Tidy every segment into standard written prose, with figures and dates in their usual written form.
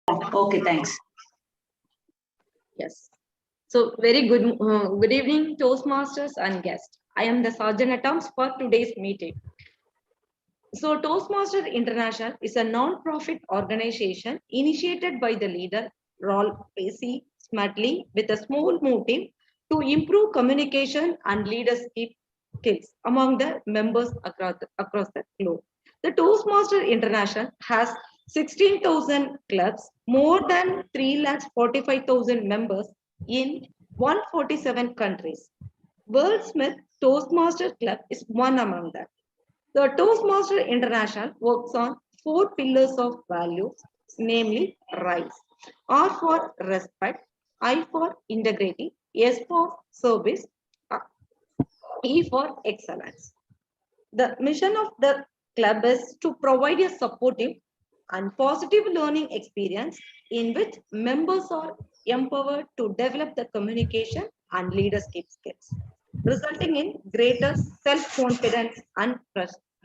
Okay, thanks. Yes. So very good evening, Toastmasters and guests. I am the Sergeant at Arms for today's meeting. So Toastmaster International is a non-profit organization initiated by the leader Rolf Pacey Smedley with a small motive to improve communication and leadership skills among the members across the globe. The Toastmaster International has 16,000 clubs, more than 345,000 members in 147 countries. Wordsmith Toastmaster Club is one among them. The Toastmaster International works on four pillars of values, namely RISE. R for respect, I for integrity, S for service, E for excellence. The mission of the club is to provide a supportive and positive learning experience in which members are empowered to develop the communication and leadership skills, resulting in greater self-confidence and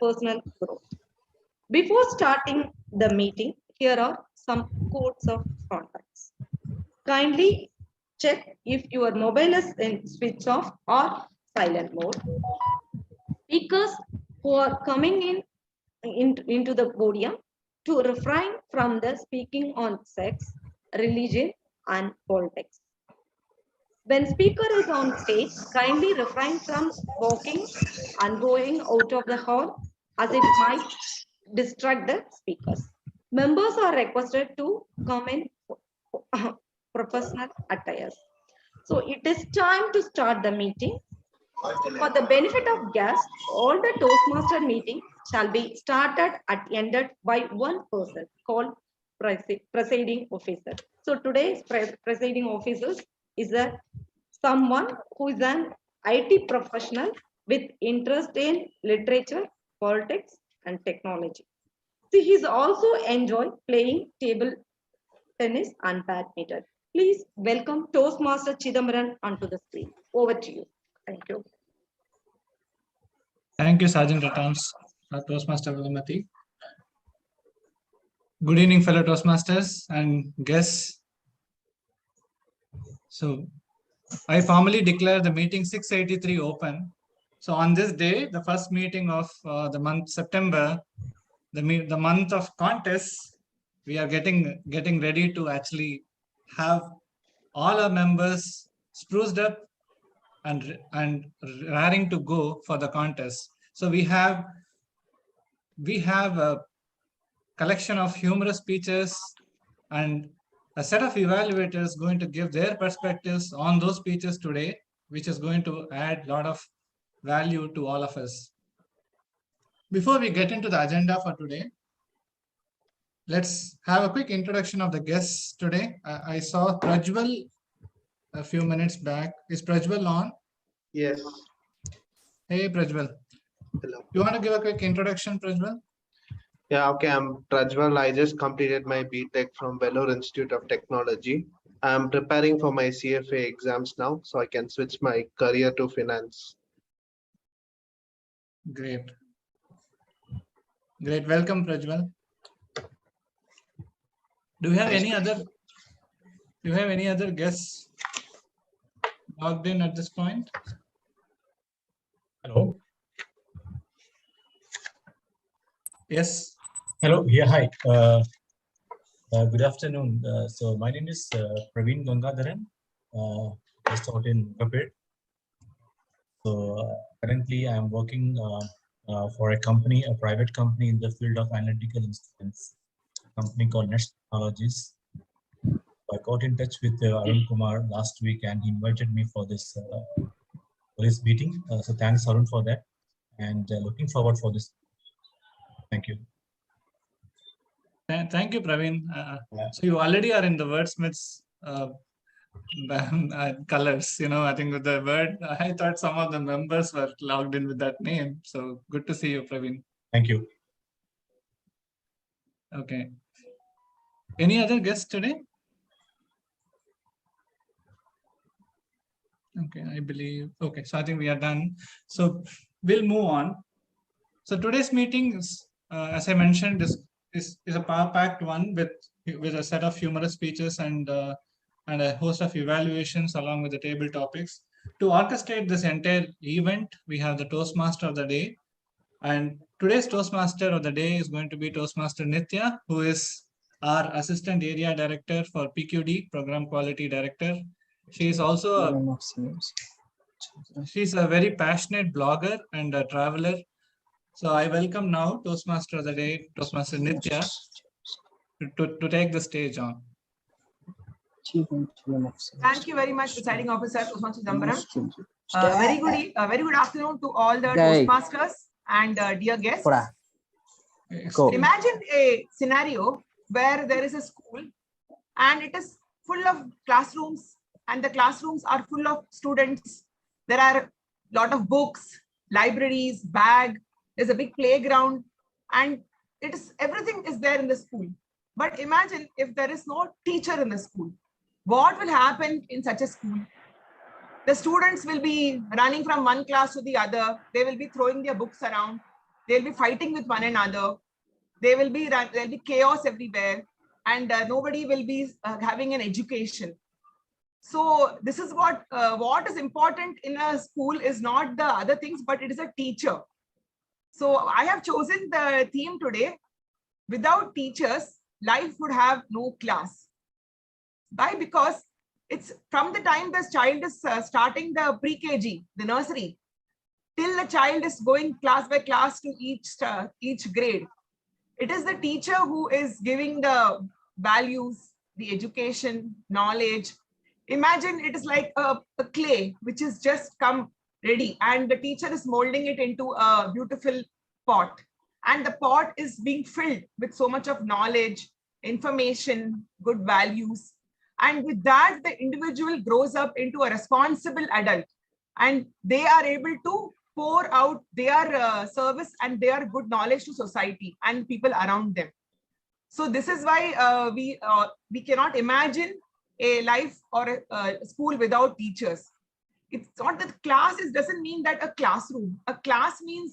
personal growth. Before starting the meeting, here are some codes of conduct. Kindly check if your mobile is in switch off or silent mode. Speakers who are coming into the podium to refrain from the speaking on sex, religion, and politics. When speaker is on stage, kindly refrain from walking and going out of the hall as it might distract the speakers. Members are requested to come in professional attires. So it is time to start the meeting. For the benefit of guests, all the Toastmaster meeting shall be started and ended by one person called presiding officer. So today's presiding officer is someone who is an IT professional with interest in literature, politics, and technology. So he's also enjoy playing table tennis and badminton. Please welcome Toastmaster Chidambaran onto the screen. Over to you. Thank you. Thank you, Sergeant at Arms, Toastmaster Vilamati. Good evening, fellow Toastmasters and guests. So, I formally declare the meeting 683 open. So, on this day, the first meeting of the month September, the month of contests, we are getting ready to actually have all our members spruced up and raring to go for the contest. So we have a collection of humorous speeches and a set of evaluators going to give their perspectives on those speeches today, which is going to add a lot of value to all of us. Before we get into the agenda for today, let's have a quick introduction of the guests today. I saw Prajwal a few minutes back. Is Prajwal on? Yes. Hey, Prajwal. Hello. You want to give a quick introduction, Prajwal? Yeah, okay. I'm Prajwal. I just completed my BTech from Vellore Institute of Technology. I'm preparing for my CFA exams now, so I can switch my career to finance. Great. Welcome, Prajwal. Do you have any other guests logged in at this point? Hello. Yes. Hello. Yeah. Hi. Good afternoon. So my name is Praveen Gangadharan, based out in Kabir. So currently I am working for a private company in the field of analytical instruments, a company called Next Technologies. I got in touch with Arun Kumar last week, and he invited me for this meeting. So thanks, Arun, for that, and looking forward for this. Thank you. Thank you, Praveen. So you already are in the Wordsmiths colors. I think with the word, I thought some of the members were logged in with that name. So good to see you, Praveen. Thank you. Okay. Any other guests today? Okay, I believe. Okay, so I think we are done. So we'll move on. So today's meeting is, as I mentioned, is a power-packed one with a set of humorous speeches and a host of evaluations along with the table topics. To orchestrate this entire event, we have the Toastmaster of the day. And today's Toastmaster of the day is going to be Toastmaster Nitya, who is our Assistant Area Director for PQD, Program Quality Director. She is also she's a very passionate blogger and a traveler. So I welcome now Toastmaster of the day, Toastmaster Nitya, to take the stage on. Thank you very much, Presiding Officer Toastmaster Chidambaram. Very good afternoon to all the Toastmasters and dear guests. Imagine a scenario where there is a school and it is full of classrooms and the classrooms are full of students. There are a lot of books, libraries, bag, there's a big playground, and everything is there in the school. But imagine if there is no teacher in the school. What will happen in such a school? The students will be running from one class to the other. They will be throwing their books around. They'll be fighting with one another. There'll be chaos everywhere, and nobody will be having an education. So this is what is important in a school is not the other things, but it is a teacher. So I have chosen the theme today. Without teachers, life would have no class. Why? Because it's from the time the child is starting the pre-KG, the nursery, till the child is going class by class to each grade. It is the teacher who is giving the values, the education, knowledge. Imagine it is like a clay which is just come ready and the teacher is molding it into a beautiful pot. And the pot is being filled with so much of knowledge, information, good values. And with that, the individual grows up into a responsible adult and they are able to pour out their service and their good knowledge to society and people around them. So this is why we cannot imagine a life or a school without teachers. It's not that class doesn't mean that a classroom. A class means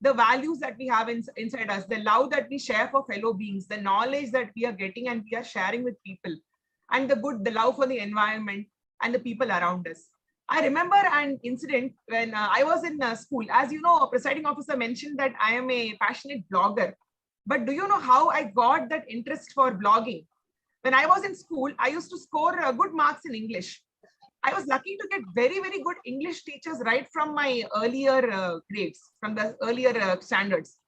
the values that we have inside us, the love that we share for fellow beings, the knowledge that we are getting and we are sharing with people, and the love for the environment and the people around us. I remember an incident when I was in school. As you know, a presiding officer mentioned that I am a passionate blogger. But do you know how I got that interest for blogging? When I was in school, I used to score good marks in English. I was lucky to get very, very good English teachers right from my earlier grades, from the earlier standards.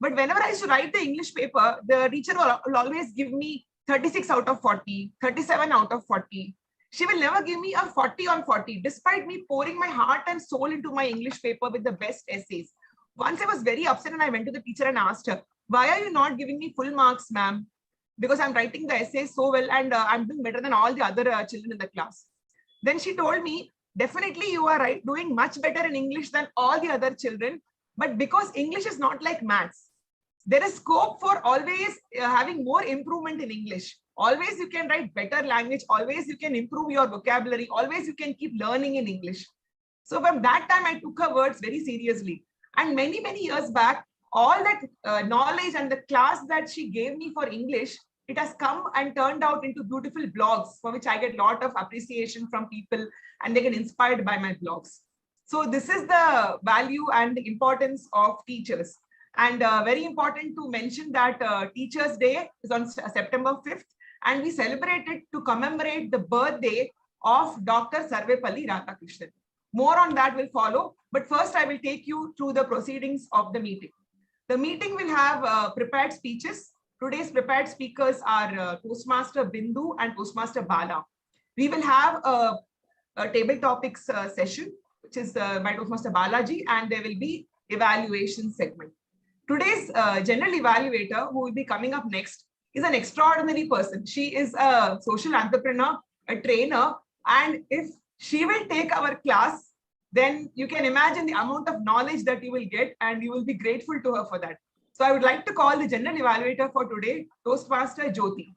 But whenever I used to write the English paper, the teacher will always give me 36 out of 40, 37 out of 40. She will never give me a 40 on 40, despite me pouring my heart and soul into my English paper with the best essays. Once I was very upset and I went to the teacher and asked her, why are you not giving me full marks, ma'am? Because I'm writing the essays so well and I'm doing better than all the other children in the class. Then she told me, definitely you are right, doing much better in English than all the other children. But because English is not like maths, there is scope for always having more improvement in English. Always you can write better language. Always you can improve your vocabulary. Always you can keep learning in English. So from that time, I took her words very seriously. And many, many years back, all that knowledge and the class that she gave me for English, it has come and turned out into beautiful blogs for which I get a lot of appreciation from people and they get inspired by my blogs. So this is the value and the importance of teachers. And very important to mention that Teachers' Day is on September 5th and we celebrate it to commemorate the birthday of Dr. Sarvepalli Radhakrishnan. More on that will follow, but first I will take you through the proceedings of the meeting. The meeting will have prepared speeches. Today's prepared speakers are Toastmaster Bindu and Toastmaster Bala. We will have a table topics session, which is by Toastmaster Balaji, and there will be evaluation segment. Today's general evaluator, who will be coming up next, is an extraordinary person. She is a social entrepreneur, a trainer, and if she will take our class, then you can imagine the amount of knowledge that you will get and you will be grateful to her for that. So I would like to call the general evaluator for today, Toastmaster Jyoti.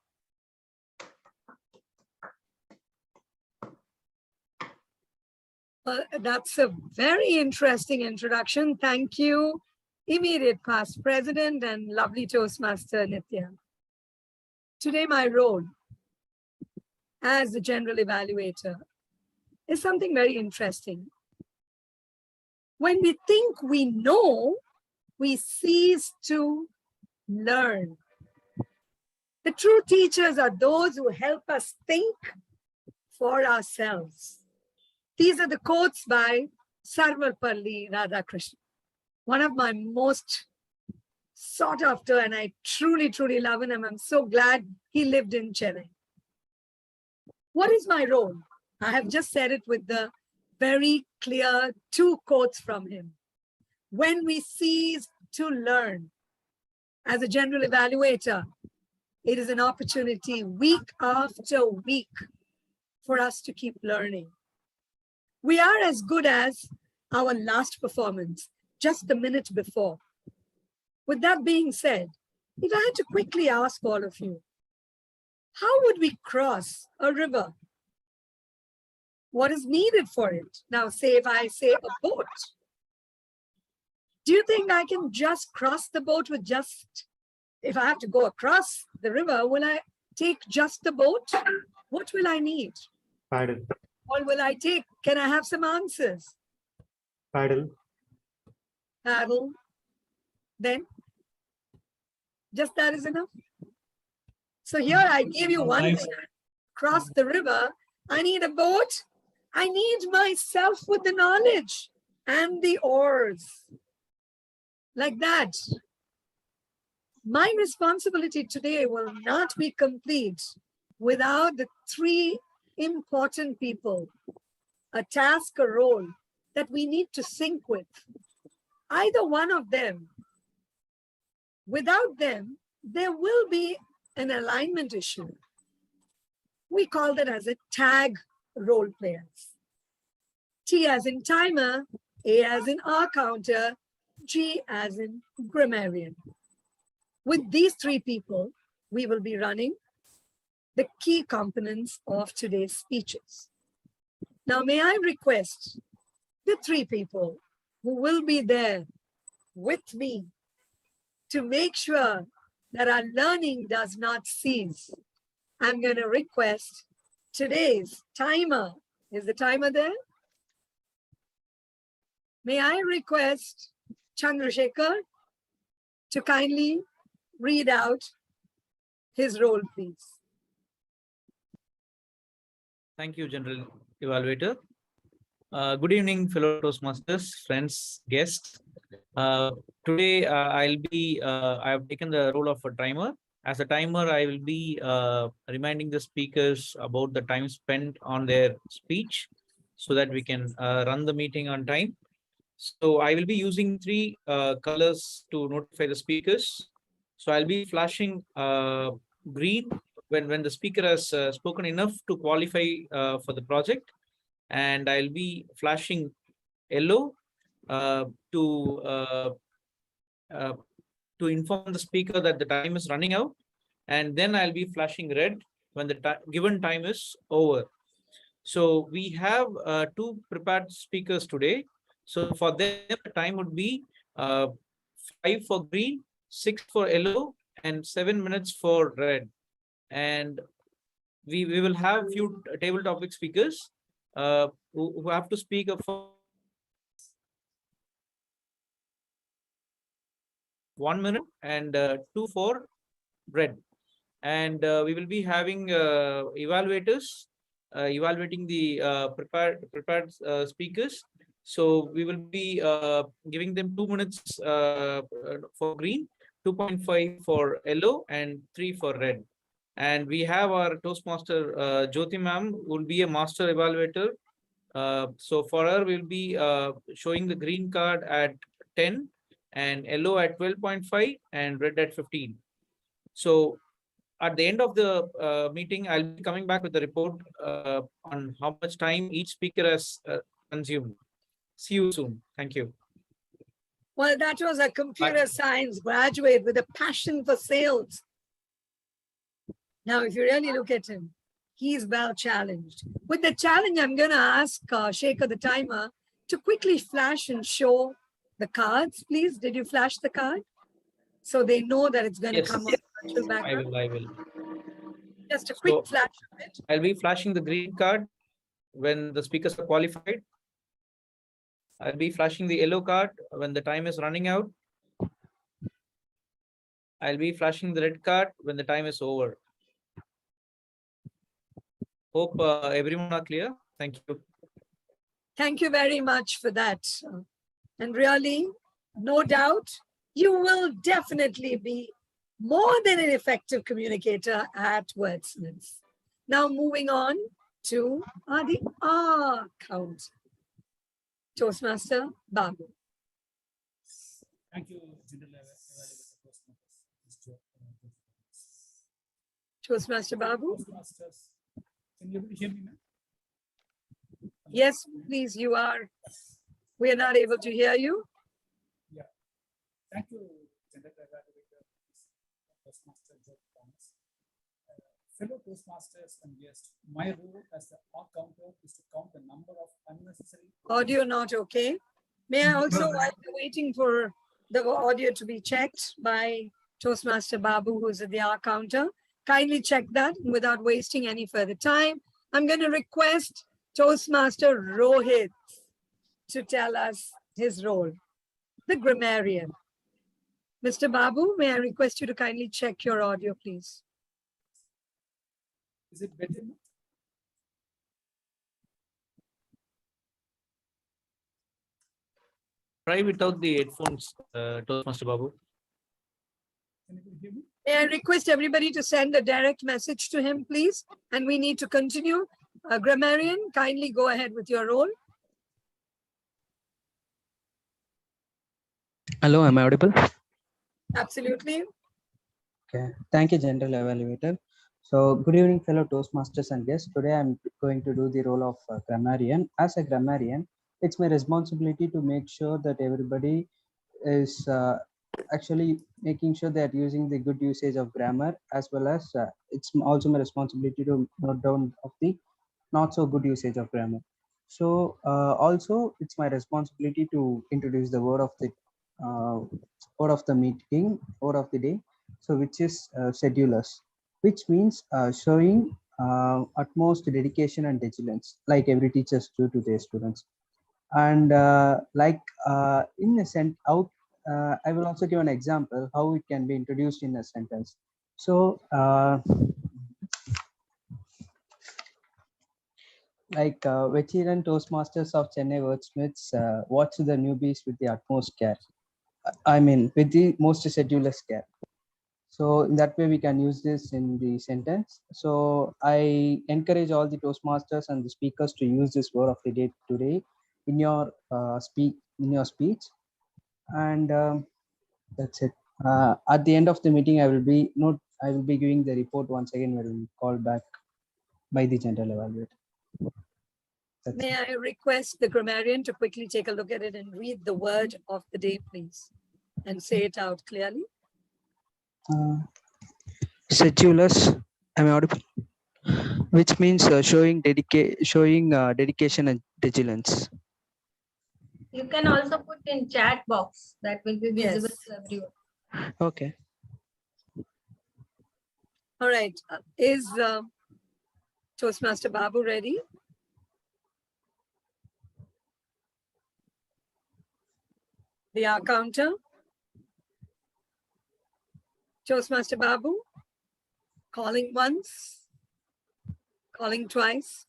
That's a very interesting introduction. Thank you, immediate past president and lovely Toastmaster Nitya. Today, my role as the general evaluator is something very interesting. When we think we know, we cease to learn. The true teachers are those who help us think for ourselves. These are the quotes by Sarvapalli Radhakrishnan, one of my most sought after, and I truly, truly love him. I'm so glad he lived in Chennai. What is my role? I have just said it with the very clear two quotes from him. When we cease to learn, as a general evaluator, it is an opportunity week after week for us to keep learning. We are as good as our last performance, just the minute before. With that being said, if I had to quickly ask all of you, how would we cross a river? What is needed for it? Now, say if I say a boat, do you think I can just cross the boat with just, if I have to go across the river, will I take just the boat? What will I need? Paddle. What will I take? Can I have some answers? Paddle. Paddle. Then, just that is enough. So here I gave you one Life. thing. Cross the river. I need a boat. I need myself with the knowledge and the oars. Like that. My responsibility today will not be complete without the three important people, a task, a role that we need to sync with. Either one of them. Without them, there will be an alignment issue. We call that as a tag role players. T as in timer, A as in R counter, G as in grammarian. With these three people, we will be running the key components of today's speeches. Now, may I request the three people who will be there with me to make sure that our learning does not cease. I'm going to request today's timer. Is the timer there? May I request Chandrasekhar to kindly read out his role, please. Thank you, General Evaluator. Good evening, fellow Toastmasters, friends, guests. Today, I have taken the role of a timer. As a timer, I will be reminding the speakers about the time spent on their speech so that we can run the meeting on time. So I will be using three colors to notify the speakers. So I'll be flashing green when the speaker has spoken enough to qualify for the project. And I'll be flashing yellow to inform the speaker that the time is running out. And then I'll be flashing red when the given time is over. So we have two prepared speakers today. So for them, the time would be 5 for green, 6 for yellow, and 7 minutes for red. And we will have few table topic speakers who have to speak for 1 minute and 2 for red. And we will be having evaluators evaluating the prepared speakers. So we will be giving them 2 minutes for green, 2.5 for yellow, and 3 for red. And we have our Toastmaster Jyoti ma'am will be a master evaluator. So for her, we'll be showing the green card at 10 and yellow at 12.5 and red at 15. So at the end of the meeting, I'll be coming back with a report on how much time each speaker has consumed. See you soon. Thank you. Well, that was a computer science graduate with a passion for sales. Now, if you really look at him, he's well challenged. With the challenge, I'm going to ask Shekhar, the timer, to quickly flash and show the cards, please? Did you flash the card? So they know that it's going to Yes. come on virtual I background. will. I will. Just a quick So- flash of it. I'll be flashing the green card when the speakers are qualified. I'll be flashing the yellow card when the time is running out. I'll be flashing the red card when the time is over. Hope everyone are clear. Thank you. Thank you very much for that. And really, no doubt, you will definitely be more than an effective communicator at Wordsmiths. Now moving on to the R count. Toastmaster Babu. Thank you, General Toastmasters. Toastmaster Babu. Toastmasters, can you able to hear me, ma'am? Yes, please, you are. We are not able to hear you. Thank you, General Toastmaster Joe Thomas. Fellow Toastmasters and guests, my role as the R counter is to count the number of unnecessary. Audio not okay. May I also, while we're waiting for the audio to be checked by Toastmaster Babu, who's at the R counter, kindly check that without wasting any further time. I'm going to request Toastmaster Rohit to tell us his role, the grammarian. Mr. Babu, may I request you to kindly check your audio, please? Is it better now? Try without the headphones, Toastmaster Babu. Can you hear me? May I request everybody to send a direct message to him, please? And we need to continue. Grammarian, kindly go ahead with your role. Hello, am I audible? Absolutely. Okay. Thank you, General Evaluator. So, good evening, fellow Toastmasters and guests. Today, I'm going to do the role of grammarian. As a grammarian, it's my responsibility to make sure that everybody is actually making sure that using the good usage of grammar, as well as it's also my responsibility to note down of the not so good usage of grammar. So also it's my responsibility to introduce the word of the meeting, word of the day. So which is schedulers, which means showing utmost dedication and vigilance, like every teachers do to their students. And in a sentence out, I will also give an example how it can be introduced in a sentence. So veteran Toastmasters of Chennai Wordsmiths watch the newbies with the utmost care. I mean, with the most sedulous care. So in that way, we can use this in the sentence. So I encourage all the Toastmasters and the speakers to use this word of the day today in your speech, and that's it. At the end of the meeting, I will be giving the report once again. When we call back by the general evaluator. May I request the grammarian to quickly take a look at it and read the word of the day, please, and say it out clearly. Sedulous, am I audible? Which means showing dedication and vigilance. You can also put in chat box that will be visible Yes. to everyone. Okay. All right. Is Toastmaster Babu ready? The R counter. Toastmaster Babu. Calling once. Calling twice.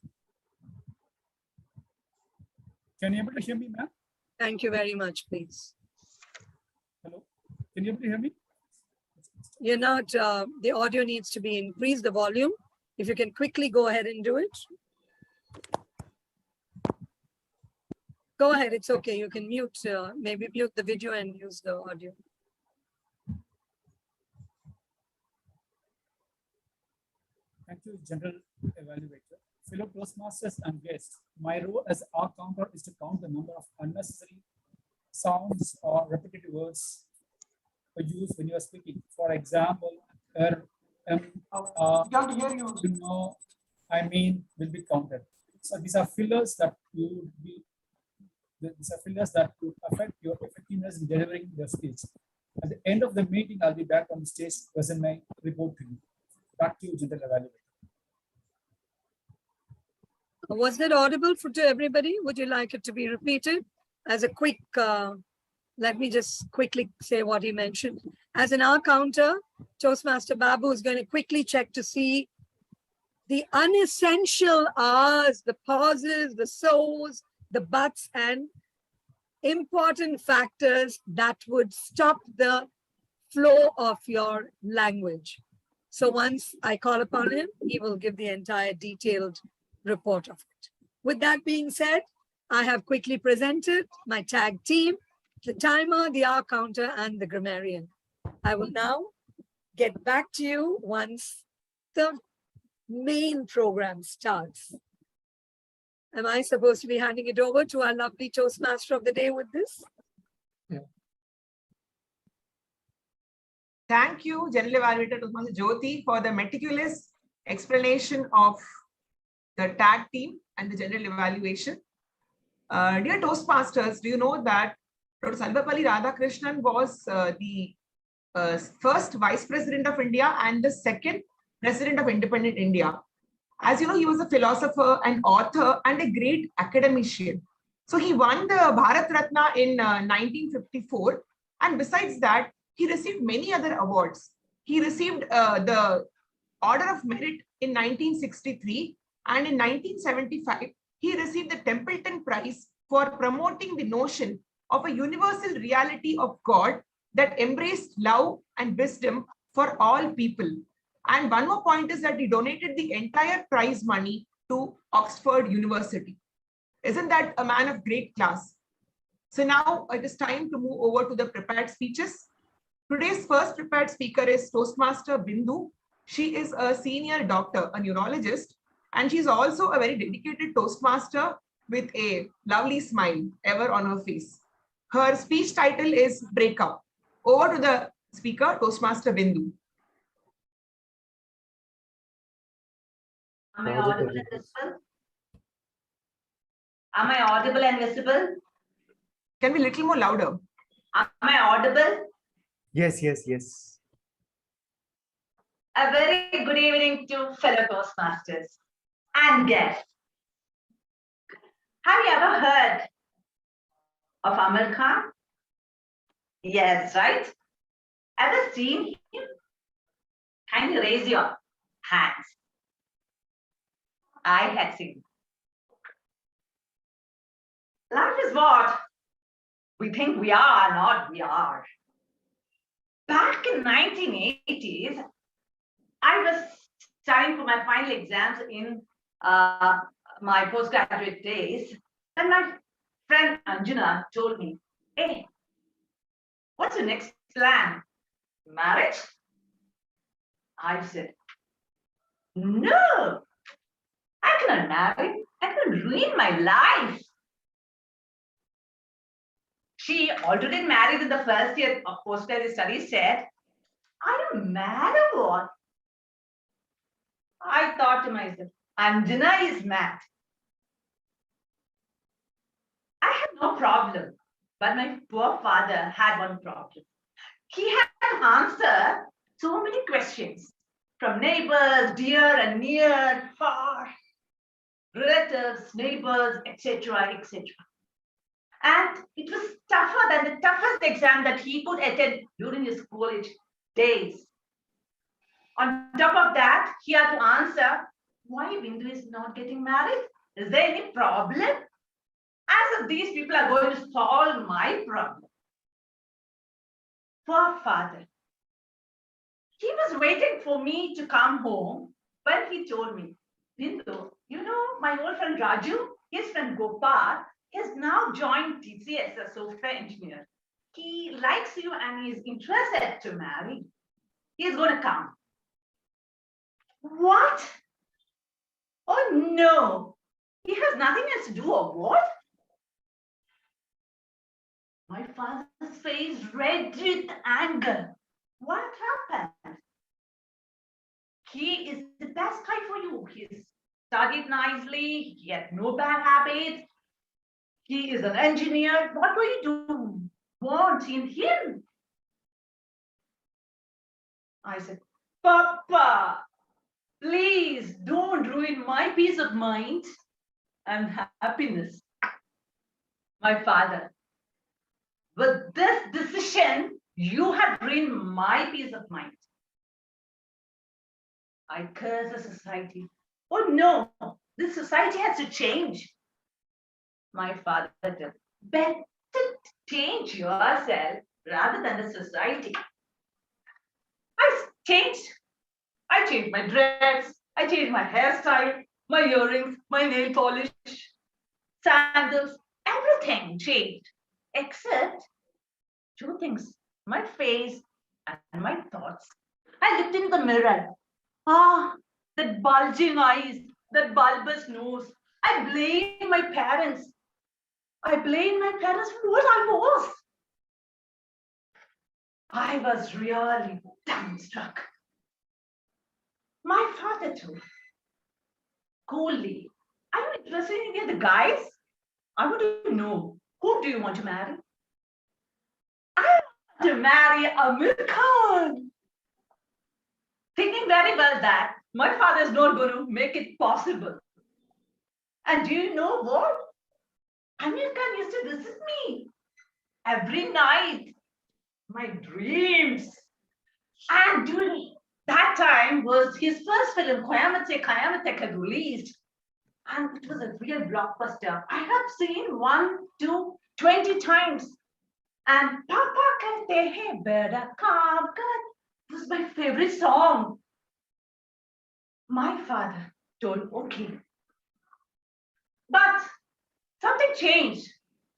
Can you able to hear me, ma'am? Thank you very much, please. Hello. Can you able to hear me? You're not, the audio needs to be increased, the volume. If you can quickly go ahead and do it. Go ahead, it's okay. You can mute, maybe mute the video and use the audio. Thank you, General Evaluator. Fellow Toastmasters and guests, my role as R counter is to count the number of unnecessary sounds or repetitive words used when you are speaking. For example, Can't hear you. you know, I mean, will be counted. So these are fillers that you will be these are fillers that could affect your effectiveness in delivering your speech. At the end of the meeting, I'll be back on the stage to present my report to you. Back to you, General Evaluator. Was that audible to everybody? Would you like it to be repeated as a quick, let me just quickly say what he mentioned. As an hour counter, Toastmaster Babu is going to quickly check to see the unessential R's, the pauses, the so's, the buts, and important factors that would stop the flow of your language. So once I call upon him, he will give the entire detailed report of it. With that being said, I have quickly presented my tag team, the timer, the hour counter, and the grammarian. I will now get back to you once the main program starts. Am I supposed to be handing it over to our lovely Toastmaster of the day with this? Thank you, General Evaluator Toastmaster Jyoti, for the meticulous explanation of the tag team and the general evaluation. Dear Toastmasters, do you know that Dr. Sarvepalli Radhakrishnan was the first Vice President of India and the second President of Independent India? As you know, he was a philosopher, an author, and a great academician. So he won the Bharat Ratna in 1954. And besides that, he received many other awards. He received the Order of Merit in 1963. And in 1975, he received the Templeton Prize for promoting the notion of a universal reality of God that embraced love and wisdom for all people. And one more point is that he donated the entire prize money to Oxford University. Isn't that a man of great class? So now it is time to move over to the prepared speeches. Today's first prepared speaker is Toastmaster Bindu. She is a senior doctor, a neurologist, and she's also a very dedicated Toastmaster with a lovely smile ever on her face. Her speech title is Breakup. Over to the speaker, Toastmaster Bindu. Am I audible and visible? Am I audible and visible? Can be a little more louder. Am I audible? Yes, yes, yes. A very good evening to fellow Toastmasters and guests. Have you ever heard of Amir Khan? Yes, right? Ever seen him? Kindly raise your hands. I had seen. Life is what we think we are, not we are. Back in 1980s, I was studying for my final exams in my postgraduate days, and my friend Anjuna told me, "Hey, what's your next plan? Marriage?" I said, "No, I cannot marry. I can ruin my life." She already married in the first year of postgraduate studies, said, "I don't matter what." I thought to myself, Anjana is mad. I had no problem, but my poor father had one problem. He had to answer so many questions from neighbors, dear and near, far, relatives, neighbors, etc., etc. And it was tougher than the toughest exam that he could attend during his college days. On top of that, he had to answer why Bindu is not getting married. Is there any problem? As if these people are going to solve my problem. Poor father. He was waiting for me to come home when he told me, "Bindu, you know my old friend Raju, his friend Gopal, has now joined TCS as a software engineer. He likes you and he is interested to marry. He is going to come." What? Oh no, he has nothing else to do or what? My father's face red with anger. What happened? He is the best guy for you. He's studied nicely. He had no bad habits. He is an engineer. What do you want in him? I said, Papa, please don't ruin my peace of mind and happiness. My father, with this decision, you have ruined my peace of mind. I curse the society. Oh no, this society has to change. My father said, better change yourself rather than the society. I changed my dress, I changed my hairstyle, my earrings, my nail polish, sandals, everything changed, except two things, my face and my thoughts. I looked in the mirror. Ah, that bulging eyes, that bulbous nose. I blame my parents. I blame my parents for what I was. I was really dumbstruck. My father too. Coolly, are you interested in any of the guys? I want to know, who do you want to marry? I want to marry Amir Khan. Thinking very well that my father is not going to make it possible. And do you know what? Amir Khan used to visit me every night, my dreams. And during that time was his first film, Kayamate had released. And it was a real blockbuster. I have seen 1, 2, 20 times. And Papa Kehte Hai Beda Kaam Kar was my favorite song. My father told, okay. But something changed.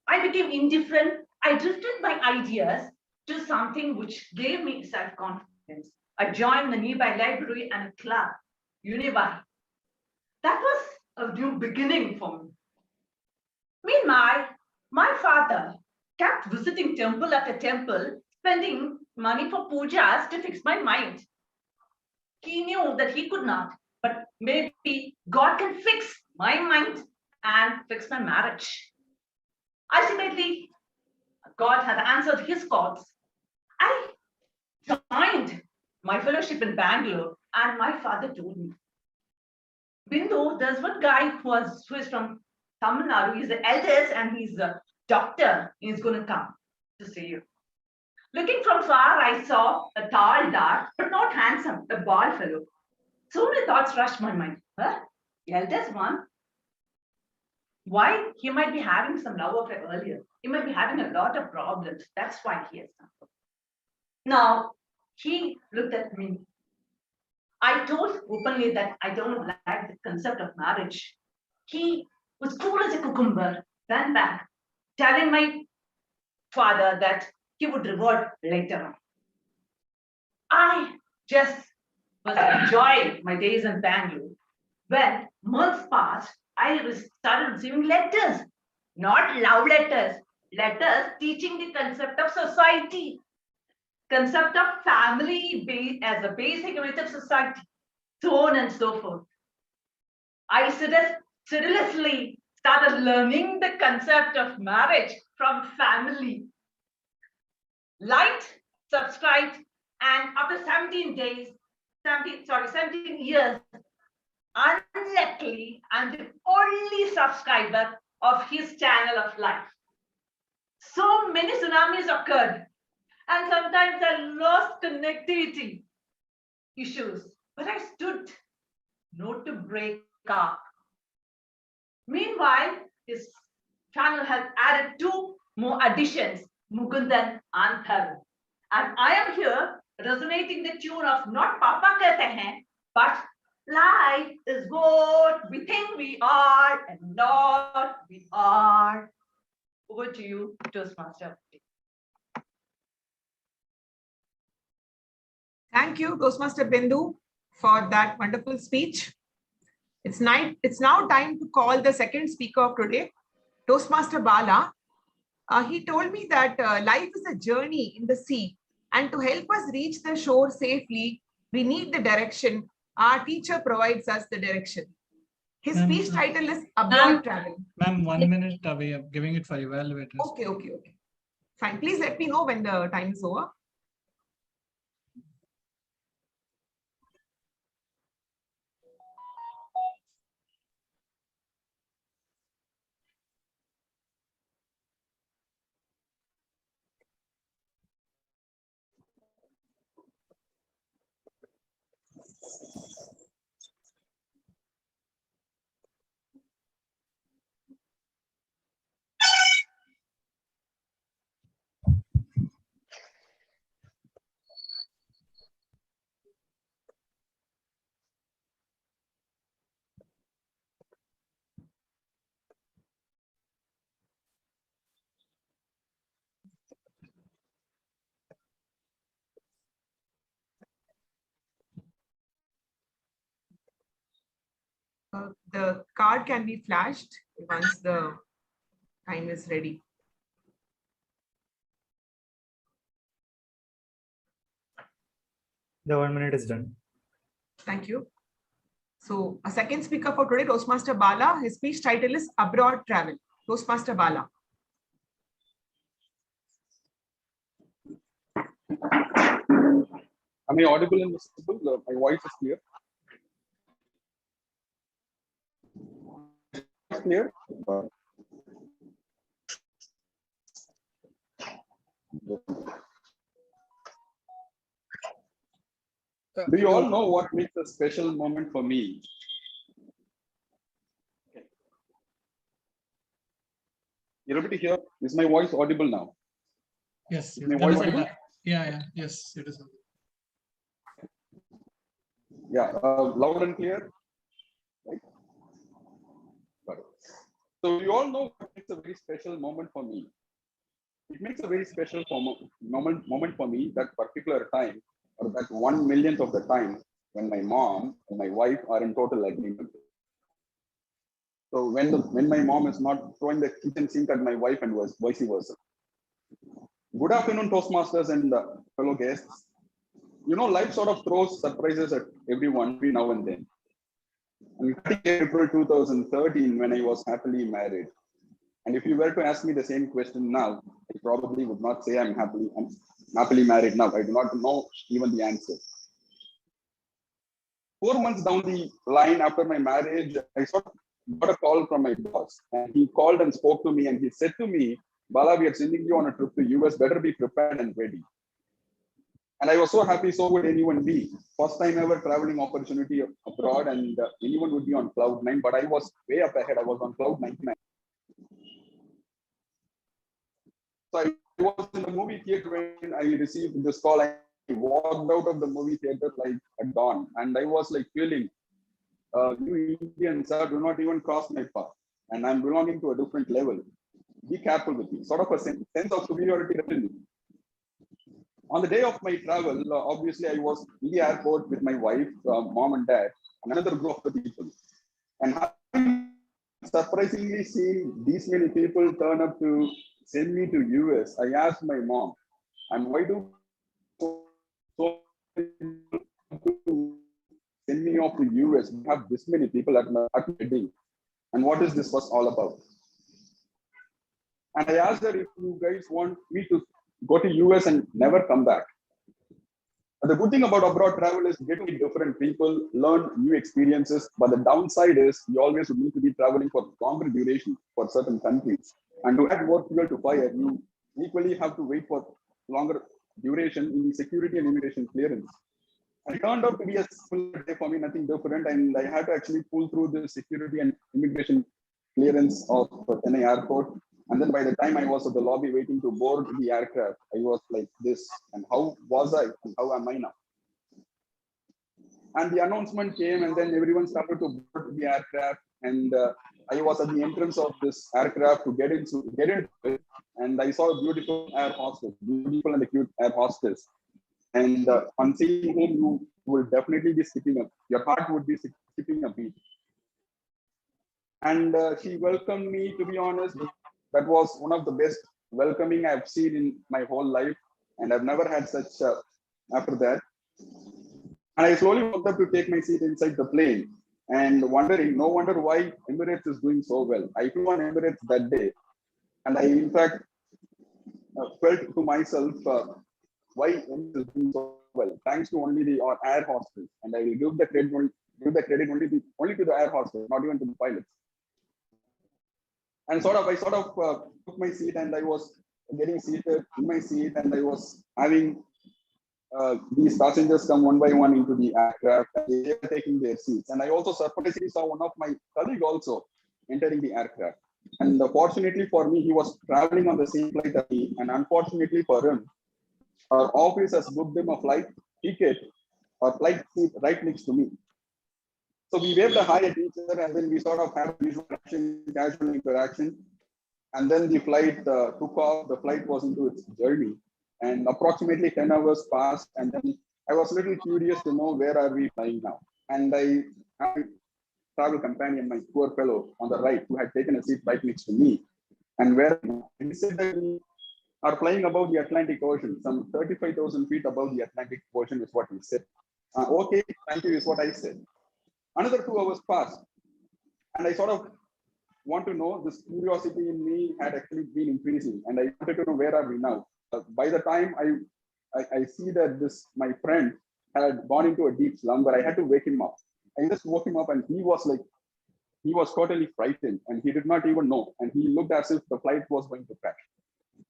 I became indifferent. I drifted my ideas to something which gave me self-confidence. I joined the nearby library and a club, Univahi. That was a new beginning for me. Meanwhile, my father kept visiting temple after temple, spending money for pujas to fix my mind. He knew that he could not, but maybe God can fix my mind and fix my marriage. Ultimately, God had answered his calls. I joined my fellowship in Bangalore, and my father told me, Bindu, there's one guy who is from Tamil Nadu. He's the eldest and he's a doctor. He's going to come to see you. Looking from far, I saw a tall, dark, but not handsome, a bald fellow. So many thoughts rushed my mind. Huh? Eldest one? Why? He might be having some love affair earlier. He might be having a lot of problems. That's why he has come. Now, he looked at me. I told openly that I don't like the concept of marriage. He was cool as a cucumber, ran back, telling my father that he would reward later on. I just was enjoying my days in Bangalore. When months passed, I started receiving letters, not love letters, letters teaching the concept of society, concept of family as a basic unit of society, so on and so forth. I sedulously started learning the concept of marriage from family. Liked, subscribed, and after 17 years, unluckily, I'm the only subscriber of his channel of life. So many tsunamis occurred, and sometimes I lost connectivity issues, but I stood not to break up. Meanwhile, his channel has added 2 more additions, Mukundan and Tharu. And I am here resonating the tune of not Papa Kehte Hain, but life is what we think we are and not we are. Over to you, Toastmaster. Thank you, Toastmaster Bindu, for that wonderful speech. It's now time to call the second speaker of today, Toastmaster Bala. He told me that life is a journey in the sea, and to help us reach the shore safely, we need the direction. Our teacher provides us the direction. His Ma'am, speech title is Abroad Travel. Ma'am, 1 minute, we are giving it for evaluators. Okay. Fine. Please let me know when the time is over. The card can be flashed once the time is ready. The 1 minute is done. Thank you. So a second speaker for today, Toastmaster Bala. His speech title is Abroad Travel. Toastmaster Bala. Am I audible and visible? My voice is clear. Clear? Do you all know what makes a special moment for me? Okay. Everybody here, is my voice audible now? Yes. Is my voice audible? Yes, it is. Yeah, loud and clear. Right. Got it. So you all know what makes a very special moment for me. It makes a very special moment for me that particular time, or that 1 millionth of the time when my mom and my wife are in total agreement. So when my mom is not throwing the kitchen sink at my wife and vice versa. Good afternoon, Toastmasters and fellow guests. You know, life sort of throws surprises at everyone every now and then. And April 2013, when I was happily married. And if you were to ask me the same question now, I probably would not say I'm happily married now. I do not know even the answer. 4 months down the line after my marriage, I got a call from my boss. And he called and spoke to me and he said to me, Bala, we are sending you on a trip to US, better be prepared and ready. And I was so happy, so would anyone be. First time ever traveling opportunity abroad, and anyone would be on cloud 9, but I was way up ahead. I was on cloud 99. So I was in the movie theater when I received this call. I walked out of the movie theater like at dawn, and I was like feeling, you Indians do not even cross my path, and I'm belonging to a different level. Be careful with me. Sort of a sense of superiority. On the day of my travel, obviously I was in the airport with my wife, mom and dad, and another group of people. And having surprisingly seen these many people turn up to send me to US, I asked my mom, and why do so many people send me off to US? We have this many people at my wedding. And what is this was all about? And I asked her if you guys want me to go to US and never come back. The good thing about abroad travel is getting to meet different people, learn new experiences. But the downside is you always need to be traveling for longer duration for certain countries. And to add more fuel to fire, you equally have to wait for longer duration in the security and immigration clearance. And it turned out to be a full day for me, nothing different. And I had to actually pull through the security and immigration clearance of Chennai Airport. And then by the time I was at the lobby waiting to board the aircraft, I was like this, and how was I and how am I now? And the announcement came and then everyone started to board the aircraft. And I was at the entrance of this aircraft to get into it. And I saw a beautiful air hostess, beautiful and cute air hostess. And on seeing whom you will definitely be skipping up, your heart would be skipping a beat. And she welcomed me, to be honest. That was one of the best welcoming I've seen in my whole life. And I've never had such after that. And I slowly walked up to take my seat inside the plane. and wondering, no wonder why Emirates is doing so well. I flew on Emirates that day, and I in fact felt to myself why Emirates is doing so well, thanks to only the air hostess, and I will give the credit only to the air hostess, not even to the pilots. And I took my seat, and I was getting seated in my seat, and I was having these passengers come one by one into the aircraft, and they were taking their seats. And I also surprisingly saw one of my colleagues also entering the aircraft. And fortunately for me, he was traveling on the same flight as me. And unfortunately for him, our office has booked him a flight ticket or flight seat right next to me. So we waved a hi at each other, and then we sort of had casual interaction. And then the flight took off. The flight was into its journey. And approximately 10 hours passed, and then I was a little curious to know where are we flying now. And I had a travel companion, my poor fellow on the right, who had taken a seat right next to me. And where he said that we are flying above the Atlantic Ocean, some 35,000 feet above the Atlantic Ocean is what he said. Okay, thank you is what I said. Another 2 hours passed, and I sort of want to know, this curiosity in me had actually been increasing, and I wanted to know where are we now. By the time I see that my friend had gone into a deep slumber, I had to wake him up. I just woke him up, and he was totally frightened, and he did not even know. And he looked as if the flight was going to crash.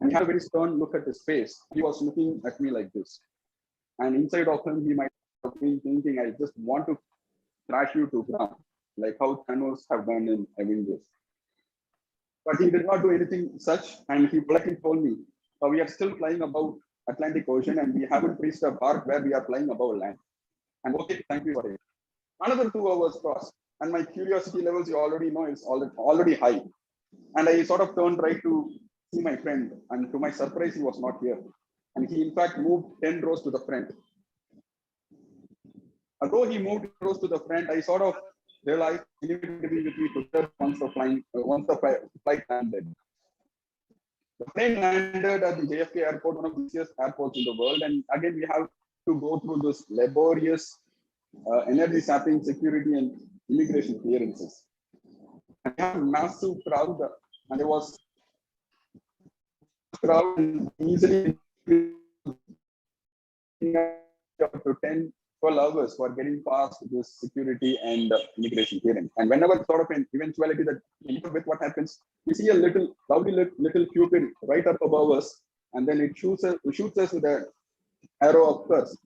And he had a very stern look at his face. He was looking at me like this. And inside of him, he might have been thinking, I just want to crash you to ground, like how Thanos have done in Avengers. But he did not do anything such, and he politely told me, we are still flying above Atlantic Ocean, and we haven't reached a part where we are flying above land. And okay, thank you for it. Another 2 hours passed, and my curiosity levels, you already know, is already high. And I sort of turned right to see my friend, and to my surprise, he was not here. And he in fact moved 10 rows to the front. Although he moved 10 rows to the front, I sort of realized he needed to be with me together once the flight landed. The plane landed at the JFK airport, one of the busiest airports in the world. And again, we have to go through this laborious energy sapping security and immigration clearances. And we have a massive crowd, and there was a crowd easily up to 10, 12 hours for getting past this security and immigration clearance. And whenever sort of an eventuality that with what happens, we see a lovely little cupid right up above us, and then it shoots us with an arrow of curse.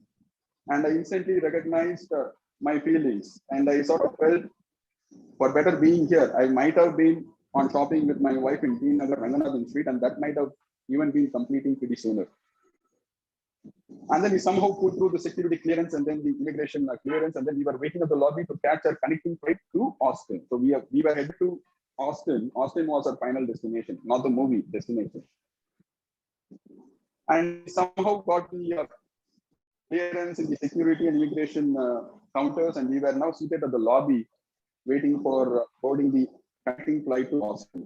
And I instantly recognized my feelings, and I sort of felt, for better being here, I might have been on shopping with my wife in T Nagar, Ranganathan Street, and that might have even been completing pretty sooner. And then we somehow put through the security clearance and then the immigration clearance, and then we were waiting at the lobby to catch our connecting flight to Austin. So we were headed to Austin. Austin was our final destination, not the movie destination. And somehow got the clearance in the security and immigration counters, and we were now seated at the lobby waiting for boarding the connecting flight to Austin.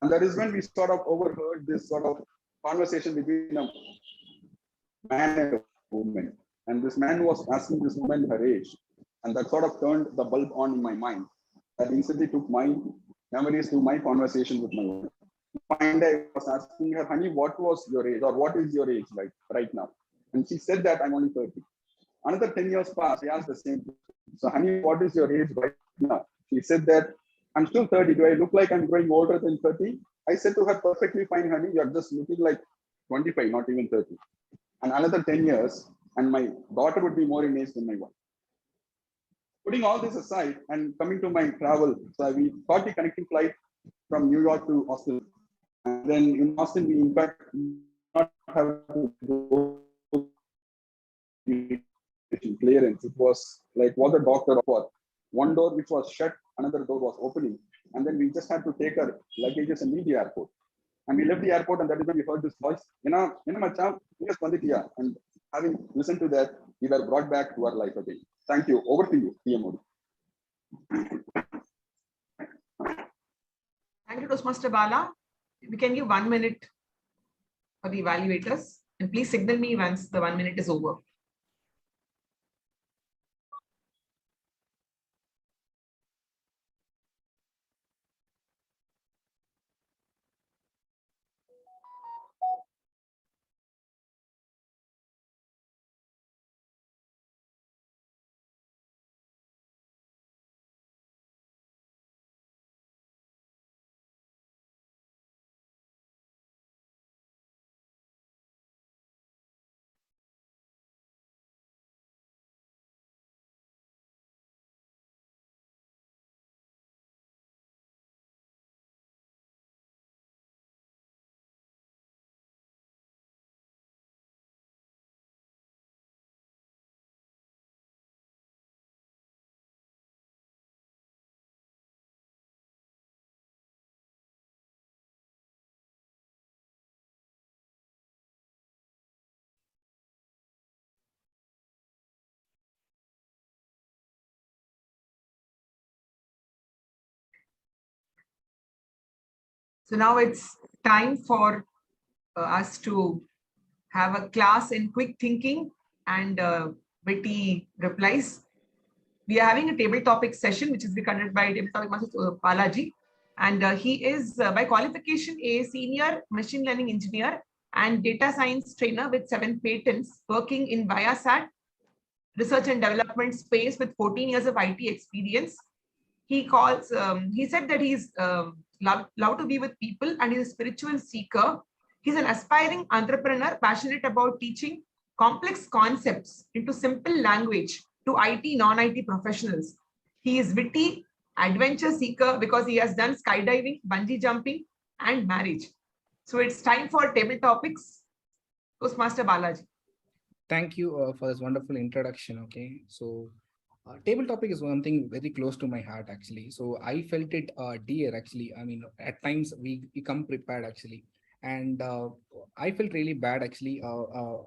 And that is when we sort of overheard this sort of conversation between a man and a woman. And this man was asking this woman her age. And that sort of turned the bulb on in my mind. That instantly took my memories to my conversation with my wife. And I was asking her, honey, what was your age, or what is your age right now? And she said that I'm only 30. Another 10 years passed, I asked the same question. So, honey, what is your age right now? She said that I'm still 30. Do I look like I'm growing older than 30? I said to her, perfectly fine, honey. You're just looking like 25, not even 30. And another 10 years, and my daughter would be more in age than my wife. Putting all this aside and coming to my travel, so we got the connecting flight from New York to Austin. And then in Austin, we in fact not have to go clearance. It was like what the doctor for. One door which was shut, another door was opening. And then we just had to take our luggages and leave the airport. And we left the airport, and that is when we heard this voice, and having listened to that, we were brought back to our life again. Thank you. Over to you, PM Modi. Thank you, Toastmaster Bala. We can give 1 minute for the evaluators, and please signal me once the 1 minute is over. So now it's time for us to have a class in quick thinking and witty replies. We are having a table topic session, which is being conducted by table topic master Balaji. And he is by qualification a senior machine learning engineer and data science trainer with 7 patents, working in Viasat research and development space with 14 years of IT experience. He said that he's love to be with people and he's a spiritual seeker. He's an aspiring entrepreneur, passionate about teaching complex concepts into simple language to IT, non-IT professionals. He is witty, adventure seeker because he has done skydiving, bungee jumping, and marriage. So it's time for table topics. Toastmaster Balaji. Thank you for this wonderful introduction. Okay, so table topic is one thing very close to my heart actually. So I felt it dear actually. I mean, at times we come prepared actually, and I felt really bad actually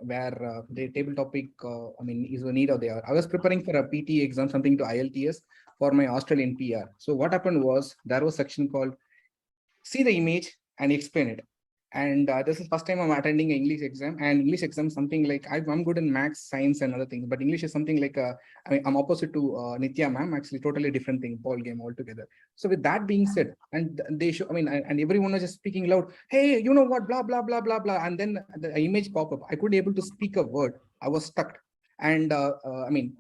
where the table topic I mean is a need of the hour. I was preparing for a PT exam, something to IELTS for my Australian PR. So what happened was there was a section called see the image and explain it. And this is first time I'm attending an English exam, and English exam something like I'm good in maths, science, and other things, but English is something like I mean, I'm opposite to Nitya ma'am, actually totally different thing, ball game altogether. So with that being said, and they show, I mean, and everyone was just speaking loud, hey, you know what, blah blah blah blah blah, and then the image pop up. I couldn't able to speak a word. I was stuck, and I mean,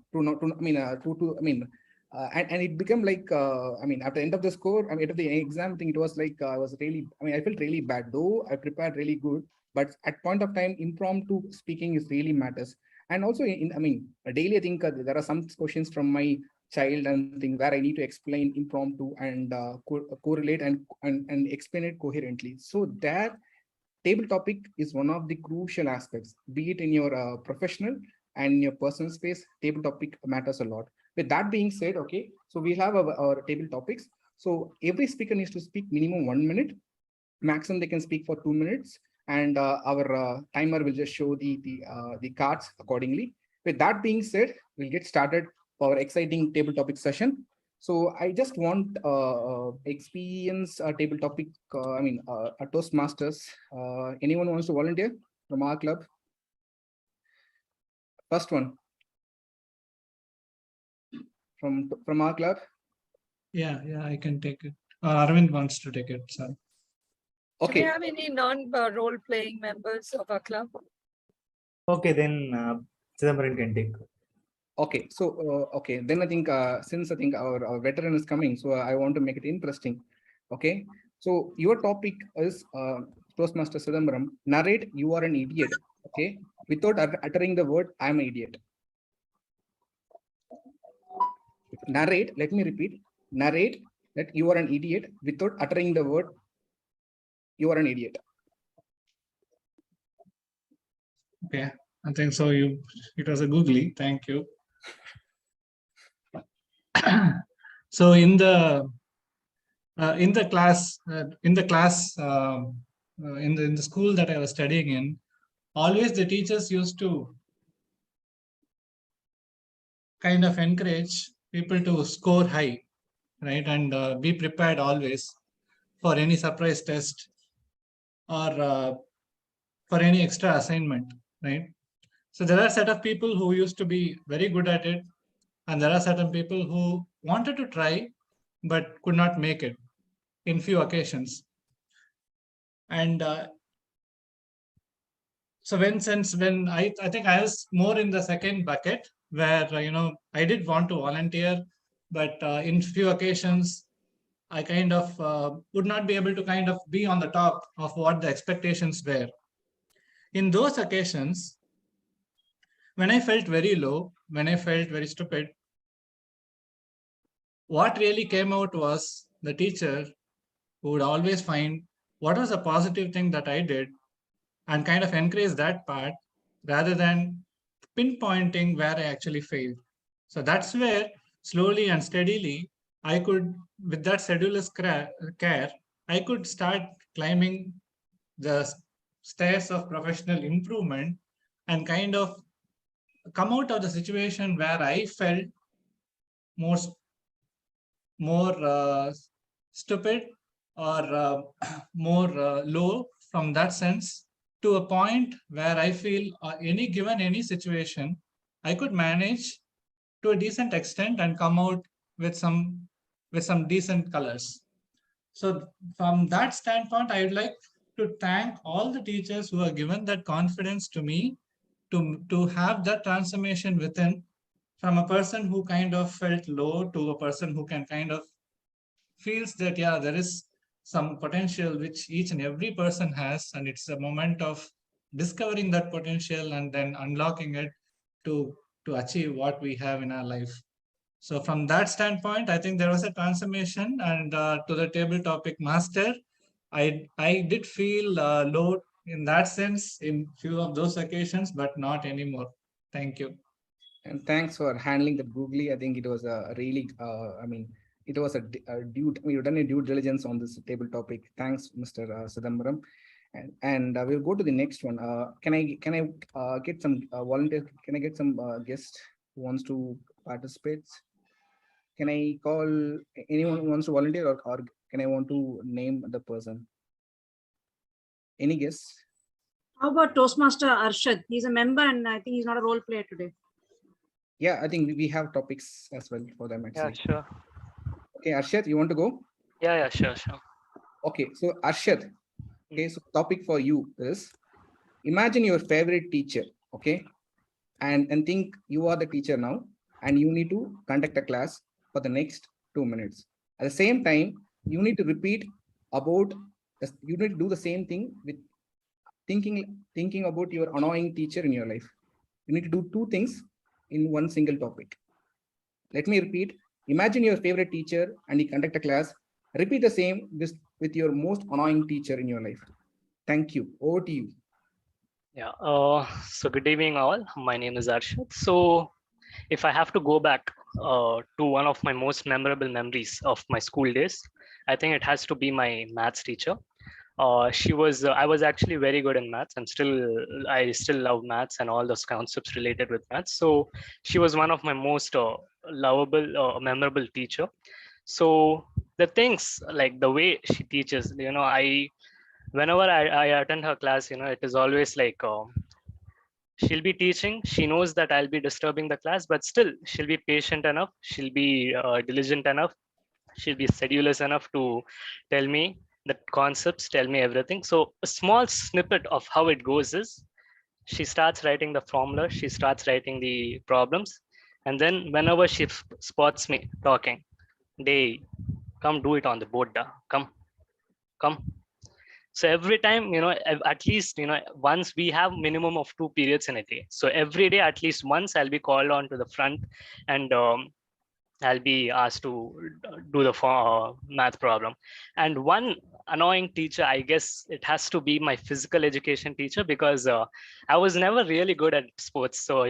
and it became like, I mean, at the end of the score, I mean, at the exam thing, it was like, I was really, I mean, I felt really bad, though I prepared really good, but at point of time, impromptu speaking is really matters. And also I mean, daily, I think there are some questions from my child and things where I need to explain impromptu and correlate and explain it coherently. So that table topic is one of the crucial aspects, be it in your professional and in your personal space. Table topic matters a lot. With that being said, okay, so we have our table topics. So every speaker needs to speak minimum 1 minute, maximum they can speak for 2 minutes, and our timer will just show the cards accordingly. With that being said, we'll get started for our exciting table topic session. So I just want experience table topic, I mean, a Toastmasters. Anyone wants to volunteer from our club? First one. From our club? Yeah, I can take it. Arvind wants to take it, sir. Okay. Do we have any non-role-playing members of our club? Okay, then Chidambaran can take. Okay, so okay, then I think since I think our veteran is coming, so I want to make it interesting. Okay, so your topic is Toastmaster Chidambaram. Narrate, you are an idiot. Okay, without uttering the word, I'm an idiot. Narrate, let me repeat, narrate that you are an idiot without uttering the word you are an idiot. Okay, I think so. It was a googly. Thank you. So in the class in the school that I was studying in, always the teachers used to kind of encourage people to score high, right? And be prepared always for any surprise test or for any extra assignment, right? So there are a set of people who used to be very good at it, and there are certain people who wanted to try but could not make it in few occasions. And so when I think I was more in the second bucket where I did want to volunteer, but in few occasions I kind of would not be able to kind of be on the top of what the expectations were. In those occasions, when I felt very low, when I felt very stupid, what really came out was the teacher who would always find what was a positive thing that I did and kind of encourage that part rather than pinpointing where I actually failed. So that's where slowly and steadily I could, with that sedulous care, I could start climbing the stairs of professional improvement and kind of come out of the situation where I felt more stupid or more low from that sense, to a point where I feel any situation, I could manage to a decent extent and come out with some decent colors. So from that standpoint, I would like to thank all the teachers who have given that confidence to me to have that transformation within, from a person who kind of felt low to a person who can kind of feels that, yeah, there is some potential which each and every person has, and it's a moment of discovering that potential and then unlocking it to achieve what we have in our life. So from that standpoint, I think there was a transformation. And to the table topic master, I did feel low in that sense in few of those occasions, but not anymore. Thank you. And thanks for handling the googly. I think it was a really, it was a due, you've done a due diligence on this table topic. Thanks, Mr. Sidambaram. And we'll go to the next one. Can I get some volunteers? Can I get some guests who wants to participate? Can I call anyone who wants to volunteer, or can I want to name the person? Any guests? How about Toastmaster Arshad? He's a member and I think he's not a role player today. Yeah, I think we have topics as well for them actually. Yeah, sure. Okay, Arshad, you want to go? Yeah, sure. Okay, so Arshad, okay, so topic for you is, imagine your favorite teacher, okay? And think you are the teacher now, and you need to conduct a class for the next 2 minutes. At the same time, you need to repeat about, you need to do the same thing with thinking about your annoying teacher in your life. You need to do 2 things in one single topic. Let me repeat. Imagine your favorite teacher and you conduct a class. Repeat the same with your most annoying teacher in your life. Thank you. Over to you. Yeah. So good evening, all. My name is Arshad. So if I have to go back to one of my most memorable memories of my school days, I think it has to be my maths teacher. I was actually very good in maths, and I still love maths and all those concepts related with maths. So she was one of my most lovable, memorable teacher. So the things, like the way she teaches, whenever I attend her class, it is always like, she'll be teaching, she knows that I'll be disturbing the class, but still she'll be patient enough, she'll be diligent enough, she'll be sedulous enough to tell me the concepts, tell me everything. So a small snippet of how it goes is, she starts writing the formula, she starts writing the problems, and then whenever she spots me talking, they come do it on the board, come. So every time, at least, once we have minimum of 2 periods in a day. So every day, at least once, I'll be called on to the front, and I'll be asked to do the math problem. And one annoying teacher, I guess it has to be my physical education teacher, because I was never really good at sports. So,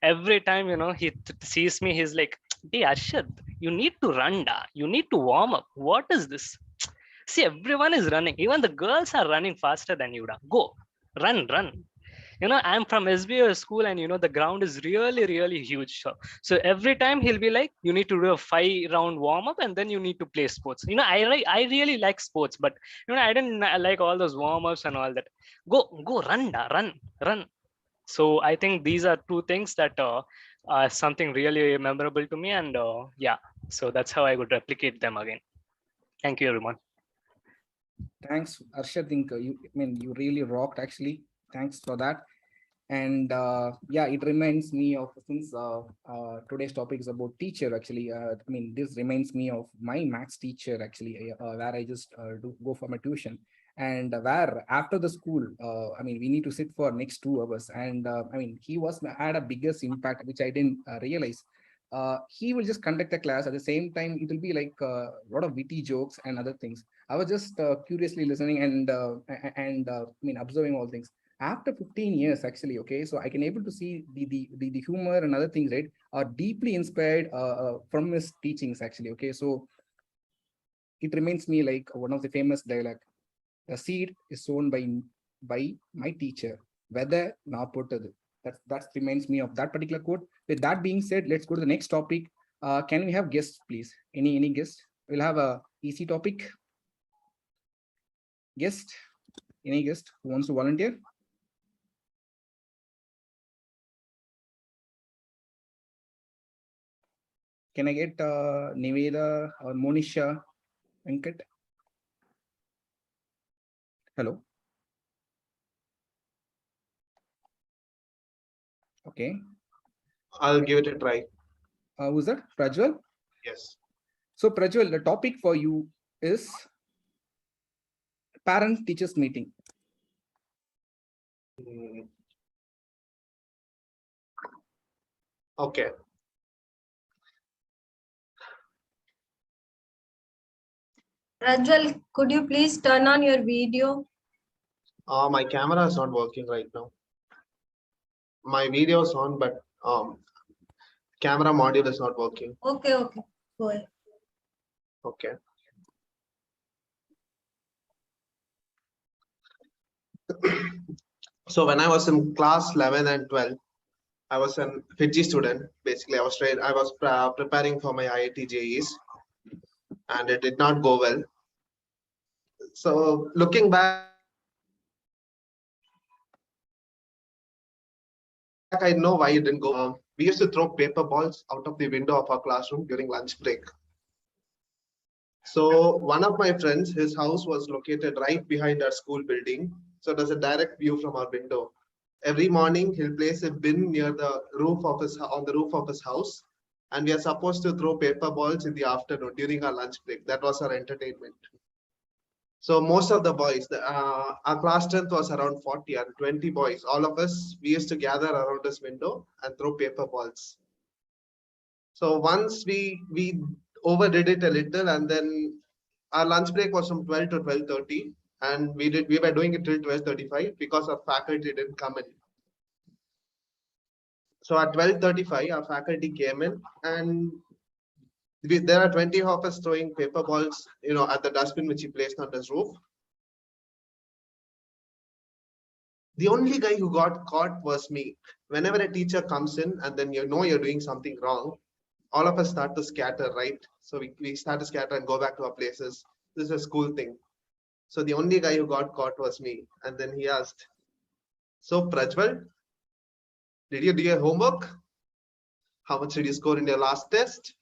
every time, he sees me, he's like, "Hey, Arshad, you need to run, you need to warm up. What is this? See, everyone is running. Even the girls are running faster than you. Go, run. I'm from SBO school, and the ground is really, really huge. So every time he'll be like, you need to do a 5-round warm up, and then you need to play sports. I really like sports, but I didn't like all those warm ups and all that. Go, run. So I think these are 2 things that are something really memorable to me, and yeah. So that's how I would replicate them again. Thank you, everyone. Thanks, Arshad. I think you really rocked actually. Thanks for that. And yeah, it reminds me of, since today's topic is about teacher actually, this reminds me of my maths teacher actually, where I just go for my tuition, and where after the school, we need to sit for next 2 hours, and he had a biggest impact which I didn't realize. He will just conduct a class. At the same time, it will be like a lot of witty jokes and other things. I was just curiously listening and observing all things. After 15 years, actually, okay, so I can able to see the humor and other things, right, are deeply inspired from his teachings, actually, okay. So it reminds me like one of the famous dialogue: "The seed is sown by my teacher, whether na potadu." That reminds me of that particular quote. With that being said, let's go to the next topic. Can we have guests, please? Any guests? We'll have a easy topic. Guest? Any guest who wants to volunteer? Can I get Niveda or Monisha Venkat? Hello. Okay. I'll give it a try. Who's that? Prajwal? Yes. So Prajwal, the topic for you is parent-teachers meeting. Okay. Rajwal, could you please turn on your video? My camera is not working right now. My video is on, but camera module is not working. Okay, okay. Go ahead. Okay. So when I was in class 11 and 12, I was an Fiji student. Basically, I was preparing for my IIT JEs, and it did not go well. So looking back, I know why it didn't go. We used to throw paper balls out of the window of our classroom during lunch break. So one of my friends, his house was located right behind our school building. So there's a direct view from our window. Every morning, he'll place a bin near the roof of on the roof of his house, and we are supposed to throw paper balls in the afternoon during our lunch break. That was our entertainment. So most of the boys, our class strength was around 40 and 20 boys. All of us, we used to gather around this window and throw paper balls. So once we overdid it a little, and then our lunch break was from 12 to 12:30, and we were doing it till 12:35 because our faculty didn't come in. So at 12:35, our faculty came in, and there are 20 of us throwing paper balls, at the dustbin which he placed on his roof. The only guy who got caught was me. Whenever a teacher comes in and then you're doing something wrong, all of us start to scatter, right? So we start to scatter and go back to our places. This is a school thing. So the only guy who got caught was me. And then he asked, "So Prajwal, did you do your homework? How much did you score in your last test?"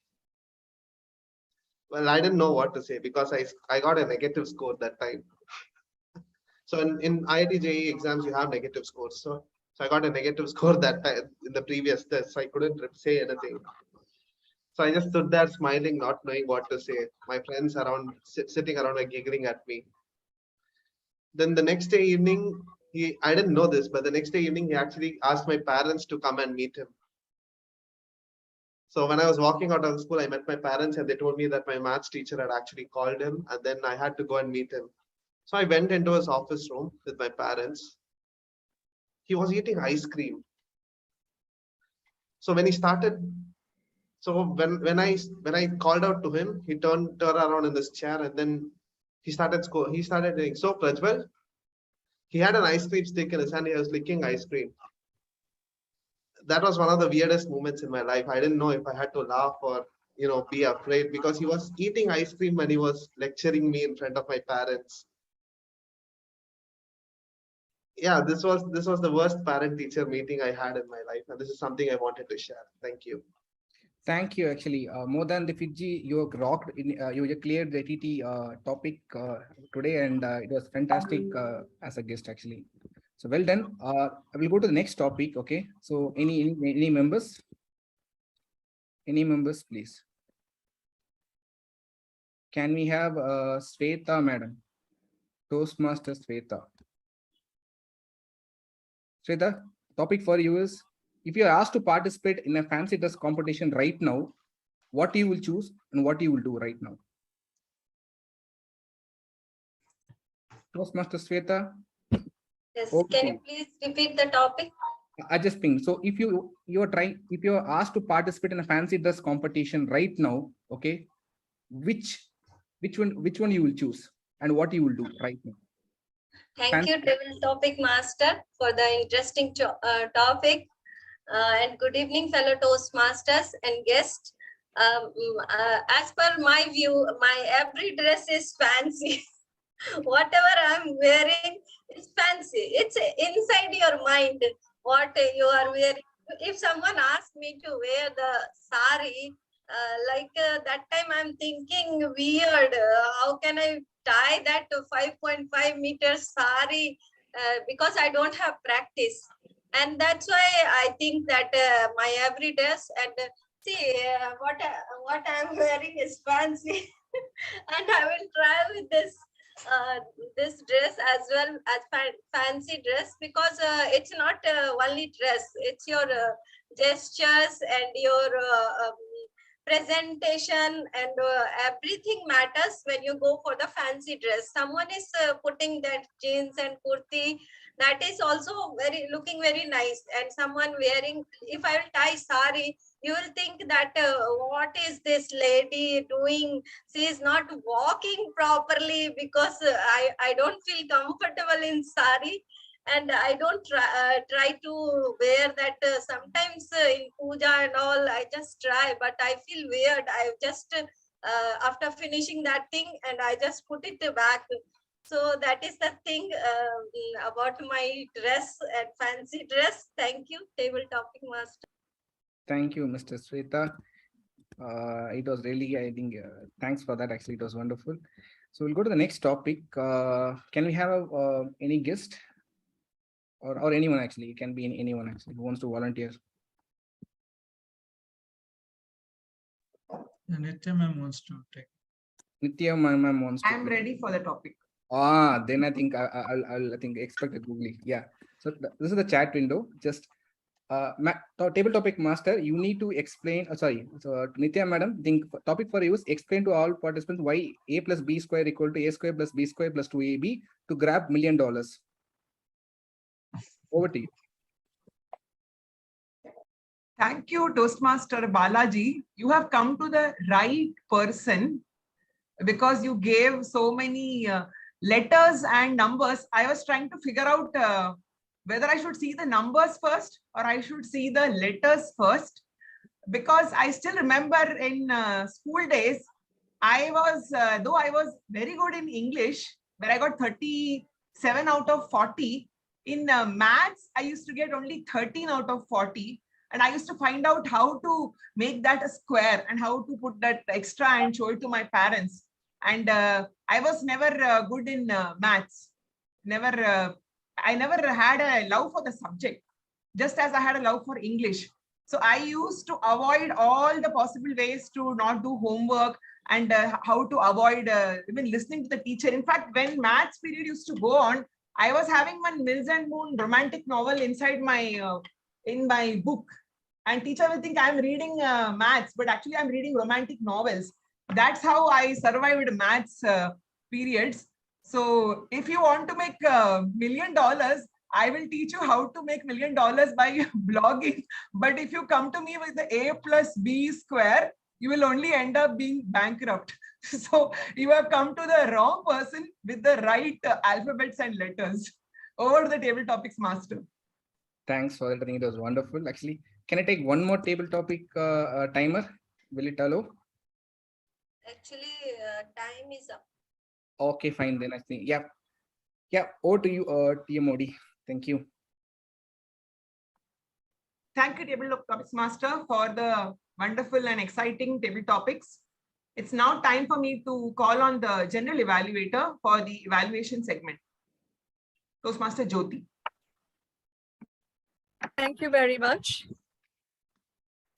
Well, I didn't know what to say because I got a negative score that time. So in IIT JEE exams, you have negative scores. So I got a negative score that time in the previous test. So I couldn't say anything. So I just stood there smiling, not knowing what to say. My friends around sitting around were giggling at me. Then the next day evening, I didn't know this, but the next day evening, he actually asked my parents to come and meet him. So when I was walking out of the school, I met my parents and they told me that my maths teacher had actually called him, and then I had to go and meet him. So I went into his office room with my parents. He was eating ice cream. So when he started, when I called out to him, he turned around in this chair, and then he started saying, "So Prajwal," he had an ice cream stick in his hand. He was licking ice cream. That was one of the weirdest moments in my life. I didn't know if I had to laugh or be afraid, because he was eating ice cream when he was lecturing me in front of my parents. Yeah, this was the worst parent-teacher meeting I had in my life, and this is something I wanted to share. Thank you. Thank you. Actually, more than the Fiji, you rocked. You cleared the TT topic today, and it was fantastic as a guest. Actually, so well done. I will go to the next topic. Okay. So any members? Any members, please? Can we have Sweta, madam? Toastmaster Sweta. Sweta, topic for you is, if you are asked to participate in a fancy dress competition right now, what you will choose and what you will do right now? Toastmaster Sweta. Yes, Okay. can you please repeat the topic? I just pinged. So if you are asked to participate in a fancy dress competition right now, okay, which one you will choose and what you will do right now? Thank you, Table Topic Master, for the interesting topic. And good evening, fellow Toastmasters and guests. As per my view, my every dress is fancy. Whatever I'm wearing is fancy. It's inside your mind what you are wearing. If someone asks me to wear the sari, that time I'm thinking weird. How can I tie that to 5.5 meters sari? Because I don't have practice. And that's why I think that my every dress and what I'm wearing is fancy. And I will try with this dress as well as fancy dress, because it's not only dress, it's your gestures and your presentation, and everything matters when you go for the fancy dress. Someone is putting that jeans and kurti, that is also looking very nice, and someone wearing, if I will tie sari, you will think that what is this lady doing? She is not walking properly, because I don't feel comfortable in sari, and I don't try to wear that. Sometimes in puja and all, I just try, but I feel weird. I just after finishing that thing, and I just put it back. So that is the thing about my dress and fancy dress. Thank you, table topic master. Thank you, Mr. Sweta. It was really, I think, thanks for that. Actually, it was wonderful. So we'll go to the next topic. Can we have any guest or anyone actually? It can be anyone actually who wants to volunteer. Nitya ma'am wants to take. Nitya ma'am wants to. I'm ready for the topic. Then I think I'll think expect it Google. Yeah. So this is the chat window. Just table topic master, you need to explain. Sorry. So Nitya madam, think topic for you is explain to all participants why a plus b square equal to a square plus b square plus 2ab to grab $1 million. Over to you. Thank you, Toastmaster Balaji. You have come to the right person, because you gave so many letters and numbers. I was trying to figure out whether I should see the numbers first or I should see the letters first, because I still remember in school days, I was, though I was very good in English, where I got 37 out of 40. In maths, I used to get only 13 out of 40. And I used to find out how to make that a square and how to put that extra and show it to my parents. And I was never good in maths. I never had a love for the subject, just as I had a love for English. So I used to avoid all the possible ways to not do homework, and how to avoid even listening to the teacher. In fact, when maths period used to go on, I was having one Mills and Moon romantic novel inside my in my book, and teacher will think I'm reading maths, but actually I'm reading romantic novels. That's how I survived maths periods. So if you want to make $1 million, I will teach you how to make $1 million by blogging. But if you come to me with the a plus b square, you will only end up being bankrupt. So you have come to the wrong person with the right alphabets and letters. Over to the table topics master. Thanks for that. I think it was wonderful. Actually, can I take one more table topic timer? Will it allow? Actually, time is up. Okay, fine then. I think, yeah. Over to you, TMOD. Thank you. Thank you, table topics master, for the wonderful and exciting table topics. It's now time for me to call on the general evaluator for the evaluation segment. Toastmaster Jyoti. Thank you very much.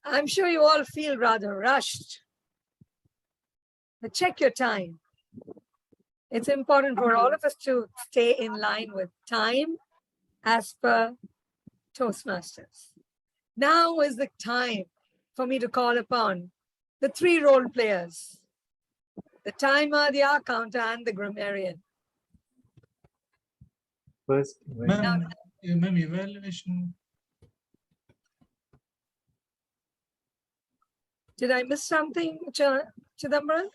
I'm sure you all feel rather rushed. But check your time. It's important for all of us to stay in line with time as per Toastmasters. Now is the time for me to call upon the 3 role players, the timer, the hour counter, and the grammarian. First, Ma'am, evaluation. Did I miss something, Chidambaran?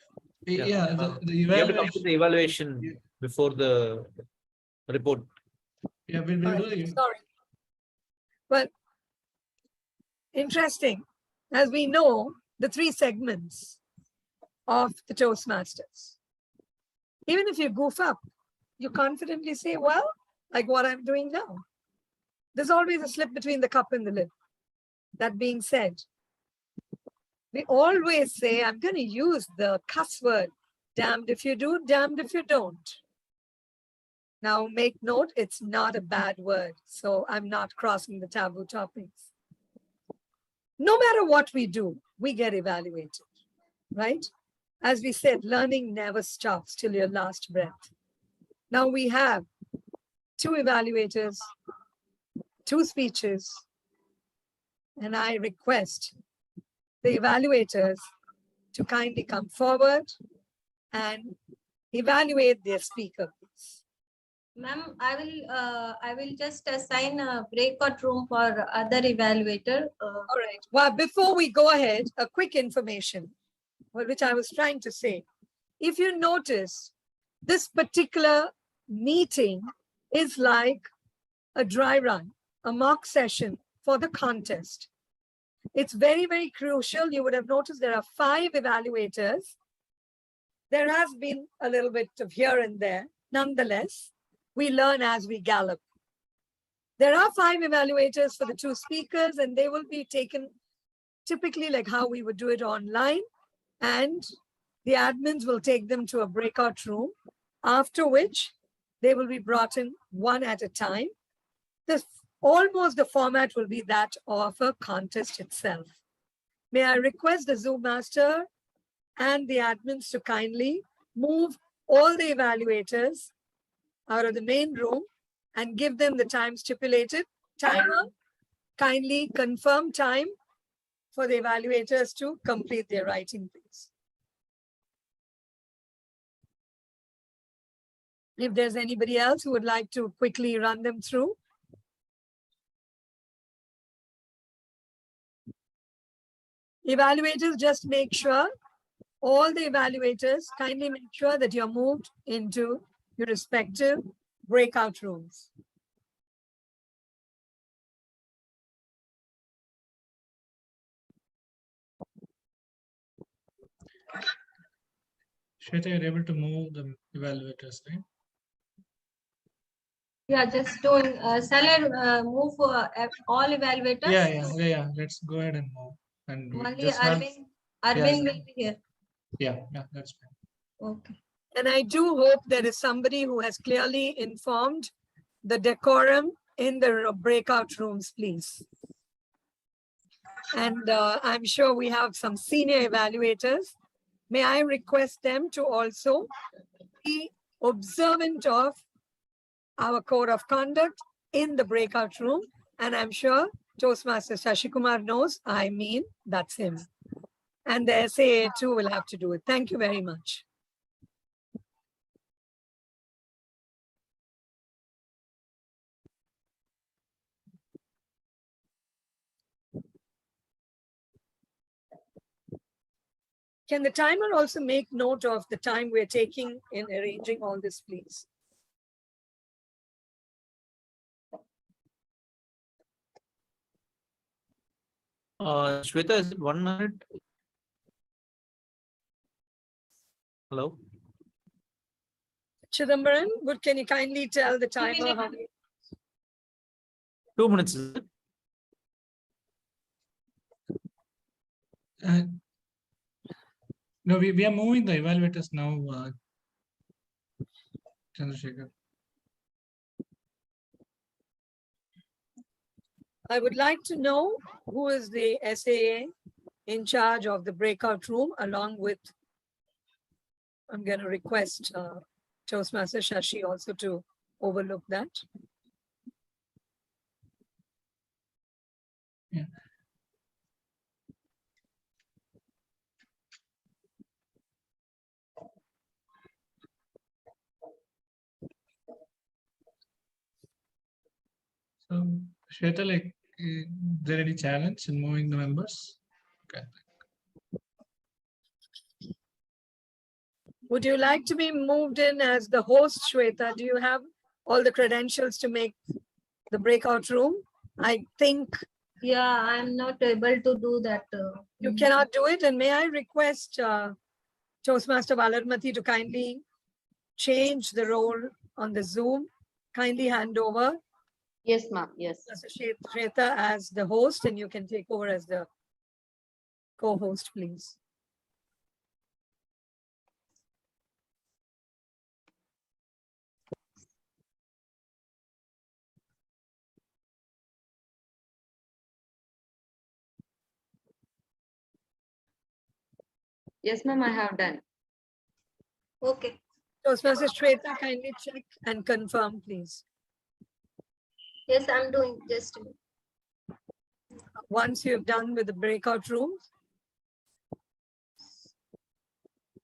Yeah, the You have to evaluation. complete the evaluation before the report. Yeah, we'll do it. Sorry. But interesting, as we know, the 3 segments of the Toastmasters. Even if you goof up, you confidently say, well, like what I'm doing now. There's always a slip between the cup and the lip. That being said, we always say, I'm going to use the cuss word, damned if you do, damned if you don't. Now make note, it's not a bad word. So I'm not crossing the taboo topics. No matter what we do, we get evaluated, right? As we said, learning never stops till your last breath. Now we have 2 evaluators, 2 speeches, and I request the evaluators to kindly come forward and evaluate their speaker, please. Ma'am, I will just assign a breakout room for other evaluator. All right. Well, before we go ahead, a quick information, which I was trying to say. If you notice, this particular meeting is like a dry run, a mock session for the contest. It's very, very crucial. You would have noticed there are 5 evaluators. There has been a little bit of here and there. Nonetheless, we learn as we gallop. There are 5 evaluators for the 2 speakers, and they will be taken typically like how we would do it online. And the admins will take them to a breakout room, after which they will be brought in one at a time. Almost the format will be that of a contest itself. May I request the Zoom master and the admins to kindly move all the evaluators out of the main room and give them the time stipulated. Timer, kindly confirm time for the evaluators to complete their writing, please. If there's anybody else who would like to quickly run them through. Evaluators, just make sure, all the evaluators, kindly make sure that you're moved into your respective breakout rooms. Shweta, you're able to move the evaluators, right? Yeah, just doing, shall I move all evaluators? Yeah. Let's go ahead and move. And we Only just have, Arvind will be here. yeah, that's fine. Okay. And I do hope there is somebody who has clearly informed the decorum in the breakout rooms, please. And I'm sure we have some senior evaluators. May I request them to also be observant of our code of conduct in the breakout room. And I'm sure Toastmaster Shashikumar knows, I mean, that's him. And the SAA too will have to do it. Thank you very much. Can the timer also make note of the time we're taking in arranging all this, please? Shweta, is it 1 minute? Hello? Chidambaran, can you kindly tell the timer how many? 2 minutes, is it? No, we are moving the evaluators now, Chandrasekhar. I would like to know who is the SAA in charge of the breakout room, along with, I'm going to request Toastmaster Shashi also to overlook that. Yeah. So, Shweta, like, is there any challenge in moving the members? Okay. Would you like to be moved in as the host, Shweta? Do you have all the credentials to make the breakout room? I think. Yeah, I'm not able to do that. You cannot do it. And may I request Toastmaster Valarmati to kindly change the role on the Zoom. Kindly hand over Yes, ma'am. Yes. Mr. Shweta as the host, and you can take over as the co-host, please. Yes, ma'am, I have done. Okay. Toastmaster Shweta, kindly check and confirm, please. Yes, I'm doing just a minute. Once you've done with the breakout rooms,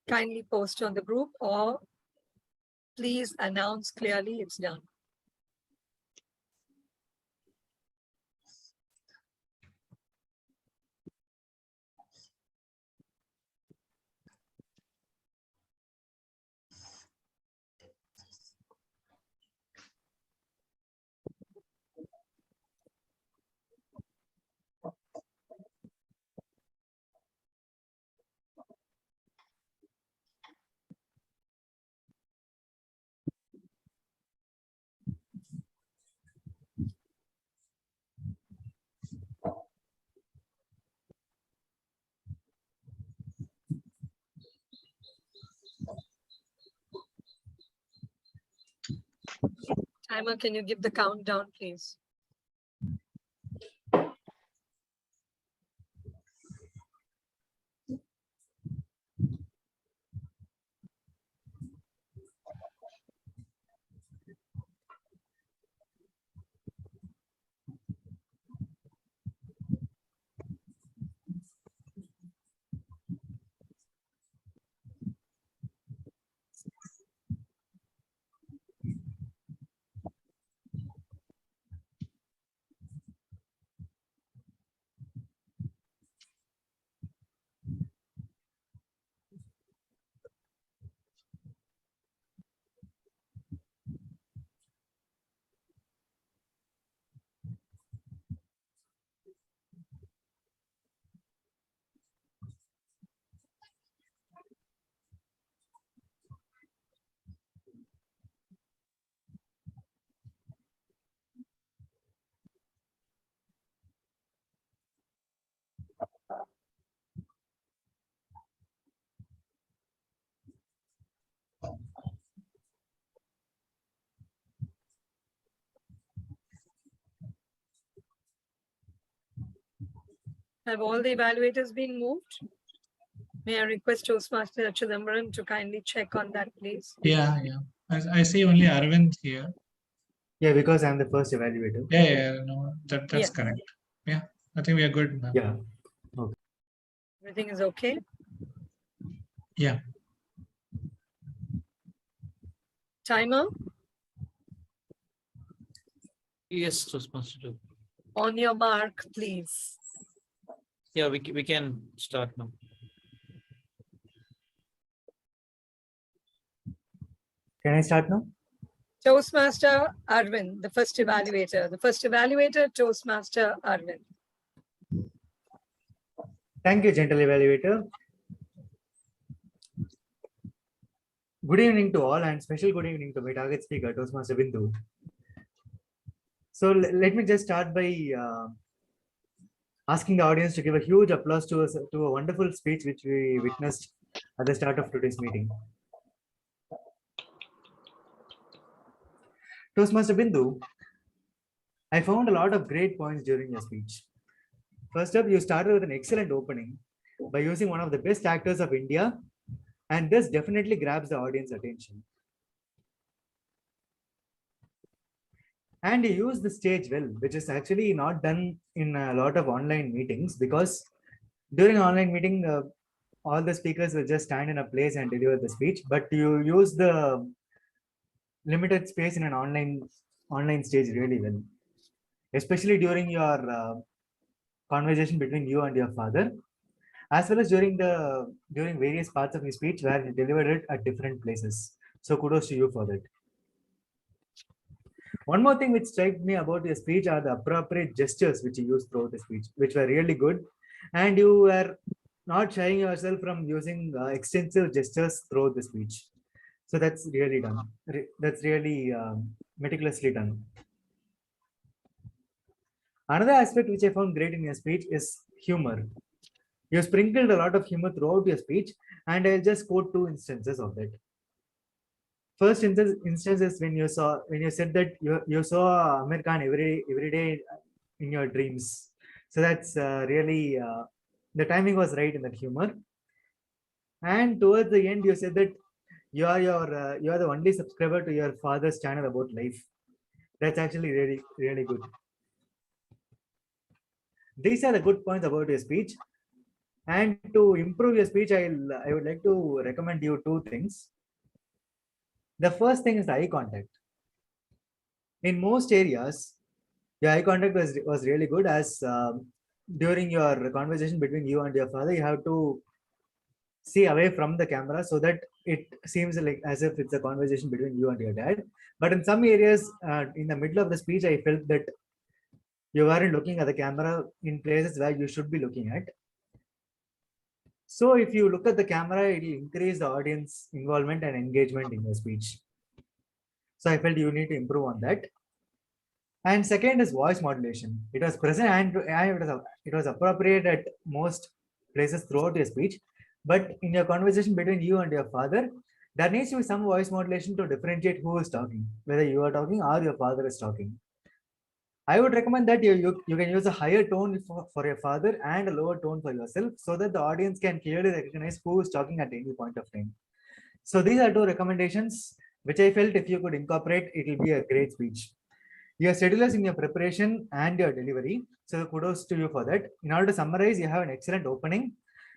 kindly post on the group or please announce clearly it's done. Timer, can you give the countdown, please? Have all the evaluators been moved? May I request Toastmaster Chidambaram to kindly check on that, please? Yeah. I see only Arvind here. Yeah, because I'm the first evaluator. Yeah, no, that's Yeah. correct. Yeah, I think we are good now. Yeah. Okay. Everything is okay? Yeah. Timer, Yes, Toastmaster. on your mark, please. Yeah, we can start now. Can I start now? Toastmaster Arvind, the first evaluator. The first evaluator, Toastmaster Arvind. Thank you, gentle evaluator. Good evening to all and special good evening to my target speaker, Toastmaster Bindu. So let me just start by asking the audience to give a huge applause to a wonderful speech which we witnessed at the start of today's meeting. Toastmaster Bindu, I found a lot of great points during your speech. First up, you started with an excellent opening by using one of the best actors of India, and this definitely grabs the audience attention. And you use the stage well, which is actually not done in a lot of online meetings, because during an online meeting, all the speakers will just stand in a place and deliver the speech, but you use the limited space in an online stage really well, especially during your conversation between you and your father, as well as during various parts of your speech where you delivered it at different places. So kudos to you for that. One more thing which struck me about your speech are the appropriate gestures which you used throughout the speech, which were really good. And you were not shying yourself from using extensive gestures throughout the speech. So that's really done. That's really meticulously done. Another aspect which I found great in your speech is humor. You sprinkled a lot of humor throughout your speech, and I'll just quote two instances of that. First instance is when you said that you saw Amir Khan every day in your dreams. So that's really the timing was right in that humor. And towards the end, you said that you are the only subscriber to your father's channel about life. That's actually really good. These are the good points about your speech. And to improve your speech, I would like to recommend you two things. The first thing is the eye contact. In most areas, your eye contact was really good, as during your conversation between you and your father, you have to see away from the camera so that it seems like as if it's a conversation between you and your dad. But in some areas, in the middle of the speech, I felt that you weren't looking at the camera in places where you should be looking at. So if you look at the camera, it will increase the audience involvement and engagement in your speech. So I felt you need to improve on that. And second is voice modulation. It was present and it was appropriate at most places throughout your speech. But in your conversation between you and your father, there needs to be some voice modulation to differentiate who is talking, whether you are talking or your father is talking. I would recommend that you can use a higher tone for your father and a lower tone for yourself, so that the audience can clearly recognize who is talking at any point of time. So these are two recommendations which I felt if you could incorporate, it will be a great speech. You are sedulous in your preparation and your delivery, so kudos to you for that. In order to summarize, you have an excellent opening.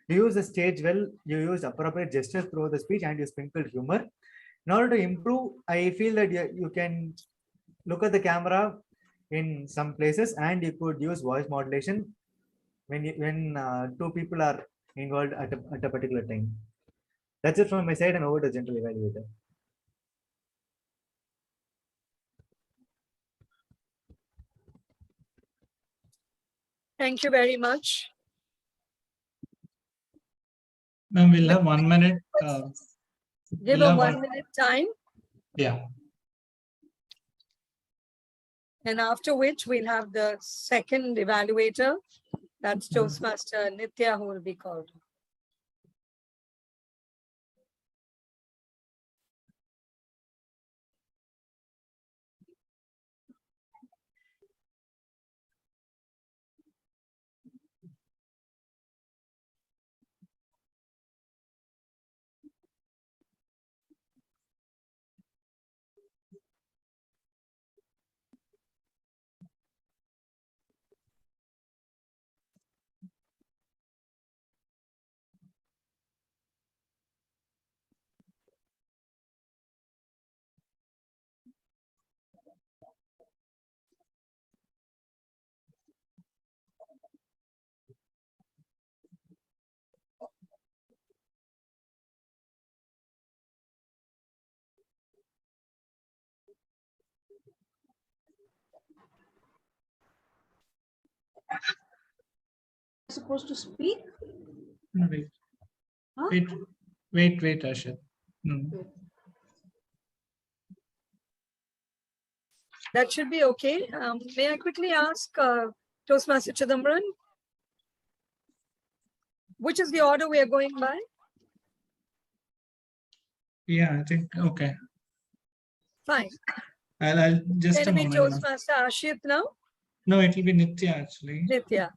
You use the stage well, you use appropriate gestures throughout the speech, and you sprinkled humor. In order to improve, I feel that you can look at the camera in some places, and you could use voice modulation when two people are involved at a particular time. That's it from my side, and over to General Evaluator. Thank you very much. Ma'am, we'll have 1 minute. Give we'll a have 1 minute time. Yeah. And after which we'll have the second evaluator. That's Toastmaster Nitya, who will be called. Supposed to speak? No, wait. Huh? Wait, Ashit. No. That should be okay. May I quickly ask Toastmaster Chidambaran, which is the order we are going by? Yeah, I think, okay. Fine. I'll just Can a it be moment. Toastmaster Ashit now? No, it will be Nitya actually. Nitya.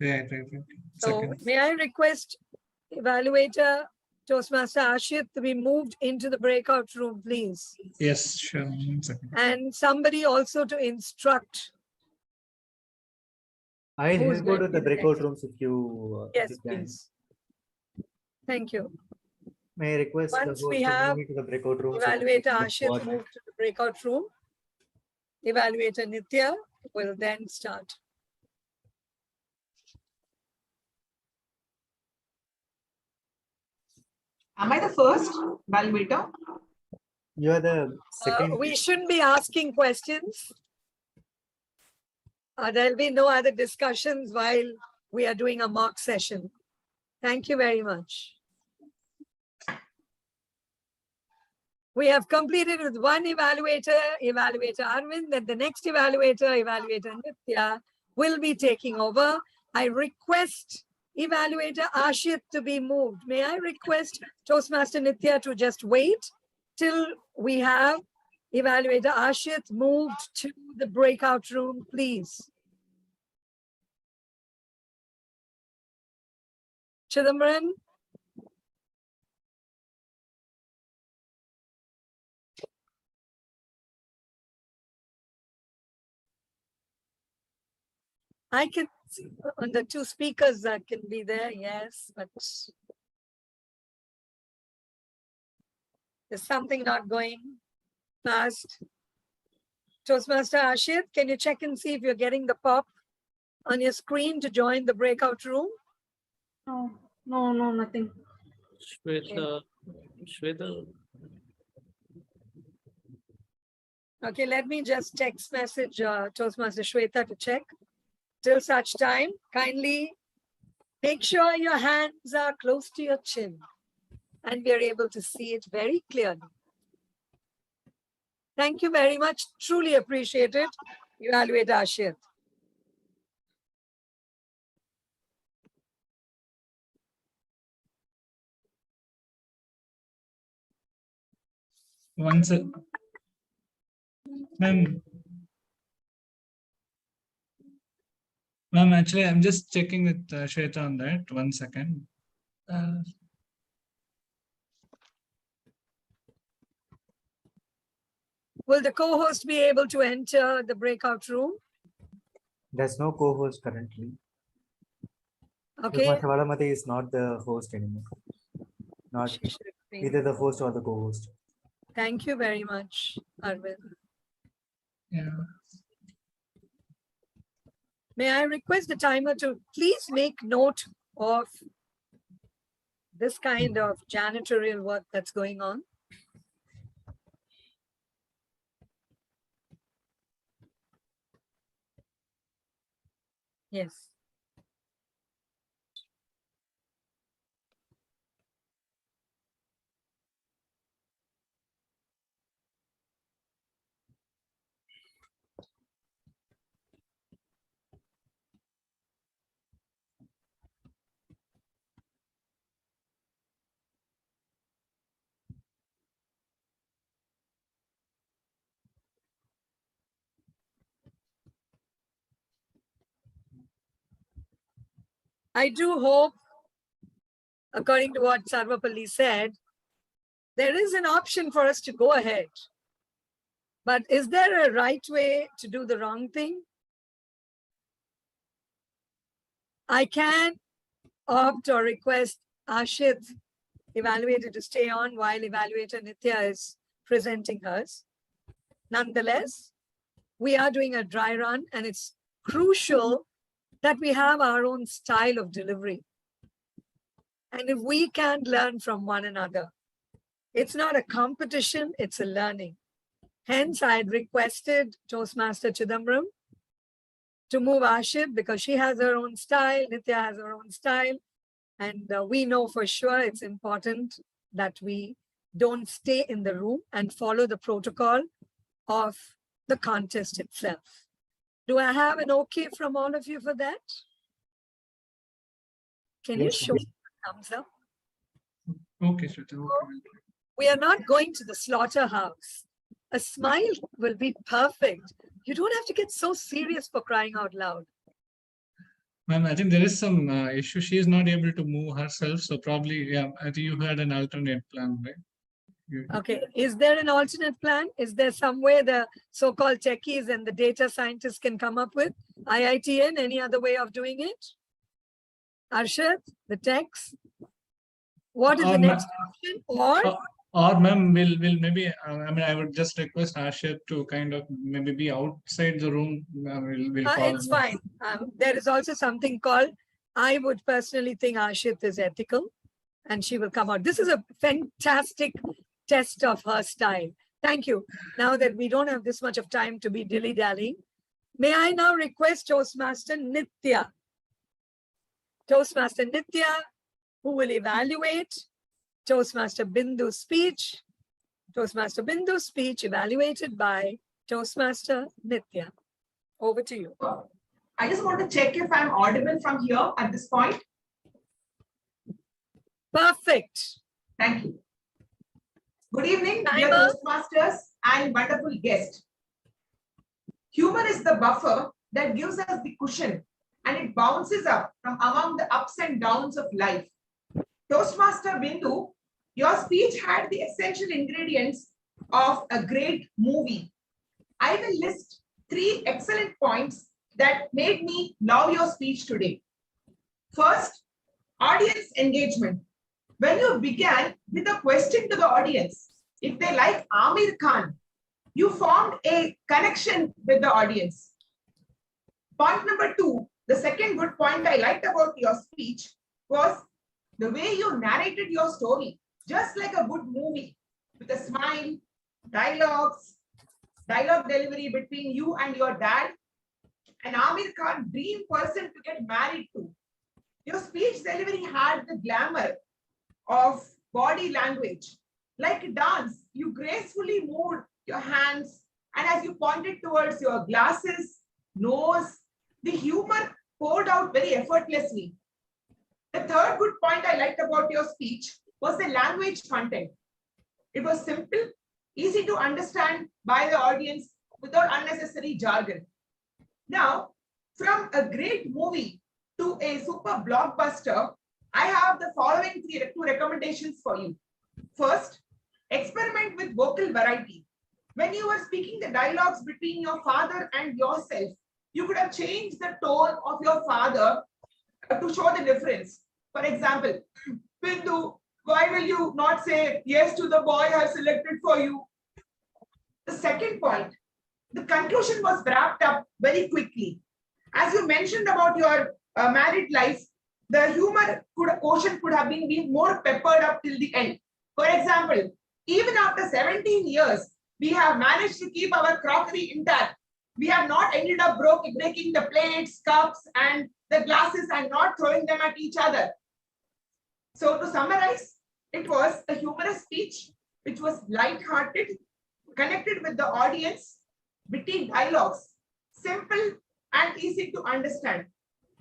Right. So Second. may I request evaluator Toastmaster Ashit to be moved into the breakout room, please? Yes, sure. 1 second. And somebody also to instruct. I'll Who's help out going with the to be breakout next? rooms if you Yes, if you can. please. Thank you. May I request the Once host we to have move me to the breakout room? evaluator Ashit move to the breakout room, evaluator Nitya will then start. Am I the first evaluator? You are the second. We shouldn't be asking questions. There'll be no other discussions while we are doing a mock session. Thank you very much. We have completed with one evaluator, evaluator Arvind, then the next evaluator, evaluator Nitya, will be taking over. I request evaluator Ashit to be moved. May I request Toastmaster Nitya to just wait till we have evaluator Ashit moved to the breakout room, please. Chidambaran. I can see on the two speakers that can be there, yes, but there's something not going fast. Toastmaster Ashit, can you check and see if you're getting the pop on your screen to join the breakout room? No, nothing. Shweta. Okay, let me just text message Toastmaster Shweta to check. Till such time, kindly make sure your hands are close to your chin and we are able to see it very clearly. Thank you very much. Truly appreciate it. Evaluate Ashit. Once, ma'am. Ma'am, actually, I'm just checking with Shweta on that. 1 second. Will the co-host be able to enter the breakout room? There's no co-host currently. Okay. Valamati is not the host anymore. Not either the host or the co-host. Thank you very much, Arvind. Yeah. May I request the timer to please make note of this kind of janitorial work that's going on? Yes. I do hope, according to what Sarvapalli said, there is an option for us to go ahead. But is there a right way to do the wrong thing? I can opt or request Ashit, evaluator, to stay on while evaluator Nitya is presenting hers. Nonetheless, we are doing a dry run and it's crucial that we have our own style of delivery. And if we can't learn from one another, it's not a competition, it's a learning. Hence, I had requested Toastmaster Chidambaram to move Ashit because she has her own style, Nitya has her own style. And we know for sure it's important that we don't stay in the room and follow the protocol of the contest itself. Do I have an okay from all of you for that? Can you show me a thumbs up? Okay, Shweta. Okay. We are not going to the slaughterhouse. A smile will be perfect. You don't have to get so serious for crying out loud. Ma'am, I think there is some issue. She is not able to move herself. So probably, yeah, I think you had an alternate plan, right? Okay, is there an alternate plan? Is there some way the so-called techies and the data scientists can come up with? IITN, any other way of doing it? Arshad, the techs? What is the next option? Or ma'am, will maybe, I mean, I would just request Ashit to kind of maybe be outside the room. We'll call. It's fine. There is also something called, I would personally think Ashit is ethical and she will come out. This is a fantastic test of her style. Thank you. Now that we don't have this much of time to be dilly-dallying, may I now request Toastmaster Nitya. Toastmaster Nitya, who will evaluate Toastmaster Bindu's speech, Toastmaster Bindu's speech evaluated by Toastmaster Nithya. Over to you. I just want to check if I'm audible from here at this point. Perfect. Thank you. Good evening, dear Timer. Toastmasters and wonderful guest. Humor is the buffer that gives us the cushion and it bounces up from among the ups and downs of life. Toastmaster Bindu, your speech had the essential ingredients of a great movie. I will list 3 excellent points that made me love your speech today. First, audience engagement. When you began with a question to the audience, if they like Amir Khan, you formed a connection with the audience. Point number 2, the second good point I liked about your speech was the way you narrated your story, just like a good movie, with a smile, dialogue delivery between you and your dad, an Amir Khan dream person to get married to. Your speech delivery had the glamour of body language. Like a dance, you gracefully moved your hands, and as you pointed towards your glasses, nose, the humor poured out very effortlessly. The third good point I liked about your speech was the language content. It was simple, easy to understand by the audience without unnecessary jargon. Now, from a great movie to a super blockbuster, I have the following 2 recommendations for you. First, experiment with vocal variety. When you were speaking the dialogues between your father and yourself, you could have changed the tone of your father to show the difference. For example, Bindu, why will you not say yes to the boy I have selected for you? The second point, the conclusion was wrapped up very quickly. As you mentioned about your married life, the humor quotient could have been more peppered up till the end. For example, even after 17 years, we have managed to keep our crockery intact. We have not ended up breaking the plates, cups, and the glasses and not throwing them at each other. So to summarize, it was a humorous speech, which was light-hearted, connected with the audience, witty dialogues, simple and easy to understand.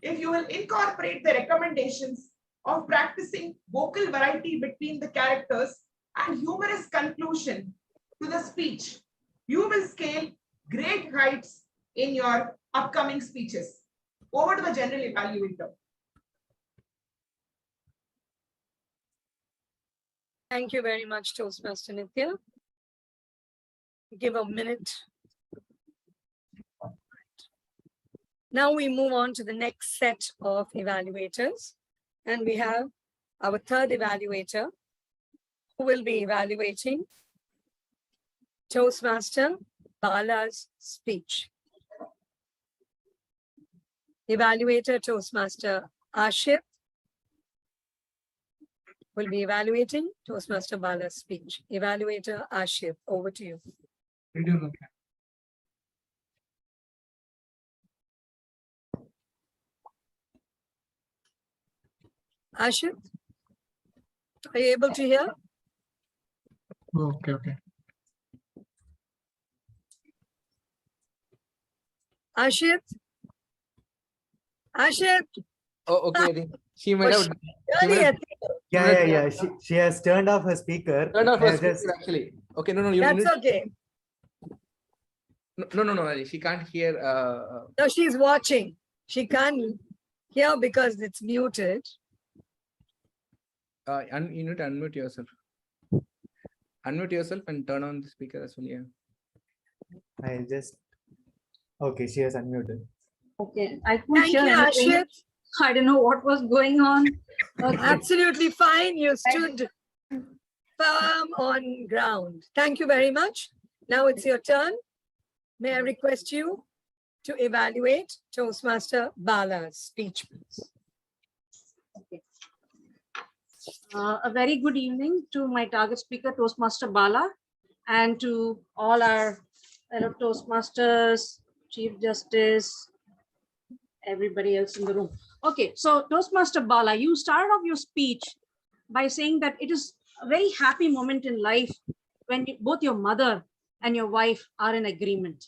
If you will incorporate the recommendations of practicing vocal variety between the characters and humorous conclusion to the speech, you will scale great heights in your upcoming speeches. Over to the general evaluator. Thank you very much, Toastmaster Nithya. Give a minute. Now we move on to the next set of evaluators. And we have our third evaluator who will be evaluating Toastmaster Bala's speech. Evaluator Toastmaster Ashit will be evaluating Toastmaster Bala's speech. Evaluator Ashit, over to you. Ashit, are you able to hear? Okay. Ashit? Oh, okay. She might have. Yeah. She has turned off her speaker. Turned off her speaker, actually. Okay, no. That's okay. No. She can't hear. No, she's watching. She can't hear because it's muted. You need to unmute yourself. Unmute yourself and turn on the speaker as well. Yeah. Okay, she has unmuted. Okay, I couldn't Thank hear you, anything. Ashit. I don't know what was going on. Okay. Absolutely fine. You stood firm on ground. Thank you very much. Now it's your turn. May I request you to evaluate Toastmaster Bala's speech, please. Okay. A very good evening to my target speaker, Toastmaster Bala, and to all our fellow Toastmasters, Chief Justice, everybody else in the room. Okay, so Toastmaster Bala, you started off your speech by saying that it is a very happy moment in life when both your mother and your wife are in agreement.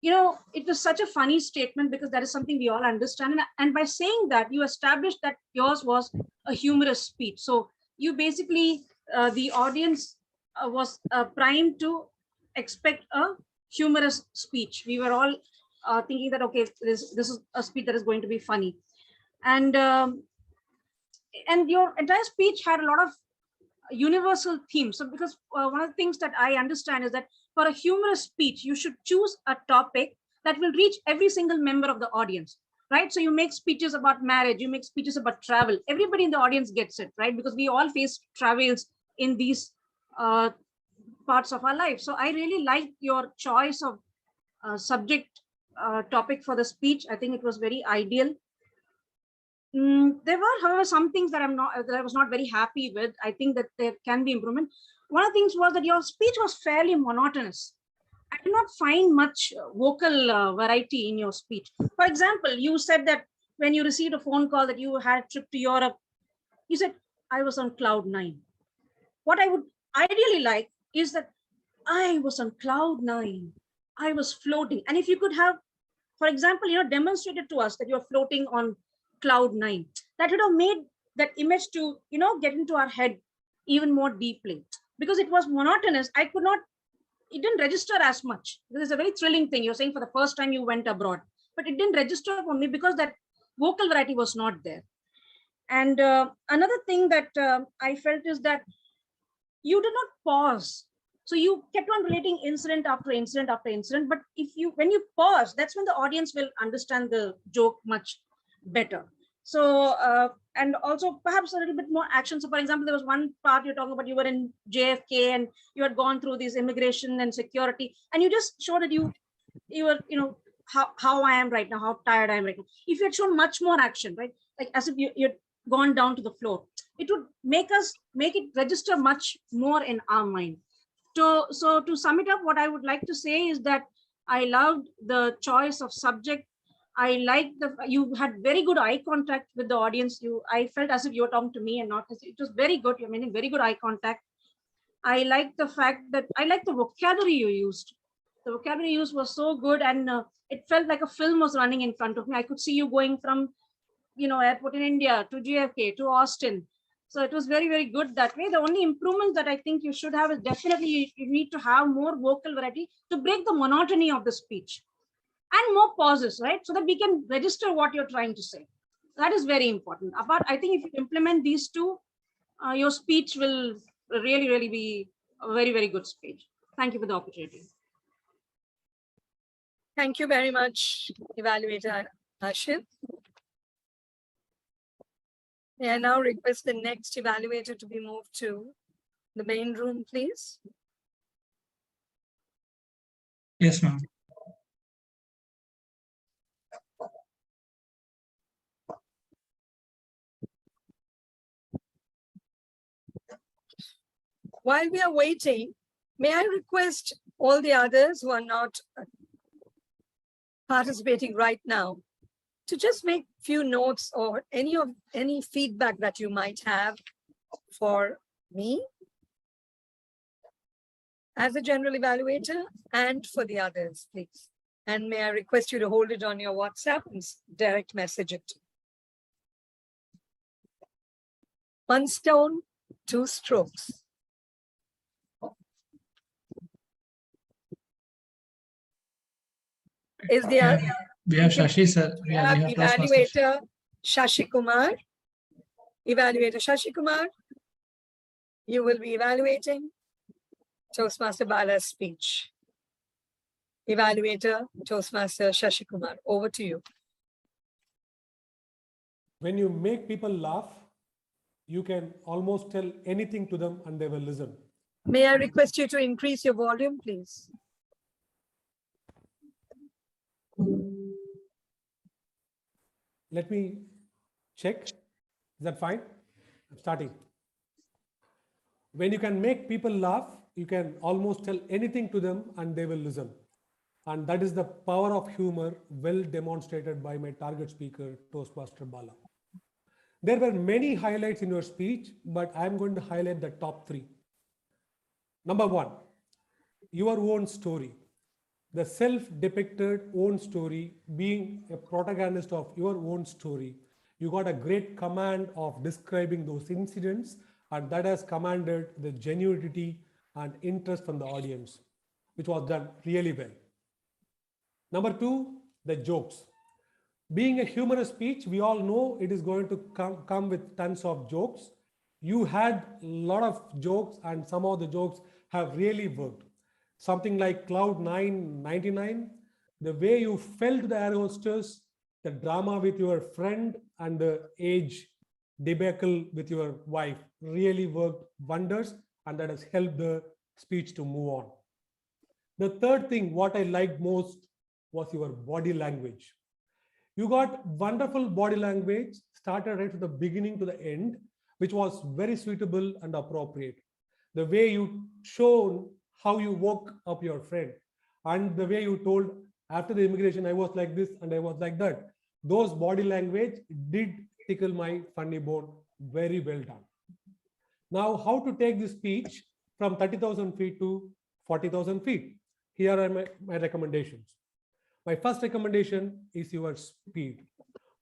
You know, it was such a funny statement because that is something we all understand. And by saying that, you established that yours was a humorous speech. So you basically, the audience was primed to expect a humorous speech. We were all thinking that, okay, this is a speech that is going to be funny. And your entire speech had a lot of universal themes. So because one of the things that I understand is that for a humorous speech, you should choose a topic that will reach every single member of the audience, right? So you make speeches about marriage, you make speeches about travel. Everybody in the audience gets it, right? Because we all face travels in these parts of our life. So I really like your choice of subject topic for the speech. I think it was very ideal. There were, however, some things that I was not very happy with. I think that there can be improvement. One of the things was that your speech was fairly monotonous. I did not find much vocal variety in your speech. For example, you said that when you received a phone call that you had a trip to Europe, you said, I was on cloud 9. What I would ideally like is that I was on cloud 9. I was floating. And if you could have, for example, demonstrated to us that you're floating on cloud 9, that would have made that image to, get into our head even more deeply. Because it was monotonous, it didn't register as much. This is a very thrilling thing. You're saying for the first time you went abroad, but it didn't register for me because that vocal variety was not there. And another thing that I felt is that you did not pause. So you kept on relating incident after incident after incident, but when you pause, that's when the audience will understand the joke much better. So and also perhaps a little bit more action. So for example, there was one part you're talking about, you were in JFK and you had gone through these immigration and security, and you just showed that you were, how I am right now, how tired I am right now. If you had shown much more action, right, like as if you'd gone down to the floor, it would make it register much more in our mind. So to sum it up, what I would like to say is that I loved the choice of subject. I like you had very good eye contact with the audience. I felt as if you were talking to me and not, it was very good. You're making very good eye contact. I like the fact that I like the vocabulary you used. The vocabulary used was so good, and it felt like a film was running in front of me. I could see you going from, airport in India to JFK to Austin. So it was very, very good that way. The only improvement that I think you should have is definitely you need to have more vocal variety to break the monotony of the speech. And more pauses, right? So that we can register what you're trying to say. That is very important. I think if you implement these two, your speech will really, really be a very, very good speech. Thank you for the opportunity. Thank you very much, Evaluator Ashit. May I now request the next evaluator to be moved to the main room, please? Yes, ma'am. While we are waiting, may I request all the others who are not participating right now to just make few notes or any feedback that you might have for me as a general evaluator and for the others, please. And may I request you to hold it on your WhatsApp and direct message it. One stone, two strokes. Is there? We have Shashi, sir. We have evaluator Shashi Kumar. Evaluator Shashi Kumar, you will be evaluating Toastmaster Bala's speech. Evaluator Toastmaster Shashi Kumar, over to you. When you make people laugh, you can almost tell anything to them and they will listen. May I request you to increase your volume, please? Let me check. Is that fine? I'm starting. When you can make people laugh, you can almost tell anything to them and they will listen. And that is the power of humor, well demonstrated by my target speaker, Toastmaster Bala. There were many highlights in your speech, but I'm going to highlight the top 3. Number one, your own story. The self-depicted own story, being a protagonist of your own story. You got a great command of describing those incidents, and that has commanded the genuinity and interest from the audience, which was done really well. Number two, the jokes. Being a humorous speech, we all know it is going to come with tons of jokes. You had a lot of jokes, and some of the jokes have really worked. Something like Cloud 999, the way you felt the air hostess, the drama with your friend, and the age debacle with your wife really worked wonders, and that has helped the speech to move on. The third thing, what I liked most was your body language. You got wonderful body language, started right from the beginning to the end, which was very suitable and appropriate. The way you showed how you woke up your friend, and the way you told after the immigration, I was like this and I was like that. Those body language did tickle my funny bone. Very well done. Now, how to take this speech from 30,000 feet to 40,000 feet? Here are my recommendations. My first recommendation is your speed.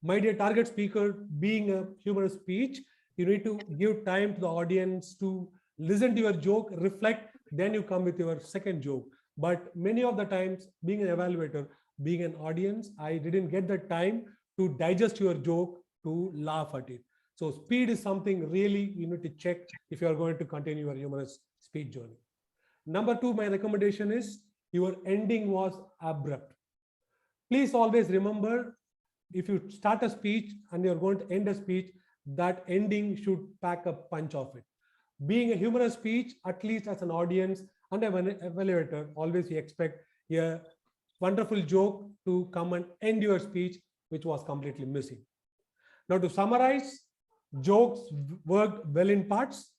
My dear target speaker, being a humorous speech, you need to give time to the audience to listen to your joke, reflect, then you come with your second joke. But many of the times, being an evaluator, being an audience, I didn't get the time to digest your joke, to laugh at it. So speed is something really you need to check if you are going to continue your humorous speech journey. Number two, my recommendation is your ending was abrupt. Please always remember, if you start a speech and you're going to end a speech, that ending should pack a punch of it. Being a humorous speech, at least as an audience and an evaluator, always you expect a wonderful joke to come and end your speech, which was completely missing. Now, to summarize, jokes worked well in parts,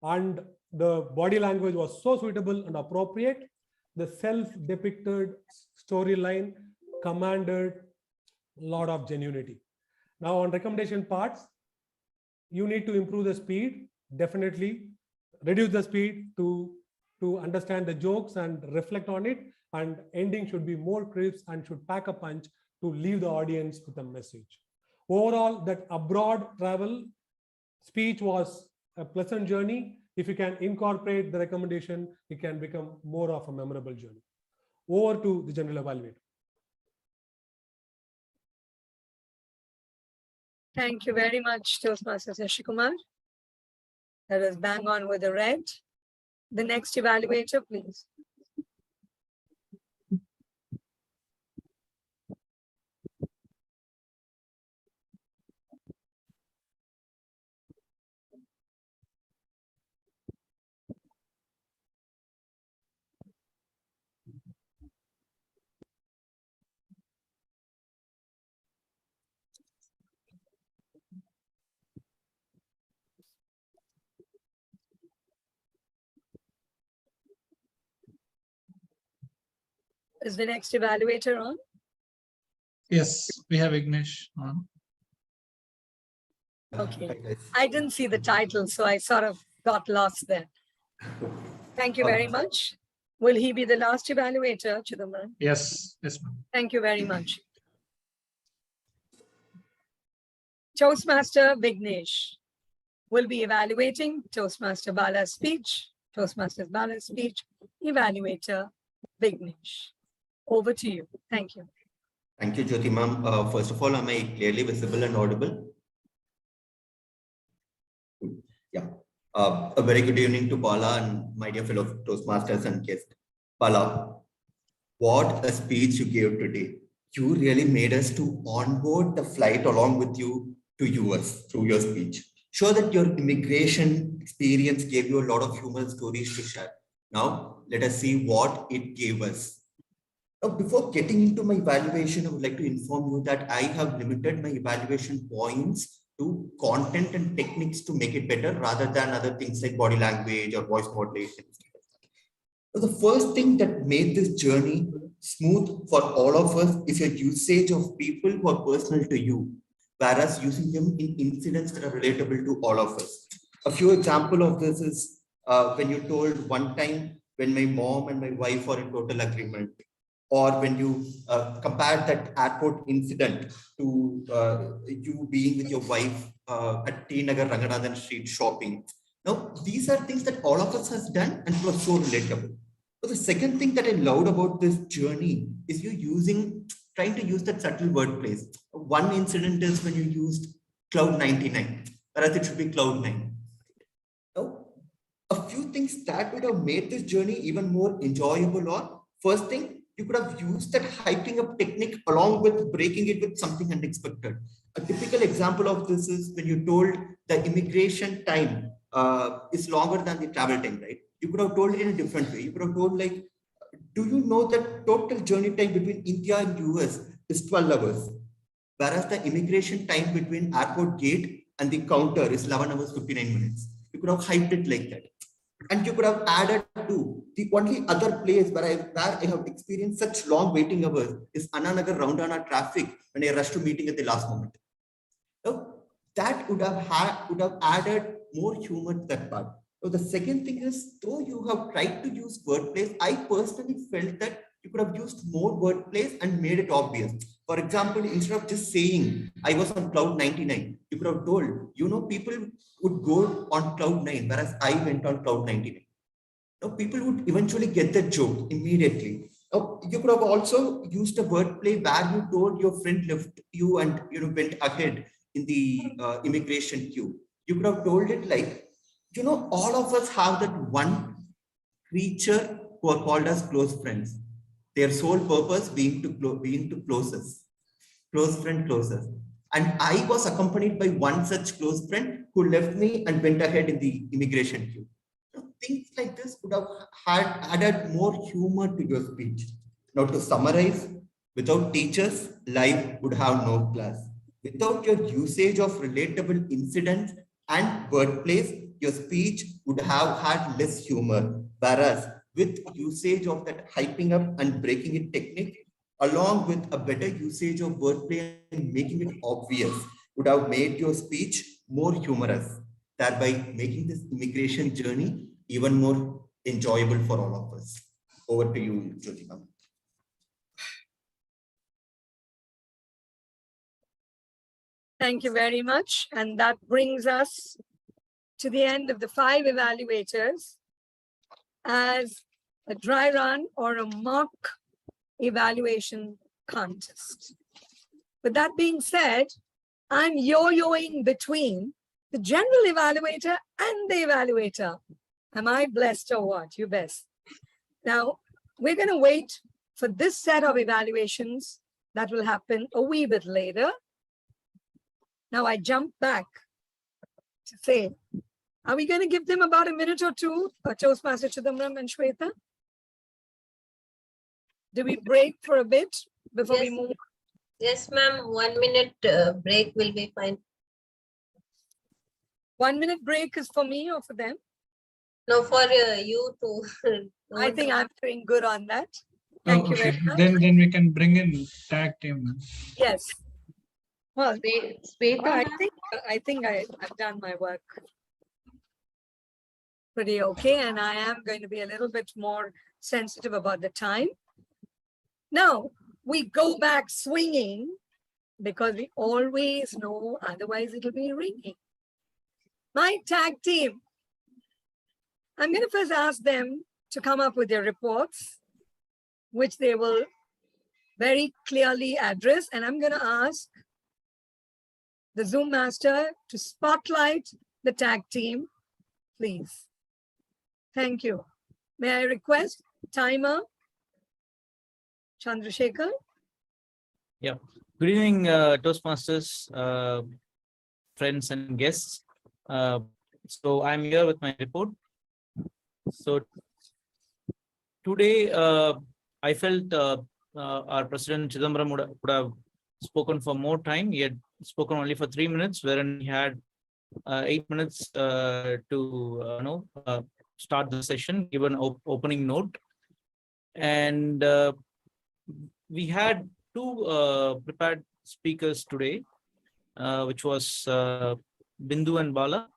and the body language was so suitable and appropriate. The self-depicted storyline commanded a lot of genuinity. Now, on recommendation parts, you need to improve the speed, definitely reduce the speed to understand the jokes and reflect on it, and ending should be more crisp and should pack a punch to leave the audience with a message. Overall, that abroad travel speech was a pleasant journey. If you can incorporate the recommendation, it can become more of a memorable journey. Over to the general evaluator. Thank you very much, Toastmaster Shashikumar. That was bang on with the red. The next evaluator, please. Is the next evaluator on? Yes, we have Ignish on. Okay. I didn't see the title, so I sort of got lost there. Thank you very much. Will he be the last evaluator, Chidambaram? Yes, yes, ma'am. Thank you very much. Toastmaster Vignesh will be evaluating Toastmaster Bala's speech. Toastmaster Bala's speech, evaluator Vignesh. Over to you. Thank you. Thank you, Jyoti ma'am. First of all, am I clearly visible and audible? Yeah. A very good evening to Bala and my dear fellow Toastmasters and guests. Bala, what a speech you gave today. You really made us to onboard the flight along with you to US through your speech. Sure that your immigration experience gave you a lot of human stories to share. Now, let us see what it gave us. Now, before getting into my evaluation, I would like to inform you that I have limited my evaluation points to content and techniques to make it better rather than other things like body language or voice modulation. So the first thing that made this journey smooth for all of us is your usage of people who are personal to you, whereas using them in incidents that are relatable to all of us. A few examples of this is when you told one time when my mom and my wife are in total agreement, or when you compared that airport incident to you being with your wife at T Nagar Ranganathan Street shopping. Now, these are things that all of us has done and it was so relatable. So the second thing that I loved about this journey is you trying to use that subtle wordplays. One incident is when you used Cloud 99, whereas it should be Cloud 9. Now, a few things that would have made this journey even more enjoyable are, first thing, you could have used that hyping up technique along with breaking it with something unexpected. A typical example of this is when you told the immigration time is longer than the travel time, right? You could have told it in a different way. You could have told like, do you know that total journey time between India and US is 12 hours? Whereas the immigration time between airport gate and the counter is 11 hours, 59 minutes. You could have hyped it like that. And you could have added to the only other place where I have experienced such long waiting hours is Ananagar Roundana traffic when I rushed to meeting at the last moment. So that would have added more humor to that part. So the second thing is, though you have tried to use wordplays, I personally felt that you could have used more wordplays and made it obvious. For example, instead of just saying I was on cloud 99, you could have told, you know, people would go on cloud 9, whereas I went on cloud 99. Now people would eventually get the joke immediately. Now, you could have also used a wordplay where you told your friend left you and went ahead in the immigration queue. You could have told it like, you know, all of us have that one creature who are called as close friends. Their sole purpose being to close us, close friend closest. And I was accompanied by one such close friend who left me and went ahead in the immigration queue. Things like this would have added more humor to your speech. Now, to summarize, without teachers, life would have no class. Without your usage of relatable incidents and wordplays, your speech would have had less humor. Whereas with usage of that hyping up and breaking it technique, along with a better usage of wordplay and making it obvious, would have made your speech more humorous, thereby making this immigration journey even more enjoyable for all of us. Over to you, Jyotika. Thank you very much. And that brings us to the end of the 5 evaluators as a dry run or a mock evaluation contest. With that being said, I'm yo-yoing between the general evaluator and the evaluator. Am I blessed or what? You best. Now, we're going to wait for this set of evaluations that will happen a wee bit later. Now I jump back to say, are we going to give them about a minute or two, Toastmaster Chidambaram and Shweta? Do we break for a bit before we move? Yes, ma'am. 1 minute break will be fine. 1 minute break is for me or for them? No, for you too. I think I'm doing good on that. Thank you very much. Then we can bring in tag team. Yes. Well, Shweta, I think I've done my work pretty okay, and I am going to be a little bit more sensitive about the time. Now, we go back swinging because we always know, otherwise it'll be ringing. My tag team. I'm going to first ask them to come up with their reports, which they will very clearly address. And I'm going to ask the Zoom master to spotlight the tag team, please. Thank you. May I request timer, Chandrasekhar? Yeah. Good evening, Toastmasters, friends and guests. So I'm here with my report. So today, I felt our President Chidambaram would have spoken for more time. He had spoken only for 3 minutes, wherein he had 8 minutes to start the session, give an opening note. And we had 2 prepared speakers today, which was Bindu and Bala.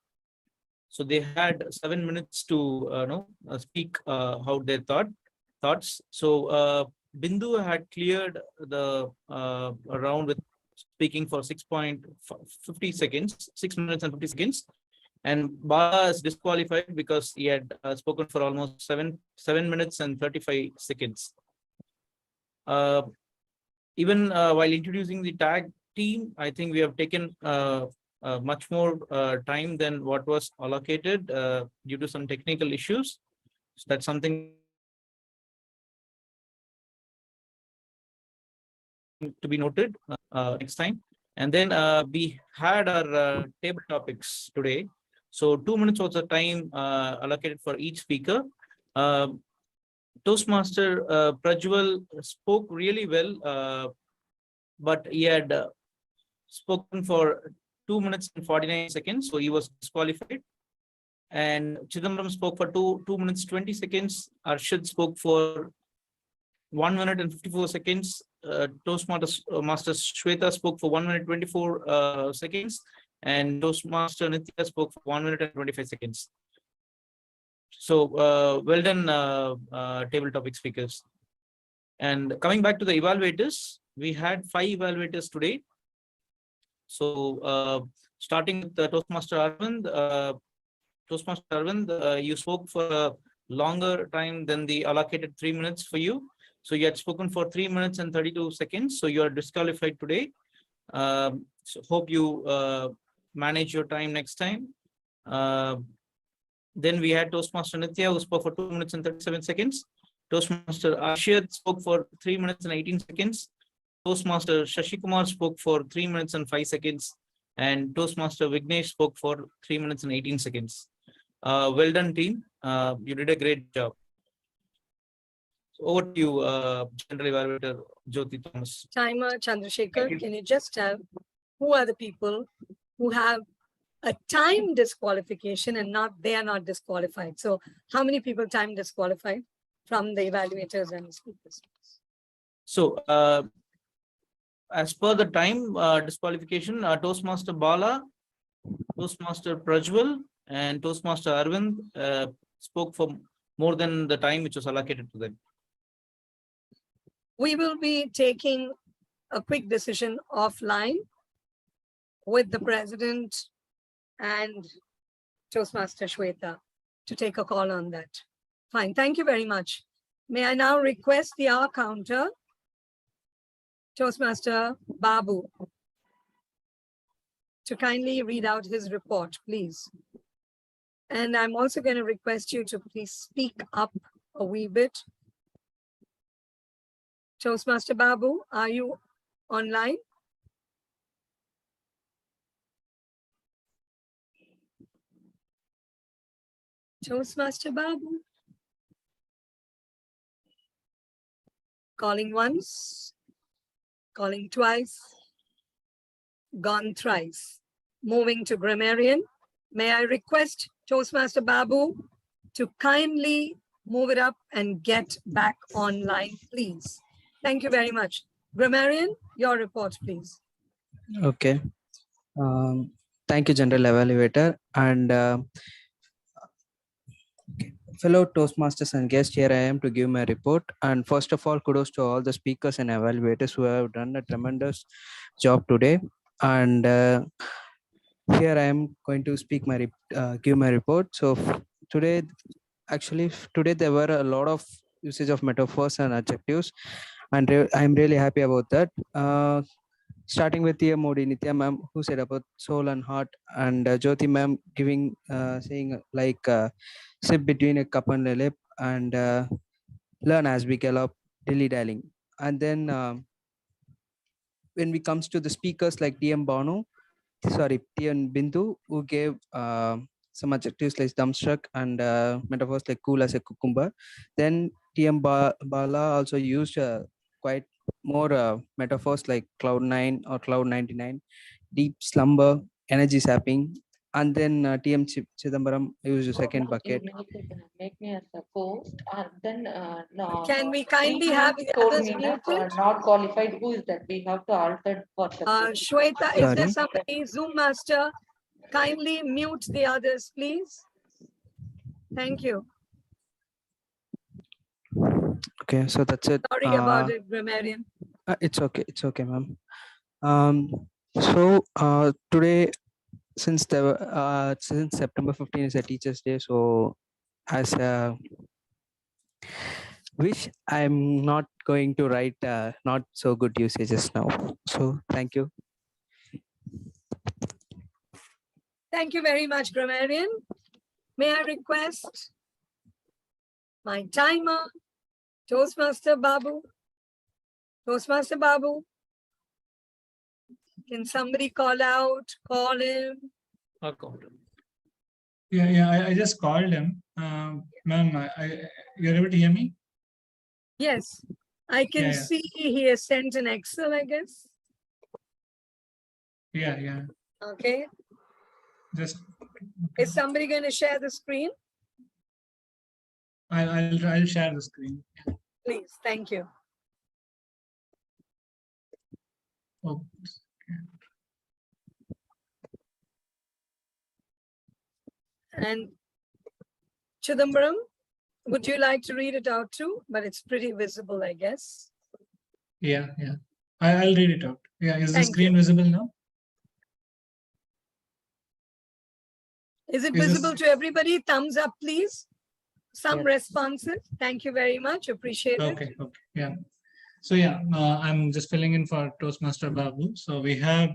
So they had 7 minutes to speak how their thoughts. So Bindu had cleared the round with speaking for 6.50 seconds, 6 minutes and 50 seconds. And Bala is disqualified because he had spoken for almost 7 minutes and 35 seconds. Even while introducing the tag team, I think we have taken much more time than what was allocated due to some technical issues. So that's something to be noted next time. And then we had our table topics today. So 2 minutes was the time allocated for each speaker. Toastmaster Prajwal spoke really well, but he had spoken for 2 minutes and 49 seconds, so he was disqualified. And Chidambaram spoke for 2 minutes 20 seconds. Arshad spoke for 1 minute and 54 seconds. Toastmaster Shweta spoke for 1 minute 24 seconds, and Toastmaster Nitya spoke for 1 minute and 25 seconds. So well done, table topic speakers. And coming back to the evaluators, we had 5 evaluators today. So starting with Toastmaster Arvind, you spoke for a longer time than the allocated 3 minutes for you. So you had spoken for 3 minutes and 32 seconds. So you are disqualified today. So hope you manage your time next time. Then we had Toastmaster Nitya, who spoke for 2 minutes and 37 seconds. Toastmaster Ashiyat spoke for 3 minutes and 18 seconds. Toastmaster Shashikumar spoke for 3 minutes and 5 seconds. And Toastmaster Vignesh spoke for 3 minutes and 18 seconds. Well done, team. You did a great job. So over to you, General Evaluator Jyoti Thomas. Timer Chandrasekhar, can you just tell who are the people who have a time disqualification and they are not disqualified? So how many people time disqualified from the evaluators and speakers? So as per the time disqualification, Toastmaster Bala, Toastmaster Prajwal, and Toastmaster Arvind spoke for more than the time which was allocated to them. We will be taking a quick decision offline with the president and Toastmaster Shweta to take a call on that. Fine, thank you very much. May I now request the hour counter, Toastmaster Babu, to kindly read out his report, please. And I'm also going to request you to please speak up a wee bit. Toastmaster Babu, are you online? Toastmaster Babu. Calling once, calling twice, gone thrice. Moving to grammarian. May I request Toastmaster Babu to kindly move it up and get back online, please. Thank you very much. Grammarian, your report, please. Okay. Thank you, General Evaluator. And fellow Toastmasters and guests, here I am to give my report. And first of all, kudos to all the speakers and evaluators who have done a tremendous job today. And here I am going to speak give my report. So today there were a lot of usage of metaphors and adjectives, and I'm really happy about that. Starting with TM Modi, Nitya ma'am, who said about soul and heart, and Jyoti ma'am giving saying like sit between a cup and a lip and learn as we gallop, dilly-dallying. And then when we comes to the speakers like TM Bindu, who gave some adjectives like dumbstruck and metaphors like cool as a cucumber. Then TM Bala also used quite more metaphors like cloud 9 or cloud 99, deep slumber, energy sapping. And then TM Chidambaram used a second bucket. Make me as a host, and then no. Can we kindly have the told others me muted? that not qualified. Who is that? We have to alter for the Shweta, is there somebody, Zoom master? Kindly mute the others, please. Thank you. Okay, so that's it. Sorry about it, grammarian. It's okay. It's okay, ma'am. Today, since September 15 is a Teachers' Day, so as a wish, I'm not going to write not so good usages now. So thank you. Thank you very much, grammarian. May I request my timer, Toastmaster Babu? Toastmaster Babu, can somebody call out, call him? Yeah, I just called him. Ma'am, you're able to hear me? Yes, I can Yeah. see he has sent an Excel, I guess. Yeah. Okay. Just Is somebody going to share the screen? I'll share the screen. Please, thank you. Oh. And Chidambaram, would you like to read it out too? But it's pretty visible, I guess. Yeah. I'll read it out. Yeah, is the Thank screen you. visible now? Is it Is visible this- to everybody? Thumbs up, please. Some Yes. responses. Thank you very much. Appreciate it. Okay, yeah. So yeah, I'm just filling in for Toastmaster Babu. So we have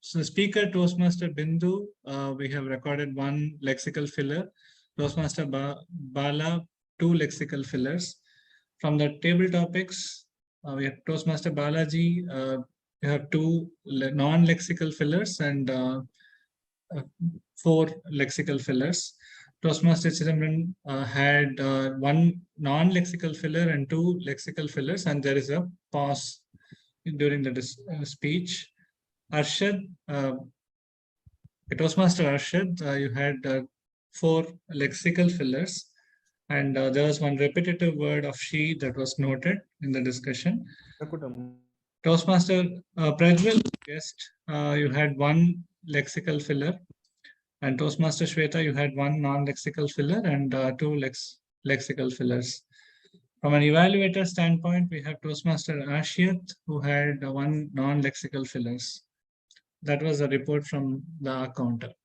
so speaker Toastmaster Bindu. We have recorded one lexical filler. Toastmaster Bala, 2 lexical fillers. From the table topics, we have Toastmaster Balaji. We have 2 non-lexical fillers and 4 lexical fillers. Toastmaster Chidambaran had 1 non-lexical filler and 2 lexical fillers, and there is a pause during the speech. Arshad, Toastmaster Arshad, you had 4 lexical fillers, and there was 1 repetitive word of she that was noted in the discussion. Toastmaster Prajwal, guest, you had 1 lexical filler. And Toastmaster Shweta, you had 1 non-lexical filler and 2 lexical fillers. From an evaluator standpoint, we have Toastmaster Ashiyat, who had 1 non-lexical fillers. That was a report from the counter.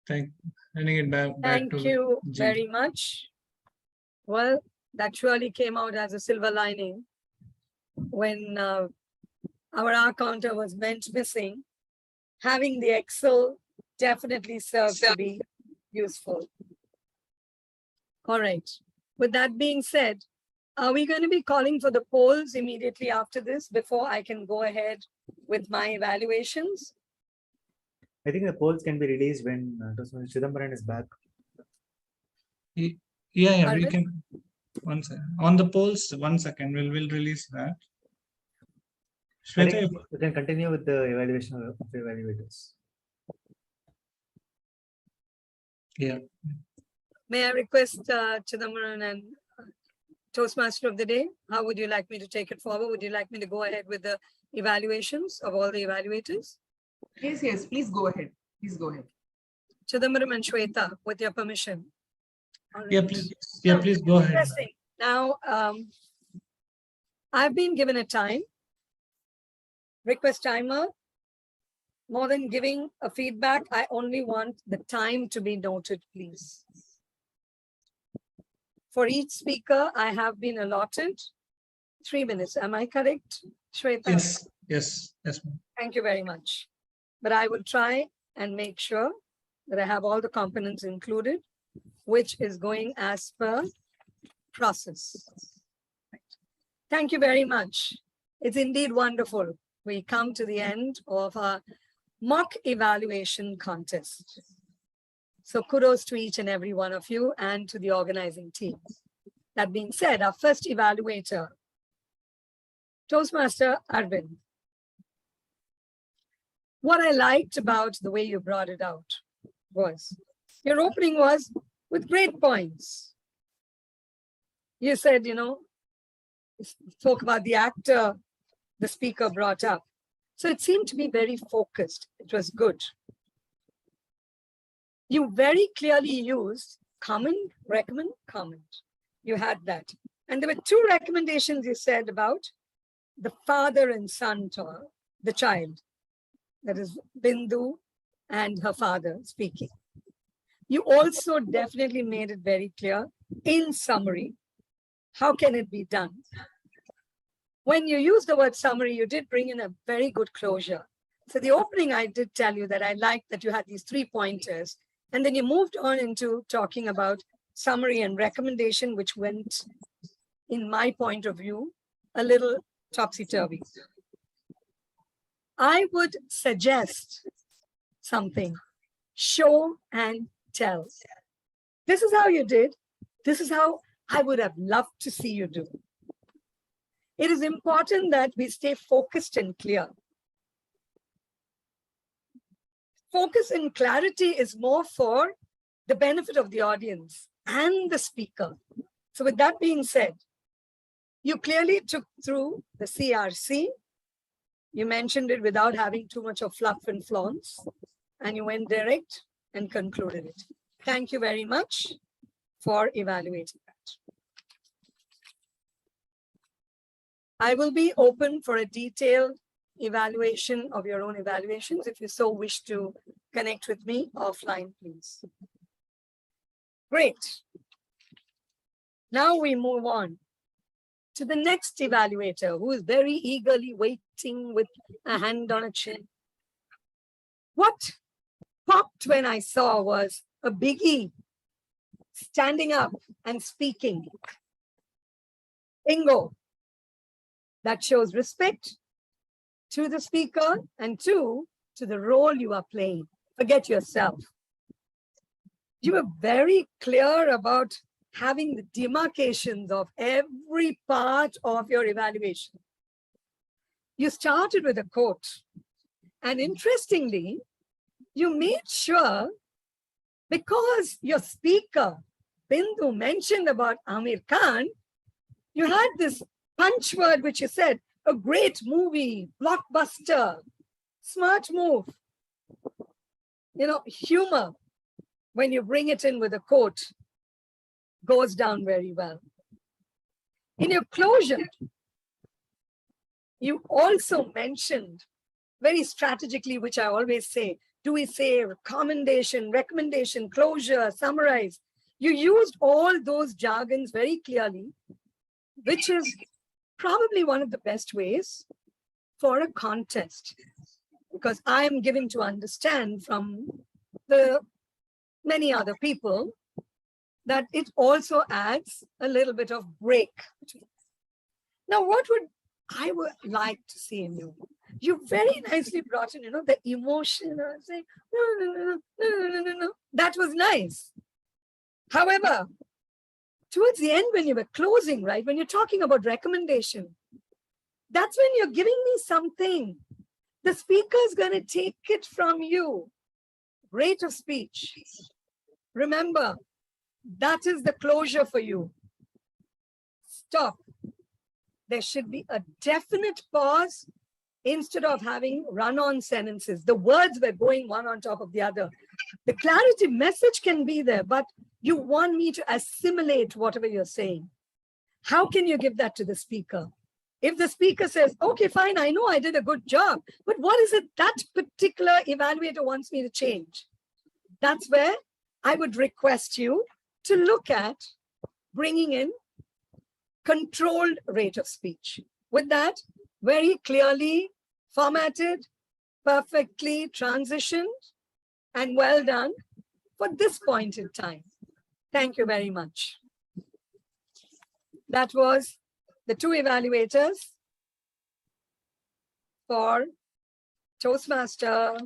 Handing it back Thank to you Jean. very much. Well, that surely came out as a silver lining when our R counter was missing. Having the Excel definitely serves to be useful. All right. With that being said, are we going to be calling for the polls immediately after this before I can go ahead with my evaluations? I think the polls can be released when Chidambaran is back. Yeah, we Arvind? can. 1 second. On the polls, 1 second, we'll release that. I Shweta, think we can continue with the evaluation of the evaluators. Yeah. May I request Chidambaran and Toastmaster of the day, how would you like me to take it forward? Would you like me to go ahead with the evaluations of all the evaluators? Yes, please go ahead. Please go ahead. Chidambaram and Shweta, with your permission. All Yeah, right. please. Yeah, please go ahead. Interesting. Now, I've been given a time. Request timer. More than giving a feedback, I only want the time to be noted, please. For each speaker, I have been allotted 3 minutes. Am I correct, Shweta? Yes, ma'am. Thank you very much. But I will try and make sure that I have all the components included, which is going as per process. Thank you very much. It's indeed wonderful. We come to the end of our mock evaluation contest. So kudos to each and every one of you and to the organizing team. That being said, our first evaluator, Toastmaster Arvind. What I liked about the way you brought it out was, your opening was with great points. You said, spoke about the actor the speaker brought up. So it seemed to be very focused. It was good. You very clearly used comment, recommend, comment. You had that. And there were two recommendations you said about the father and son to the child. That is Bindu and her father speaking. You also definitely made it very clear, in summary, how can it be done? When you use the word summary, you did bring in a very good closure. So the opening, I did tell you that I liked that you had these 3 pointers, and then you moved on into talking about summary and recommendation, which went, in my point of view, a little topsy-turvy. I would suggest something, show and tell. This is how you did. This is how I would have loved to see you do. It is important that we stay focused and clear. Focus and clarity is more for the benefit of the audience and the speaker. So with that being said, you clearly took through the CRC. You mentioned it without having too much of fluff and flaunts, and you went direct and concluded it. Thank you very much for evaluating that. I will be open for a detailed evaluation of your own evaluations. If you so wish to connect with me offline, please. Great. Now we move on to the next evaluator, who is very eagerly waiting with a hand on a chin. What popped when I saw was a biggie standing up and speaking. Bingo. That shows respect to the speaker and two, to the role you are playing. Forget yourself. You were very clear about having the demarcations of every part of your evaluation. You started with a quote, and interestingly, you made sure, because your speaker, Bindu, mentioned about Amir Khan, you had this punch word which you said, a great movie, blockbuster, smart move. You know, humor, when you bring it in with a quote, goes down very well. In your closure, you also mentioned very strategically, which I always say, do we say recommendation, closure, summarize? You used all those jargons very clearly, which is probably one of the best ways for a contest, because I am given to understand from the many other people that it also adds a little bit of break. Now, what would I would like to see in you? You very nicely brought in, you know, the emotion, saying, no. That was nice. However, towards the end, when you were closing, right, when you're talking about recommendation, that's when you're giving me something. The speaker is going to take it from you. Rate of speech. Remember, that is the closure for you. Stop. There should be a definite pause instead of having run-on sentences. The words were going one on top of the other. The clarity message can be there, but you want me to assimilate whatever you're saying. How can you give that to the speaker? If the speaker says, okay, fine, I know I did a good job, but what is it that particular evaluator wants me to change? That's where I would request you to look at bringing in controlled rate of speech. With that, very clearly formatted, perfectly transitioned, and well done for this point in time. Thank you very much. That was the two evaluators for Toastmaster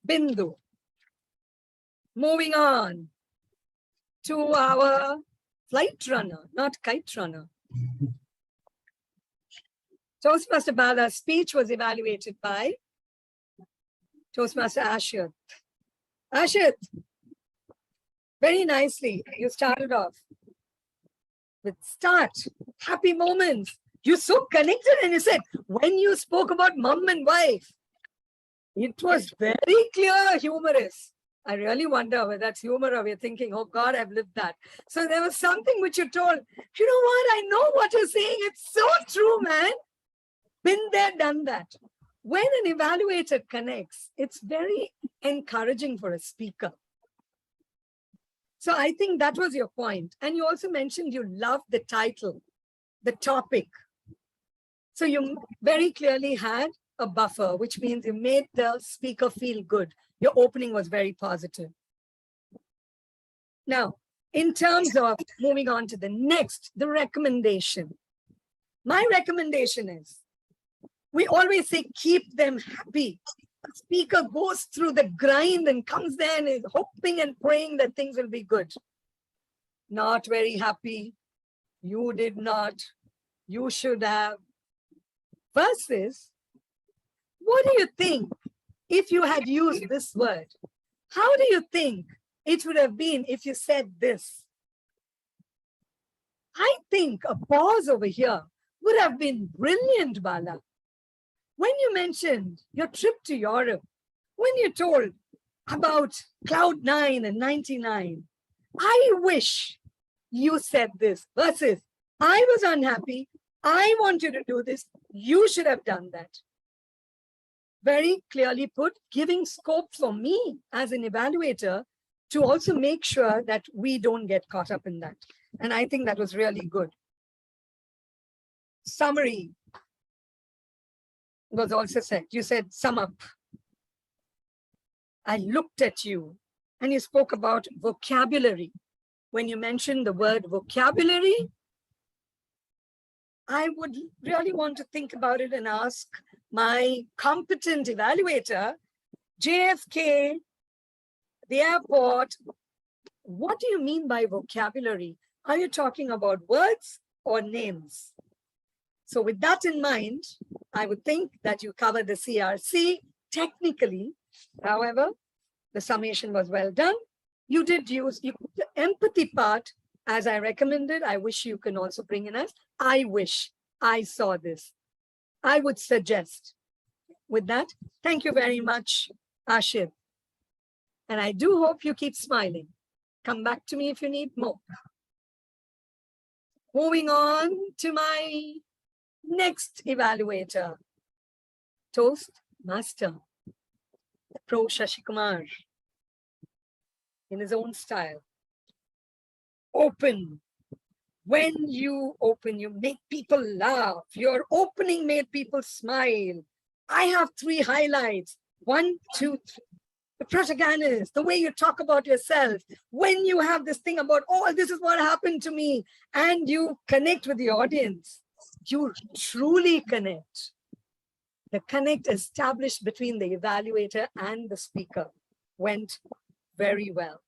Bindu. Moving on to our flight runner, not kite runner. Toastmaster Bala's speech was evaluated by Toastmaster Ashit. Ashit, very nicely, you started off with start, happy moments. You're so connected, and you said, when you spoke about mom and wife, it was very clear, humorous. I really wonder whether that's humor or we're thinking, oh God, I've lived that. So there was something which you told, you know what? I know what you're saying. It's so true, man. Been there, done that. When an evaluator connects, it's very encouraging for a speaker. So I think that was your point. And you also mentioned you loved the title, the topic. So you very clearly had a buffer, which means you made the speaker feel good. Your opening was very positive. Now, in terms of moving on to the next, the recommendation. My recommendation is, we always say, keep them happy. A speaker goes through the grind and comes there and is hoping and praying that things will be good. Not very happy. You did not. You should have. Versus, what do you think if you had used this word? How do you think it would have been if you said this? I think a pause over here would have been brilliant, Bala. When you mentioned your trip to Europe, when you told about Cloud 9 and 99, I wish you said this versus I was unhappy. I want you to do this. You should have done that. Very clearly put, giving scope for me as an evaluator to also make sure that we don't get caught up in that. And I think that was really good. Summary was also said. You said, sum up. I looked at you and you spoke about vocabulary. When you mentioned the word vocabulary, I would really want to think about it and ask my competent evaluator, JFK, the airport, what do you mean by vocabulary? Are you talking about words or names? So with that in mind, I would think that you covered the CRC technically. However, the summation was well done. You did use the empathy part as I recommended. I wish you can also bring in as, I wish I saw this. I would suggest. With that, thank you very much, Ashif. And I do hope you keep smiling. Come back to me if you need more. Moving on to my next evaluator, Toastmaster, Pro Shashikumar, in his own style. Open. When you open, you make people laugh. Your opening made people smile. I have 3 highlights. 1, 2, 3. The protagonist, the way you talk about yourself. When you have this thing about, oh, this is what happened to me, and you connect with the audience, you truly connect. The connect established between the evaluator and the speaker went very well.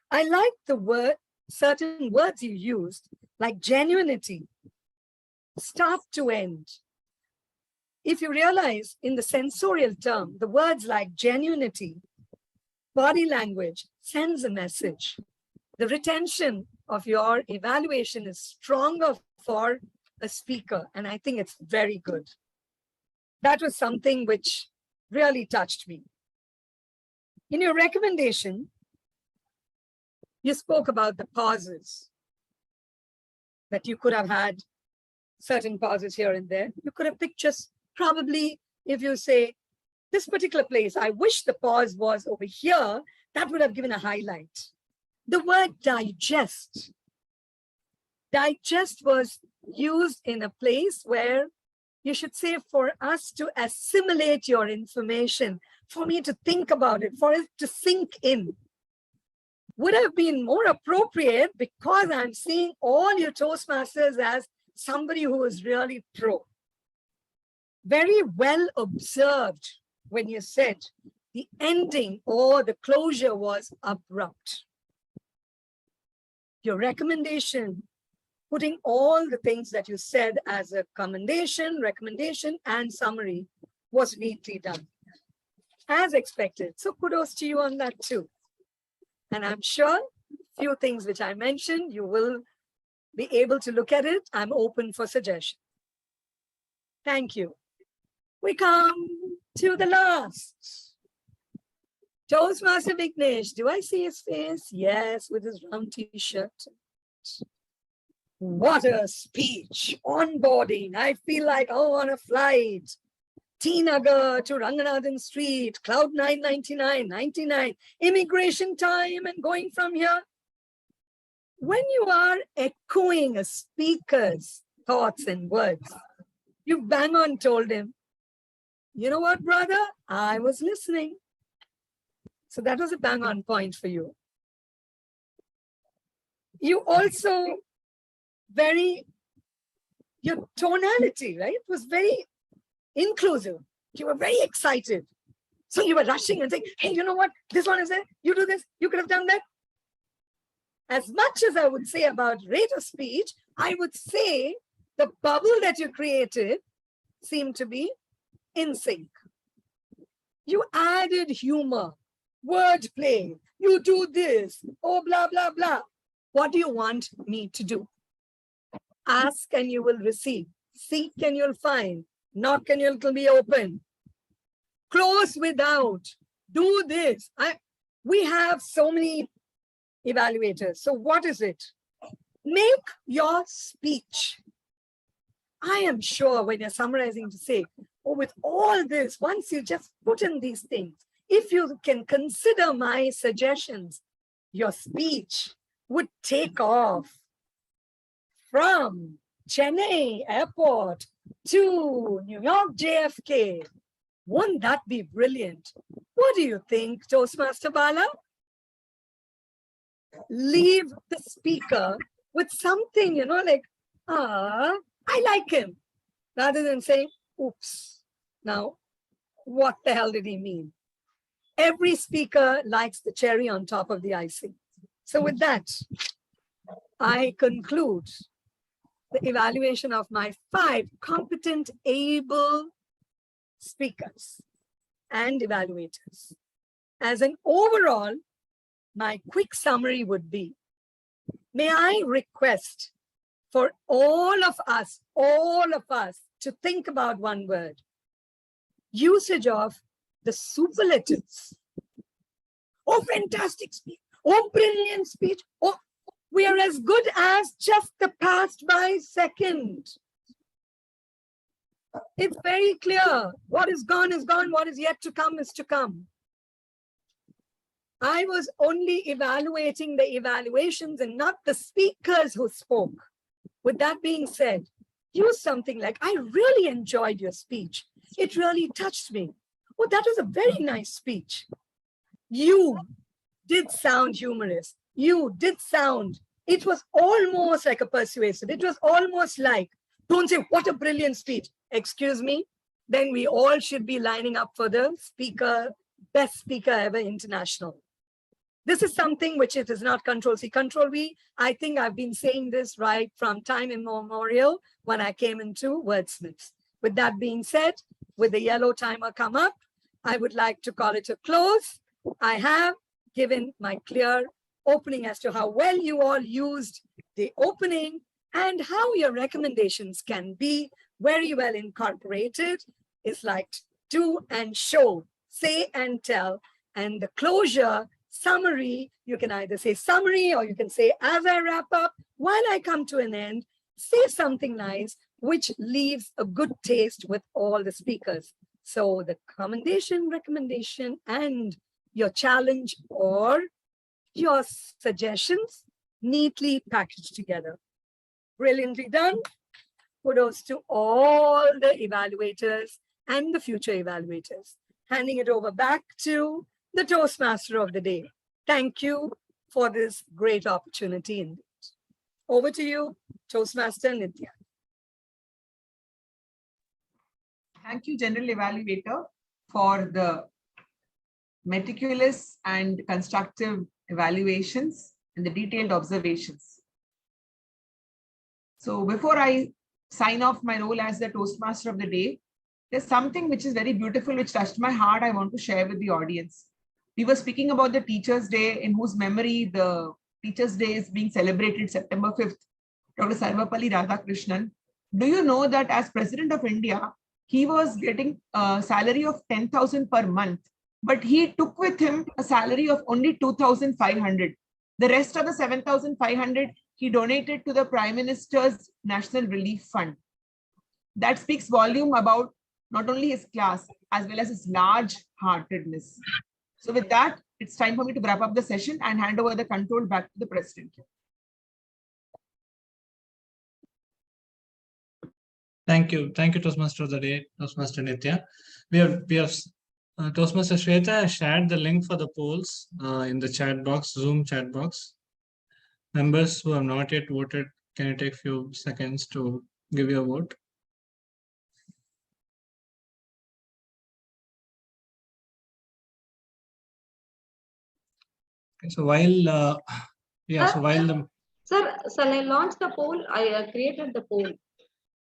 I like the word, certain words you used, like genuinity, start to end. If you realize in the sensorial term, the words like genuinity, body language sends a message. The retention of your evaluation is stronger for a speaker, and I think it's very good. That was something which really touched me. In your recommendation, you spoke about the pauses, that you could have had certain pauses here and there. You could have picked just probably, if you say, this particular place, I wish the pause was over here, that would have given a highlight. The word digest. Digest was used in a place where you should say, for us to assimilate your information, for me to think about it, for it to sink in. Would have been more appropriate because I'm seeing all your Toastmasters as somebody who is really pro. Very well observed when you said the ending or the closure was abrupt. Your recommendation, putting all the things that you said as a commendation, recommendation, and summary was neatly done, as expected. So kudos to you on that too. And I'm sure a few things which I mentioned, you will be able to look at it. I'm open for suggestion. Thank you. We come to the last. Toastmaster Vignesh, do I see his face? Yes, with his round t-shirt. What a speech. Onboarding. I feel like on a flight. T-Nagar to Ranganathan Street, Cloud 999, immigration time and going from here. When you are echoing a speaker's thoughts and words, you bang on told him, you know what, brother? I was listening. So that was a bang on point for you. You also your tonality, right, was very inclusive. You were very excited. So you were rushing and saying, hey, you know what? This one is there. You do this. You could have done that. As much as I would say about rate of speech, I would say the bubble that you created seemed to be in sync. You added humor, wordplay. You do this. Oh, blah, blah, blah. What do you want me to do? Ask and you will receive. Seek and you'll find. Knock and you'll be open. Close without. Do this. We have so many evaluators. So what is it? Make your speech. I am sure when you're summarizing to say, oh, with all this, once you just put in these things, if you can consider my suggestions, your speech would take off from Chennai Airport to New York JFK. Won't that be brilliant? What do you think, Toastmaster Bala? Leave the speaker with something, like, I like him, rather than saying, oops, now, what the hell did he mean? Every speaker likes the cherry on top of the icing. So with that, I conclude the evaluation of my 5 competent, able speakers and evaluators. As an overall, my quick summary would be, may I request for all of us to think about one word, usage of the superlatives. Oh, fantastic speech. Oh, brilliant speech. Oh, we are as good as just the passed by second. It's very clear. What is gone is gone. What is yet to come is to come. I was only evaluating the evaluations and not the speakers who spoke. With that being said, use something like, I really enjoyed your speech. It really touched me. Oh, that was a very nice speech. You did sound humorous. You did sound, it was almost like a persuasive. It was almost like, don't say, what a brilliant speech. Excuse me. Then we all should be lining up for the speaker, best speaker ever international. This is something which it is not Control C, Control V. I think I've been saying this right from time immemorial when I came into Wordsmiths. With that being said, with the yellow timer come up, I would like to call it a close. I have given my clear opening as to how well you all used the opening and how your recommendations can be very well incorporated. It's like do and show, say and tell, and the closure summary, you can either say summary or you can say as I wrap up, while I come to an end, say something nice, which leaves a good taste with all the speakers. So the commendation, recommendation, and your challenge or your suggestions neatly packaged together. Brilliantly done. Kudos to all the evaluators and the future evaluators. Handing it over back to the Toastmaster of the day. Thank you for this great opportunity indeed. Over to you, Toastmaster Nitya. Thank you, General Evaluator, for the meticulous and constructive evaluations and the detailed observations. So before I sign off my role as the Toastmaster of the day, there's something which is very beautiful, which touched my heart, I want to share with the audience. We were speaking about the Teachers' Day, in whose memory the Teachers' Day is being celebrated September 5th, Dr. Sarvapalli Radhakrishnan. Do you know that as President of India, he was getting a salary of 10,000 per month but he took with him a salary of only 2,500. The rest of the 7,500 he donated to the Prime Minister's National Relief Fund. That speaks volume about not only his class, as well as his large-heartedness. So with that, it's time for me to wrap up the session and hand over the control back to the President. Thank you, Toastmaster of the Day, Toastmaster Nitya. We have Toastmaster Shweta has shared the link for the polls in the chat box, Zoom chat box. Members who have not yet voted, can you take a few seconds to give your vote? Okay, so while Sir, shall I launch the poll? I created the poll.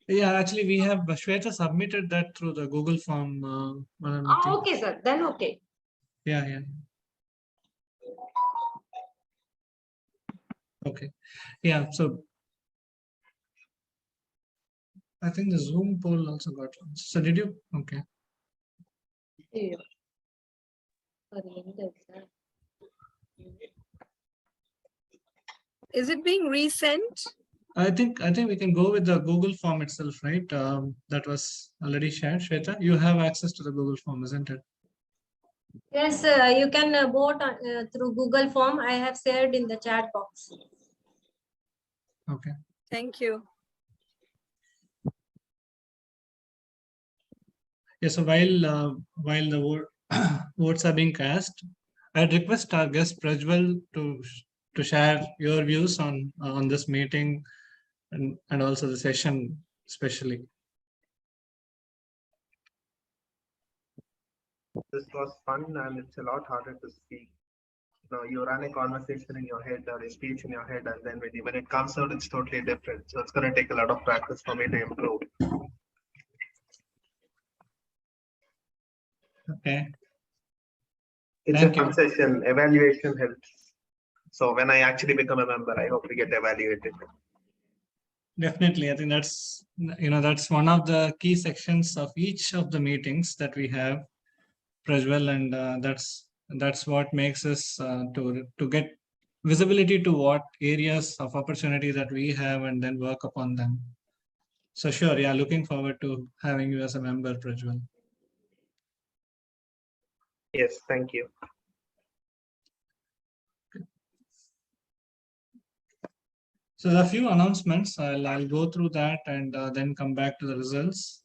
Yeah, actually, we have Shweta submitted that through the Google form. Okay, sir. Then okay. Yeah. Okay. Yeah. So I think the Zoom poll also got launched. So did you? Okay. Yeah. Is it being resent? I think we can go with the Google form itself, right? That was already shared. Shweta, you have access to the Google form, isn't it? Yes, you can vote through Google form. I have shared in the chat box. Okay. Thank you. Yeah. So while the votes are being cast, I'd request our guest Prajwal to share your views on this meeting and also the session especially. This was fun and it's a lot harder to speak. You run a conversation in your head or a speech in your head, and then when it comes out, it's totally different. So it's going to take a lot of practice for me to improve. Okay. It's a fun session. Evaluation helps. So when I actually become a member, I hope to get evaluated. Definitely, I think that's one of the key sections of each of the meetings that we have, Prajwal, and that's what makes us to get visibility to what areas of opportunity that we have and then work upon them. So sure, yeah, looking forward to having you as a member, Prajwal. Yes, thank you. So there are a few announcements. I'll go through that and then come back to the results.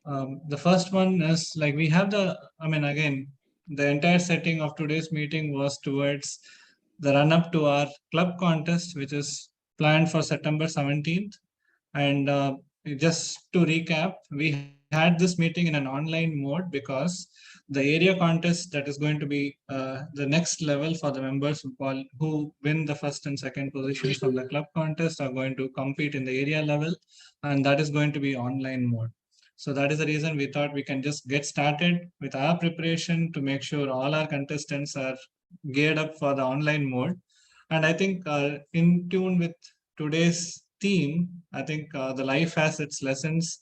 The first one is like we have again, the entire setting of today's meeting was towards the run up to our club contest, which is planned for September 17th. And just to recap, we had this meeting in an online mode because the area contest that is going to be the next level for the members who win the first and second positions from the club contest are going to compete in the area level, and that is going to be online mode. So that is the reason we thought we can just get started with our preparation to make sure all our contestants are geared up for the online mode. And I think in tune with today's theme, I think the life has its lessons.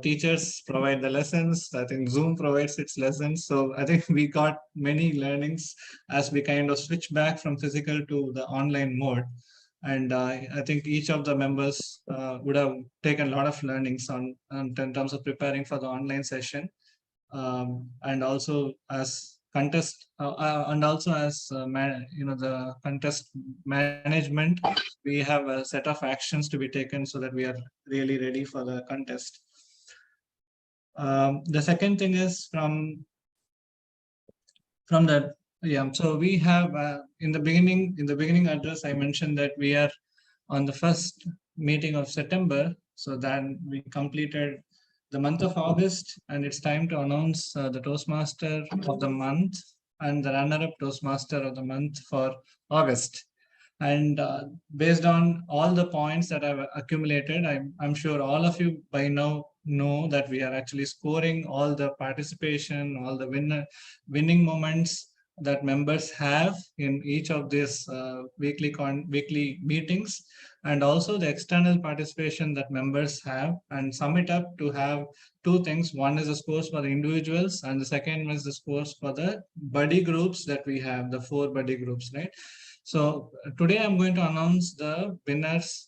Teachers provide the lessons. I think Zoom provides its lessons. So I think we got many learnings as we kind of switch back from physical to the online mode. And I think each of the members would have taken a lot of learnings in terms of preparing for the online session. And also as contest the contest management, we have a set of actions to be taken so that we are really ready for the contest. The second thing is from the so we have in the beginning address, I mentioned that we are on the first meeting of September. So then we completed the month of August, and it's time to announce the Toastmaster of the month and the runner-up Toastmaster of the month for August. And based on all the points that I've accumulated, I'm sure all of you by now know that we are actually scoring all the participation, all the winning moments that members have in each of these weekly meetings, and also the external participation that members have, and sum it up to have two things. One is the scores for the individuals, and the second is the scores for the buddy groups that we have, the 4 buddy groups, right? So today I'm going to announce the winners,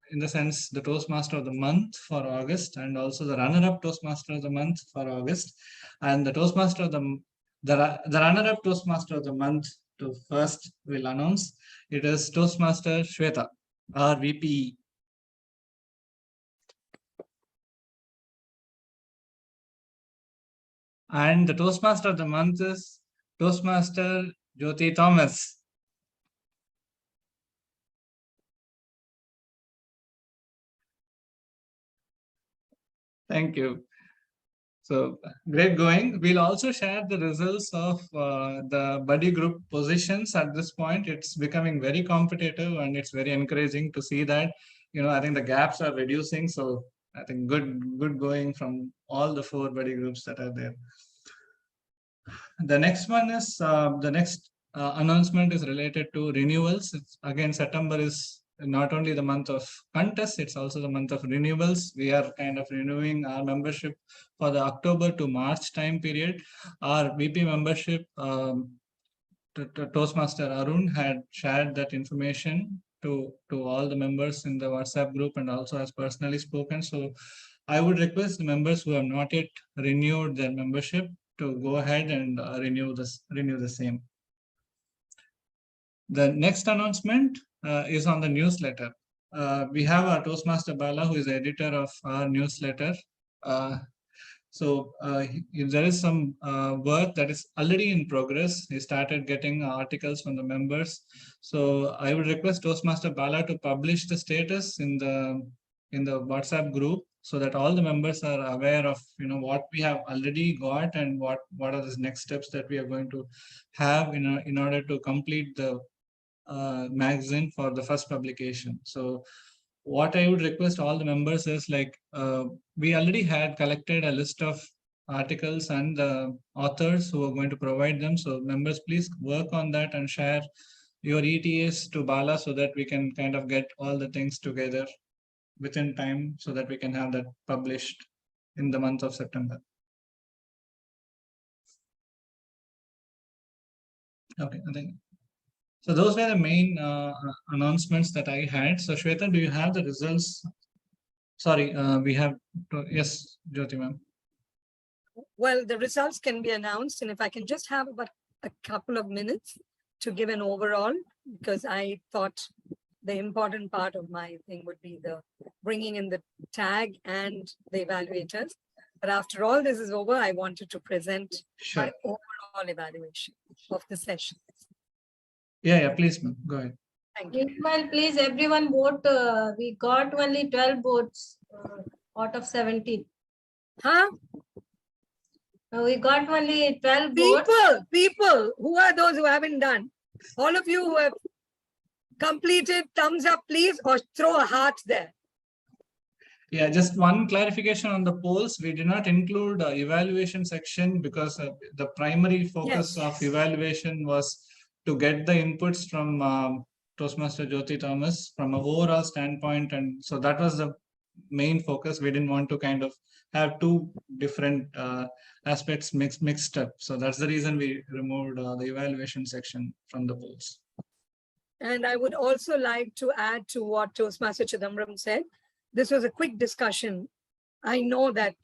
in the sense the Toastmaster of the month for August, and also the runner-up Toastmaster of the month for August, and the Toastmaster of the runner-up Toastmaster of the month to first will announce. It is Toastmaster Shweta, our VP. And the Toastmaster of the month is Toastmaster Jyoti Thomas. Thank you. So great going. We'll also share the results of the buddy group positions at this point. It's becoming very competitive, and it's very encouraging to see that, I think the gaps are reducing. So I think good going from all the 4 buddy groups that are there. The next one is the next announcement is related to renewals. Again, September is not only the month of contests, it's also the month of renewals. We are kind of renewing our membership for the October to March time period. Our VP membership, Toastmaster Arun had shared that information to all the members in the WhatsApp group, and also has personally spoken. So I would request the members who have not yet renewed their membership to go ahead and renew the same. The next announcement is on the newsletter. We have our Toastmaster Bala, who is the editor of our newsletter. So there is some work that is already in progress. He started getting articles from the members. So I would request Toastmaster Bala to publish the status in the WhatsApp group, so that all the members are aware of what we have already got, and what are the next steps that we are going to have in order to complete the magazine for the first publication. So what I would request all the members is, we already had collected a list of articles and the authors who are going to provide them. So members, please work on that and share your ETAs to Bala, so that we can kind of get all the things together within time, so that we can have that published in the month of September. Okay, I think so. Those were the main announcements that I had. So Shweta, do you have the results? Sorry, we have yes, Jyoti ma'am. Well, the results can be announced, and if I can just have about a couple of minutes to give an overall, because I thought the important part of my thing would be the bringing in the tag and the evaluators. But after all this is over, I wanted to present my overall evaluation of the session. Yeah, please, ma'am. Go ahead. Thank you. Meanwhile, please, everyone vote. We got only 12 votes out of 17. Huh? We got only 12 votes. People, who are those who haven't done? All of you who have completed, thumbs up, please, or throw a heart there. Yeah, just one clarification on the polls. We did not include evaluation section because the primary focus of evaluation was to get the inputs from Toastmaster Jyoti Thomas from an overall standpoint. And so that was the main focus. We didn't want to kind of have two different aspects mixed up. So that's the reason we removed the evaluation section from the polls. And I would also like to add to what Toastmaster Chidambaram said. This was a quick discussion. I know that,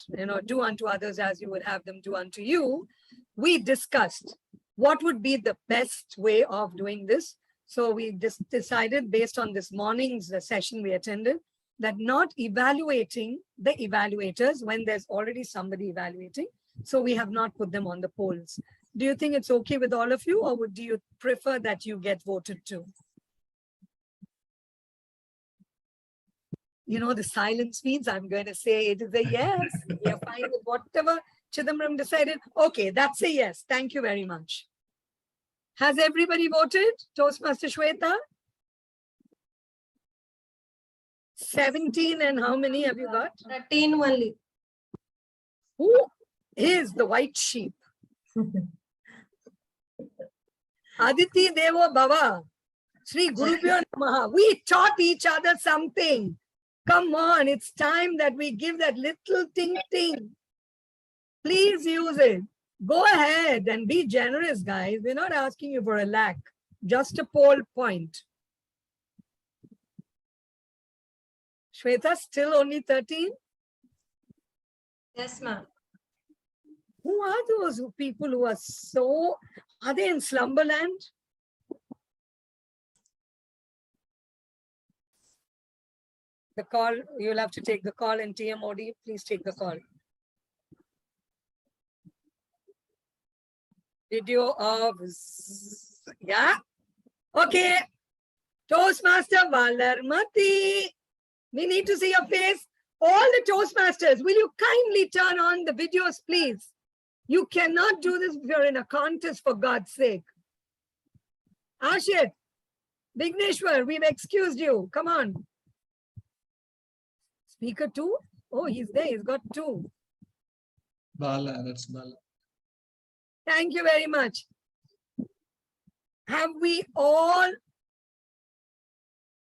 do unto others as you would have them do unto you. We discussed what would be the best way of doing this. So we decided, based on this morning's session we attended, that not evaluating the evaluators when there's already somebody evaluating. So we have not put them on the polls. Do you think it's okay with all of you, or do you prefer that you get voted too? The silence means I'm going to say it is a yes. We are fine with whatever Chidambaram decided. Okay, that's a yes. Thank you very much. Has everybody voted? Toastmaster Shweta? 17, and how many have you got? 13 only. Who is the white sheep? Aditi Devo Bhava. Sri Gurubhyo Namaha. We taught each other something. Come on, it's time that we give that little ting. Please use it. Go ahead and be generous, guys. We're not asking you for a lakh, just a poll point. Shweta, still only 13? Yes, ma'am. Who are those people who are so, are they in slumberland? The call, you'll have to take the call in TMOD. Please take the call. Video of, yeah. Okay. Toastmaster Valarmati. We need to see your face. All the Toastmasters, will you kindly turn on the videos, please? You cannot do this if you're in a contest, for God's sake. Ashit, Vigneshwar, we've excused you. Come on. Speaker 2? Oh, he's there. He's got 2. Bala, that's Bala. Thank you very much. Have we all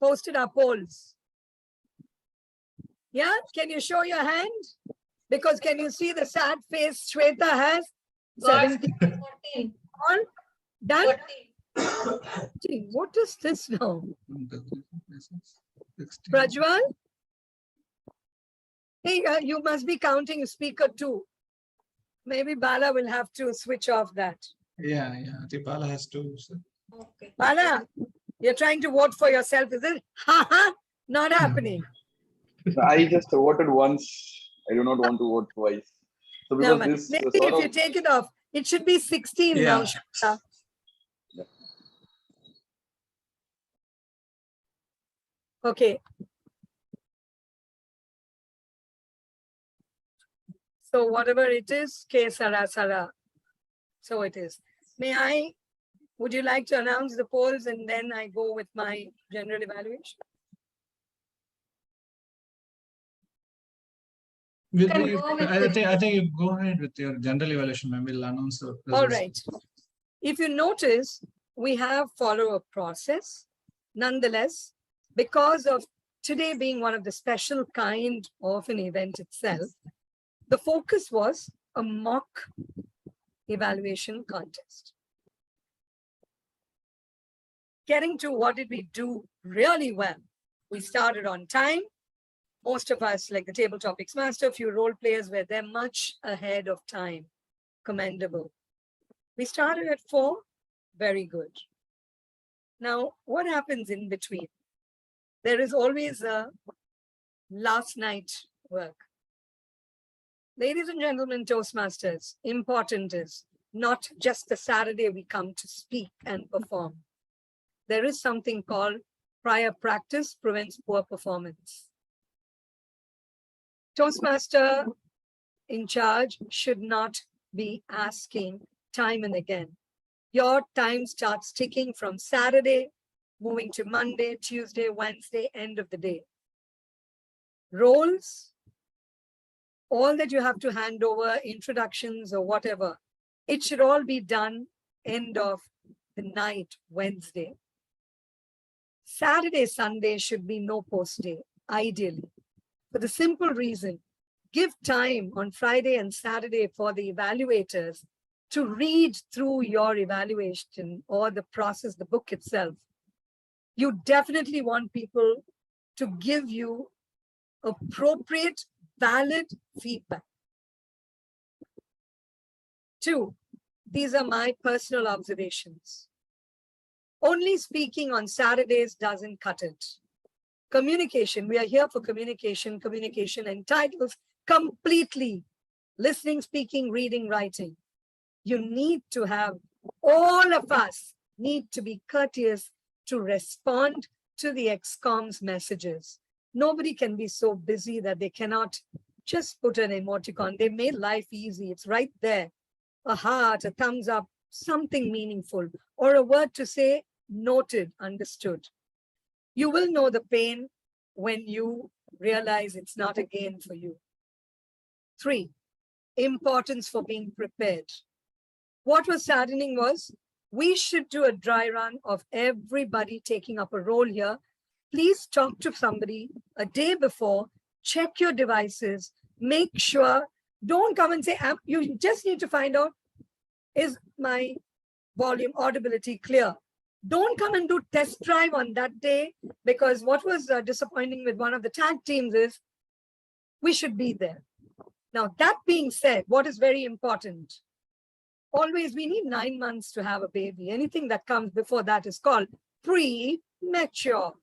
posted our polls? Yeah, can you show your hand? Because can you see the sad face Shweta has? 17. 14. All done? 14. What is this now? Prajwal? Hey, you must be counting speaker 2. Maybe Bala will have to switch off that. Yeah. I think Bala has to. So. Okay. Bala, you're trying to vote for yourself, is it? Not happening. I just voted once. I do not want to vote twice. So because No, this maybe sort if of you take it off, it should be 16 now. Shweta. Okay. So whatever it is, K Sara Sara. So it is. Would you like to announce the polls and then I go with my general evaluation? I think you go ahead with your general evaluation, ma'am. We'll announce the results. All right. If you notice, we have follow a process. Nonetheless, because of today being one of the special kind of an event itself, the focus was a mock evaluation contest. Getting to what did we do really well? We started on time. Most of us, like the table topics master, a few role players were there much ahead of time. Commendable. We started at 4, very good. Now, what happens in between? There is always a last night work. Ladies and gentlemen, Toastmasters, important is not just the Saturday we come to speak and perform. There is something called prior practice prevents poor performance. Toastmaster in charge should not be asking time and again. Your time starts ticking from Saturday, moving to Monday, Tuesday, Wednesday, end of the day. Roles, all that you have to hand over, introductions or whatever, it should all be done end of the night, Wednesday. Saturday, Sunday should be no post day, ideally. For the simple reason, give time on Friday and Saturday for the evaluators to read through your evaluation or the process, the book itself. You definitely want people to give you appropriate, valid feedback. 2, these are my personal observations. Only speaking on Saturdays doesn't cut it. Communication, we are here for communication. Communication entitles completely listening, speaking, reading, writing. You need to have, all of us need to be courteous to respond to the ExCom's messages. Nobody can be so busy that they cannot just put an emoticon. They made life easy. It's right there. A heart, a thumbs up, something meaningful, or a word to say, noted, understood. You will know the pain when you realize it's not a gain for you. 3, importance for being prepared. What was saddening was We should do a dry run of everybody taking up a role here. Please talk to somebody a day before, check your devices, make sure, don't come and say, you just need to find out, is my volume audibility clear? Don't come and do test drive on that day, because what was disappointing with one of the tag teams is we should be there. Now, that being said, what is very important? Always, we need 9 months to have a baby. Anything that comes before that is called premature.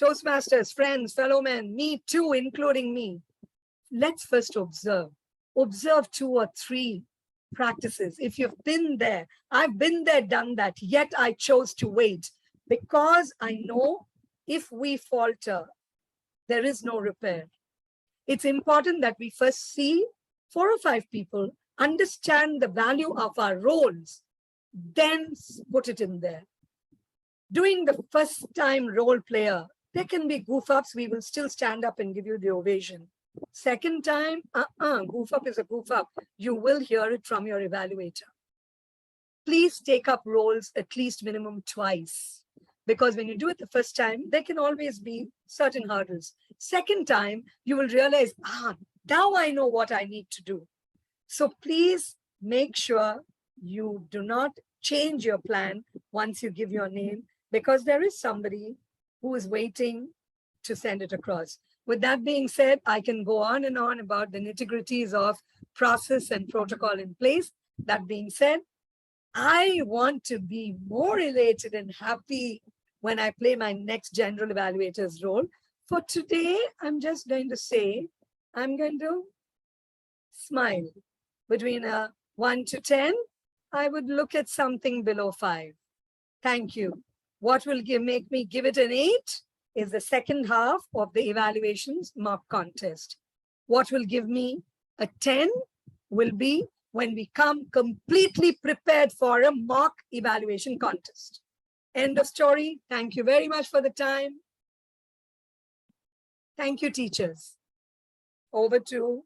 Toastmasters, friends, fellow men, me too, including me. Let's first observe. Observe 2 or 3 practices. If you've been there, I've been there, done that, yet I chose to wait because I know if we falter, there is no repair. It's important that we first see 4 or 5 people, understand the value of our roles, then put it in there. Doing the first time role player, there can be goof ups, we will still stand up and give you the ovation. Second time, goof up is a goof up. You will hear it from your evaluator. Please take up roles at least minimum twice, because when you do it the first time, there can always be certain hurdles. Second time, you will realize, now I know what I need to do. So please make sure you do not change your plan once you give your name, because there is somebody who is waiting to send it across. With that being said, I can go on and on about the nitty-gritties of process and protocol in place. That being said, I want to be more elated and happy when I play my next general evaluator's role. For today, I'm just going to say, I'm going to smile. Between a 1 to 10, I would look at something below 5. Thank you. What will make me give it an 8 is the second half of the evaluations mock contest. What will give me a 10 will be when we come completely prepared for a mock evaluation contest. End of story. Thank you very much for the time. Thank you, teachers. Over to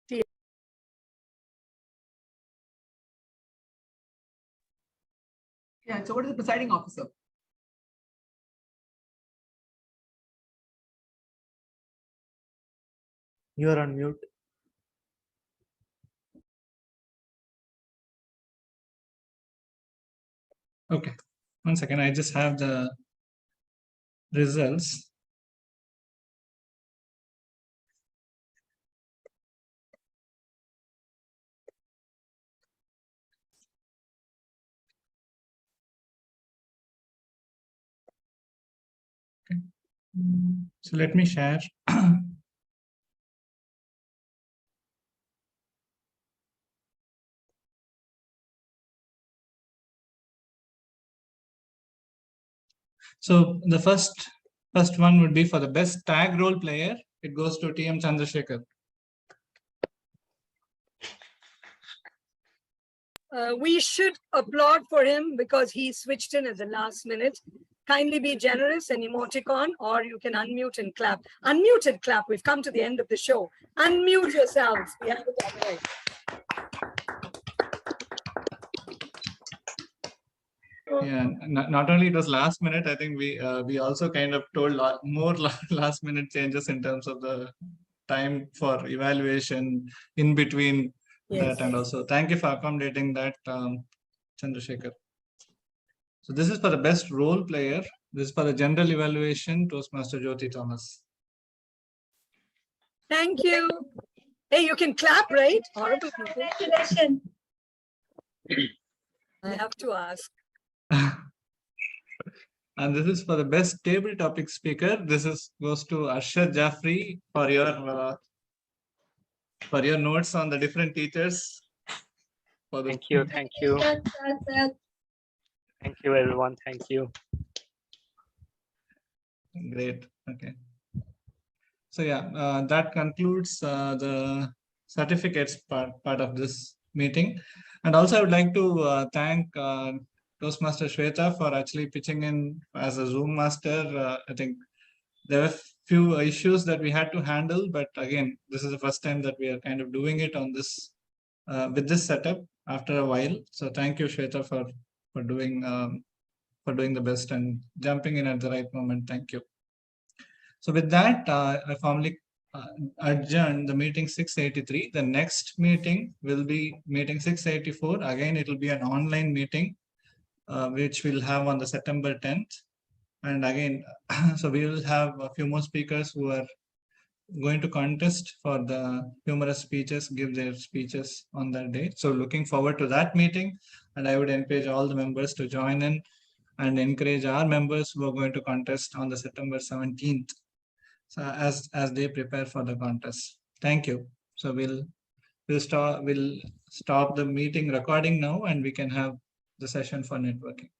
Tia. Yeah, it's over to the presiding officer. You are on mute. Okay, 1 second. I just have the results. Okay. So let me share. So the first one would be for the best tag role player. It goes to TM Chandrasekhar. We should applaud for him because he switched in at the last minute. Kindly be generous and emoticon, or you can unmute and clap. Unmute and clap. We've come to the end of the show. Unmute yourselves. We have it all right. Yeah, not only it was last minute, I think we also kind of told more last minute changes in terms of the time for evaluation in between that, and also thank you for accommodating that, Chandrasekhar. So this is for the best role player. This is for the general evaluation, Toastmaster Jyoti Thomas. Thank you. Hey, you can clap, right? Horrible people. Congratulations. I have to ask. And this is for the best table topic speaker. This goes to Arshad Jaffrey for your notes on the different teachers. Thank you. Thank you. Thank you, everyone. Thank you. Great. Okay. So yeah, that concludes the certificates part of this meeting. And also I would like to thank Toastmaster Shweta for actually pitching in as a Zoom master. I think there were few issues that we had to handle, but again, this is the first time that we are kind of doing it on this with this setup. after a while. So thank you, Shweta, for doing the best and jumping in at the right moment. Thank you. So with that, I formally adjourn the meeting 683. The next meeting will be meeting 684. Again, it will be an online meeting, which we'll have on the September 10th. And again, so we will have a few more speakers who are going to contest for the humorous speeches, give their speeches on that day. So looking forward to that meeting. And I would encourage all the members to join in and encourage our members who are going to contest on the September 17th. So as they prepare for the contest. Thank you. So we'll stop the meeting recording now, and we can have the session for networking.